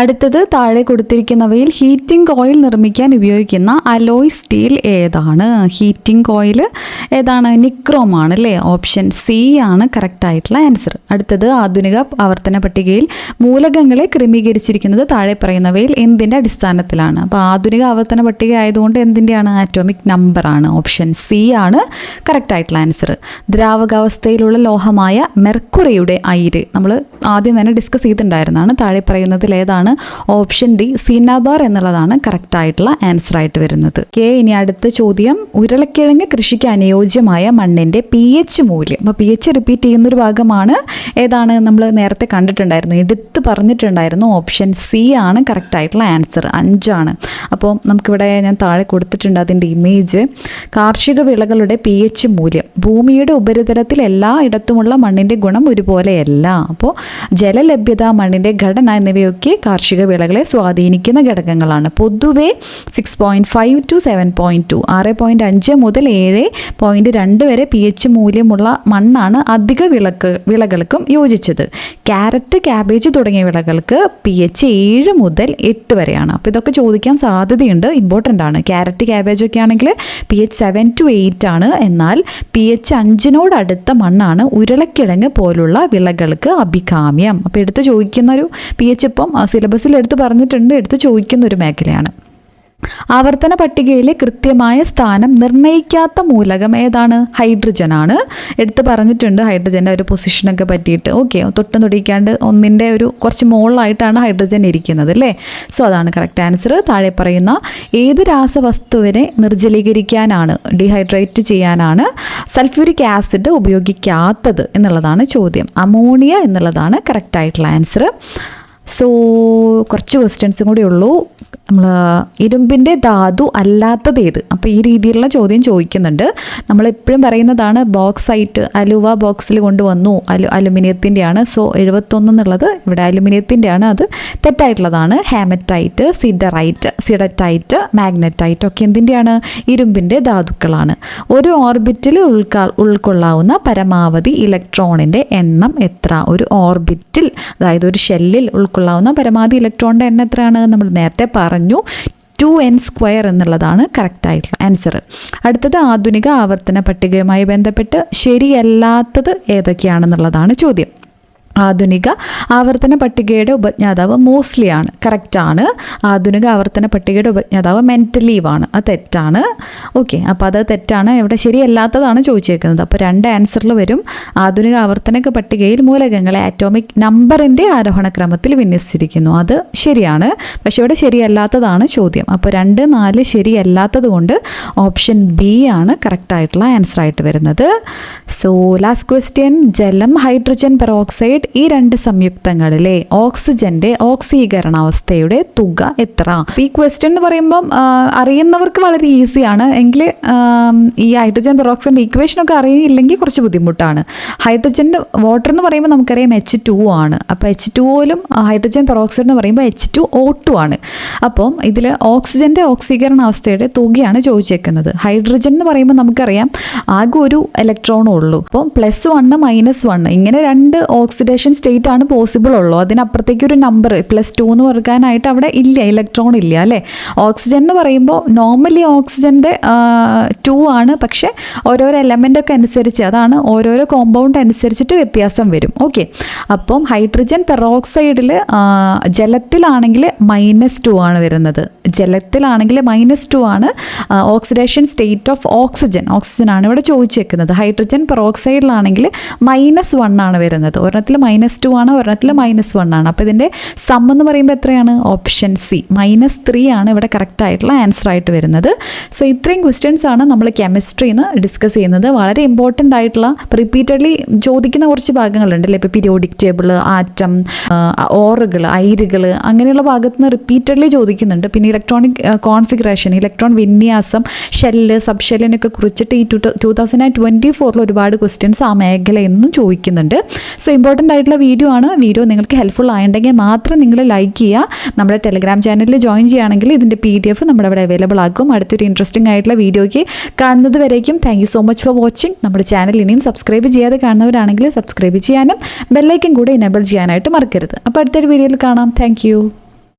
അടുത്തത് താഴെ കൊടുത്തിരിക്കുന്നവയിൽ ഹീറ്റിംഗ് കോയിൽ നിർമ്മിക്കാൻ ഉപയോഗിക്കുന്ന അലോയ് സ്റ്റീൽ ഏതാണ്? ഹീറ്റിംഗ് കോയിൽ ഏതാണ്? നിക്രോം ആണ് അല്ലേ? ഓപ്ഷൻ സി ആണ് കറക്റ്റ് ആയിട്ടുള്ള ആൻസർ. അടുത്തത് ആധുനിക ആവർത്തന പട്ടികയിൽ മൂലകങ്ങളെ ക്രമീകരിച്ചിരിക്കുന്നത് താഴെ പറയുന്നവയിൽ എന്തിൻ്റെ അടിസ്ഥാനത്തിലാണ്? അപ്പോൾ ആധുനിക ആവർത്തന പട്ടിക ആയതുകൊണ്ട് എന്തിൻ്റെയാണ്? ആറ്റോമിക് നമ്പർ ആണ്. ഓപ്ഷൻ സി ആണ് കറക്റ്റ് ആയിട്ടുള്ള ആൻസർ. ദ്രാവകാവസ്ഥയിലുള്ള ലോഹമായ മെർക്കുറിയുടെ അയിര് നമ്മൾ ആദ്യം തന്നെ ഡിസ്കസ് ചെയ്തിട്ടുണ്ടായിരുന്നതാണ്. താഴെ പറയുന്നതിൽ ഏതാണ് അതാണ് ഓപ്ഷൻ ഡി സിനാബാർ എന്നുള്ളതാണ് കറക്റ്റ് ആയിട്ടുള്ള ആൻസർ ആയിട്ട് വരുന്നത്. ഇനി അടുത്ത ചോദ്യം, ഉരുളക്കിഴങ്ങ് കൃഷിക്ക് അനുയോജ്യമായ മണ്ണിന്റെ pH മൂല്യം. അപ്പോൾ pH റിപ്പീറ്റ് ചെയ്യുന്നൊരു ഭാഗമാണ്. ഏതാണ്? നമ്മൾ നേരത്തെ കണ്ടിട്ടുണ്ടായിരുന്നു, എടുത്ത് പറഞ്ഞിട്ടുണ്ടായിരുന്നു. ഓപ്ഷൻ സി ആണ് കറക്റ്റ് ആയിട്ടുള്ള ആൻസർ. 5 ആണ്. അപ്പോൾ നമുക്കിവിടെ ഞാൻ താഴെ കൊടുത്തിട്ടുണ്ട് അതിൻ്റെ ഇമേജ്. കാർഷിക വിളകളുടെ pH മൂല്യം. ഭൂമിയുടെ ഉപരിതലത്തിൽ എല്ലായിടത്തുമുള്ള മണ്ണിൻ്റെ ഗുണം ഒരുപോലെയല്ല. അപ്പോൾ ജലലഭ്യത, മണ്ണിൻ്റെ ഘടന എന്നിവയൊക്കെ കാർഷിക വിളകളെ സ്വാധീനിക്കുന്ന ഘടകങ്ങളാണ്. പൊതുവെ 6.5 to 7.2, 6.5 മുതൽ 7.2 വരെ pH മൂല്യമുള്ള മണ്ണാണ് അധിക വിളകൾക്കും യോജിച്ചത്. ക്യാരറ്റ്, ക്യാബേജ് തുടങ്ങിയ വിളകൾക്ക് pH 7 മുതൽ 8 വരെയാണ്. അപ്പോൾ ഇതൊക്കെ ചോദിക്കാൻ സാധ്യതയുണ്ട്, ഇമ്പോർട്ടൻ്റ് ആണ്. ക്യാരറ്റ്, ക്യാബേജ് ഒക്കെ ആണെങ്കിൽ pH 7 to 8 ആണ്. എന്നാൽ pH 5 അടുത്ത മണ്ണാണ് ഉരുളക്കിഴങ്ങ് പോലുള്ള വിളകൾക്ക് അഭികാമ്യം. അപ്പോൾ എടുത്ത് ചോദിക്കുന്ന ഒരു pH ഇപ്പം സിലബസിൽ എടുത്ത് പറഞ്ഞിട്ടുണ്ട്, എടുത്ത് ചോദിക്കുന്ന ഒരു മേഖലയാണ്. ആവർത്തന പട്ടികയിലെ കൃത്യമായ സ്ഥാനം നിർണ്ണയിക്കാത്ത മൂലകം ഏതാണ്? ഹൈഡ്രജൻ ആണ്. എടുത്ത് പറഞ്ഞിട്ടുണ്ട് ഹൈഡ്രജൻ്റെ ഒരു പൊസിഷനൊക്കെ പറ്റിയിട്ട്. ഓക്കെ, തൊട്ടും തൊടിക്കാണ്ട് ഒന്നിൻ്റെ ഒരു കുറച്ച് മുകളിലായിട്ടാണ് ഹൈഡ്രജൻ ഇരിക്കുന്നത് അല്ലേ? സോ അതാണ് കറക്റ്റ് ആൻസർ. താഴെ പറയുന്ന ഏത് രാസവസ്തുവിനെ നിർജ്ജലീകരിക്കാനാണ്, ഡീഹൈഡ്രേറ്റ് ചെയ്യാനാണ് സൾഫ്യൂരിക് ആസിഡ് ഉപയോഗിക്കാത്തത് എന്നുള്ളതാണ് ചോദ്യം. അമോണിയ എന്നുള്ളതാണ് കറക്റ്റ് ആയിട്ടുള്ള ആൻസർ. സോ കുറച്ച് ക്വസ്റ്റ്യൻസും കൂടി ഉള്ളൂ. നമ്മൾ ഇരുമ്പിൻ്റെ ധാതു അല്ലാത്തത് ഏത്? അപ്പോൾ ഈ രീതിയിലുള്ള ചോദ്യം ചോദിക്കുന്നുണ്ട്. നമ്മളെപ്പോഴും പറയുന്നതാണ് ബോക്സൈറ്റ്, അലുവ ബോക്സിൽ കൊണ്ടുവന്നു, അലുമിനിയത്തിൻ്റെയാണ്. സോ 71 എന്നുള്ളത് ഇവിടെ അലുമിനിയത്തിൻ്റെയാണ്, അത് തെറ്റായിട്ടുള്ളതാണ്. ഹാമറ്റൈറ്റ്, സിഡറ്റൈറ്റ്, മാഗ്നറ്റൈറ്റ് ഒക്കെ എന്തിൻ്റെയാണ്? ഇരുമ്പിൻ്റെ ധാതുക്കളാണ്. ഒരു ഓർബിറ്റിൽ ഉൾക്കൊള്ളാവുന്ന പരമാവധി ഇലക്ട്രോണിൻ്റെ എണ്ണം എത്ര? ഒരു ഓർബിറ്റിൽ, അതായത് ഒരു ഷെല്ലിൽ ഉൾക്കൊള്ളാവുന്ന പരമാവധി ഇലക്ട്രോണിൻ്റെ എണ്ണം എത്രയാണ്? നമ്മൾ നേരത്തെ പറഞ്ഞു 2n² എന്നുള്ളതാണ് കറക്റ്റ് ആയിട്ടുള്ള ആൻസർ. അടുത്തത് ആധുനിക ആവർത്തന പട്ടികയുമായി ബന്ധപ്പെട്ട് ശരിയല്ലാത്തത് ഏതൊക്കെയാണെന്നുള്ളതാണ് ചോദ്യം. ആധുനിക ആവർത്തന പട്ടികയുടെ ഉപജ്ഞാതാവ് മോസ്ലി ആണ്, കറക്റ്റാണ്. ആധുനിക ആവർത്തന പട്ടികയുടെ ഉപജ്ഞാതാവ് മെന്റലീവ് ആണ്, അത് തെറ്റാണ്. ഓക്കെ, അപ്പോൾ അത് തെറ്റാണ്. ഇവിടെ ശരിയല്ലാത്തതാണ് ചോദിച്ചേക്കുന്നത്. അപ്പോൾ 2 ആൻസറിൽ വരും. ആധുനിക ആവർത്തന പട്ടികയിൽ മൂലകങ്ങളെ ആറ്റോമിക് നമ്പറിൻ്റെ ആരോഹണക്രമത്തിൽ വിന്യസിച്ചിരിക്കുന്നു, അത് ശരിയാണ്. പക്ഷെ ഇവിടെ ശരിയല്ലാത്തതാണ് ചോദ്യം. അപ്പോൾ 2, 4 ശരിയല്ലാത്തത് കൊണ്ട് ഓപ്ഷൻ ബി ആണ് കറക്റ്റ് ആയിട്ടുള്ള ആൻസർ ആയിട്ട് വരുന്നത്. സോ ലാസ്റ്റ് ക്വസ്റ്റ്യൻ, ജലം, ഹൈഡ്രജൻ പെറോക്സൈഡ് ഈ 2 സംയുക്തങ്ങളിലെ ഓക്സിജന്റെ ഓക്സീകരണാവസ്ഥയുടെ തുക എത്ര? ഈ ക്വസ്റ്റ്യൻ എന്ന് പറയുമ്പം അറിയുന്നവർക്ക് വളരെ ഈസിയാണ്. എങ്കിൽ ഈ ഹൈഡ്രജൻ പെറോക്സൈഡിൻ്റെ ഇക്വേഷനൊക്കെ അറിയില്ലെങ്കിൽ കുറച്ച് ബുദ്ധിമുട്ടാണ്. ഹൈഡ്രജൻ്റെ വാട്ടർ എന്ന് പറയുമ്പോൾ നമുക്കറിയാം H2 ആണ്. അപ്പോൾ H2O-ലും ഹൈഡ്രജൻ പെറോക്സൈഡ് എന്ന് പറയുമ്പോൾ H2O2 ആണ്. അപ്പം ഇതിൽ ഓക്സിജൻ്റെ ഓക്സീകരണാവസ്ഥയുടെ തുകയാണ് ചോദിച്ചേക്കുന്നത്. ഹൈഡ്രജൻ എന്ന് പറയുമ്പോൾ നമുക്കറിയാം ആകെ ഒരു ഇലക്ട്രോണേ ഉള്ളൂ. അപ്പോൾ +1 -1 ഇങ്ങനെ 2 ഓക്സിഡേഷൻ സ്റ്റേറ്റ് ആണ് പോസിബിൾ ഉള്ളൂ. അതിനപ്പുറത്തേക്ക് ഒരു നമ്പർ +2 എന്ന് പറയാനായിട്ട് അവിടെ ഇല്ല, ഇലക്ട്രോൺ ഇല്ല അല്ലേ? ഓക്സിജൻ എന്ന് പറയുമ്പോൾ നോർമലി ഓക്സിജൻ്റെ 2 ആണ്. പക്ഷേ ഓരോരോ എലമെൻ്റ് ഒക്കെ അനുസരിച്ച്, അതാണ് ഓരോരോ കോമ്പൗണ്ട് അനുസരിച്ചിട്ട് വ്യത്യാസം വരും. ഓക്കെ, അപ്പം ഹൈഡ്രജൻ പെറോക്സൈഡിൽ ജലത്തിലാണെങ്കിൽ -2 ആണ് വരുന്നത്. ജലത്തിലാണെങ്കിൽ -2 ആണ് ഓക്സിഡേഷൻ സ്റ്റേറ്റ് ഓഫ് ഓക്സിജൻ ആണ് ഇവിടെ ചോദിച്ചേക്കുന്നത്. ഹൈഡ്രജൻ പെറോക്സൈഡിലാണെങ്കിൽ -1 ആണ് വരുന്നത്. ഒരെണ്ണത്തിൽ -2 ആണ്, ഒരെണ്ണത്തിൽ -1 ആണ്. അപ്പോൾ ഇതിൻ്റെ സം എന്ന് പറയുമ്പോൾ എത്രയാണ്? ഓപ്ഷൻ സി -3 ആണ് ഇവിടെ കറക്റ്റ് ആയിട്ടുള്ള ആൻസർ ആയിട്ട് വരുന്നത്. സോ ഇത്രയും ക്വസ്റ്റ്യൻസ് ആണ് നമ്മൾ കെമിസ്ട്രിന്ന് ഡിസ്കസ് ചെയ്യുന്നത്. വളരെ ഇമ്പോർട്ടൻ്റ് ആയിട്ടുള്ള റിപ്പീറ്റഡ്ലി ചോദിക്കുന്ന കുറച്ച് ഭാഗങ്ങളുണ്ടല്ലേ. ഇപ്പോൾ പീരിയോഡിക് ടേബിൾ, ആറ്റം, ഓറുകൾ, ഐരുകൾ, അങ്ങനെയുള്ള ഭാഗത്ത് നിന്ന് റിപ്പീറ്റഡ്ലി ചോദിക്കുന്നുണ്ട്. പിന്നെ ഇലക്ട്രോണിക് കോൺഫിഗറേഷൻ, ഇലക്ട്രോൺ വിന്യാസം, ഷെല്ല്, സബ് ഷെല്ലിനൊക്കെ കുറിച്ചിട്ട് ഈ 2024 ഒരുപാട് ക്വസ്റ്റ്യൻസ് ആ മേഖലയിൽ നിന്നും ചോദിക്കുന്നുണ്ട്. സോ ഇമ്പോർട്ടൻ്റ് ആയിട്ടുള്ള വീഡിയോ ആണ്. വീഡിയോ നിങ്ങൾക്ക് ഹെൽപ്ഫുൾ ആയിട്ടുണ്ടെങ്കിൽ മാത്രം നിങ്ങൾ ലൈക്ക് ചെയ്യുക. നമ്മുടെ ടെലിഗ്രാം ചാനലിൽ ജോയിൻ ചെയ്യുകയാണെങ്കിൽ ഇതിൻ്റെ PDF നമ്മുടെ അവിടെ അവൈലബിൾ ആക്കും. അടുത്തൊരു ഇൻട്രസ്റ്റിംഗ് ആയിട്ടുള്ള വീഡിയോയ്ക്ക് കാണുന്നത് വരേക്കും thank you so much for watching. നമ്മുടെ ചാനൽ ഇനിയും സബ്സ്ക്രൈബ് ചെയ്യാതെ കാണുന്നവരാണെങ്കിൽ സബ്സ്ക്രൈബ് ചെയ്യാനും ബെല്ലൈക്കൻ കൂടെ എനേബിൾ ചെയ്യാനായിട്ട് മറക്കരുത്. അപ്പോൾ അടുത്തൊരു വീഡിയോയിൽ കാണാം. താങ്ക്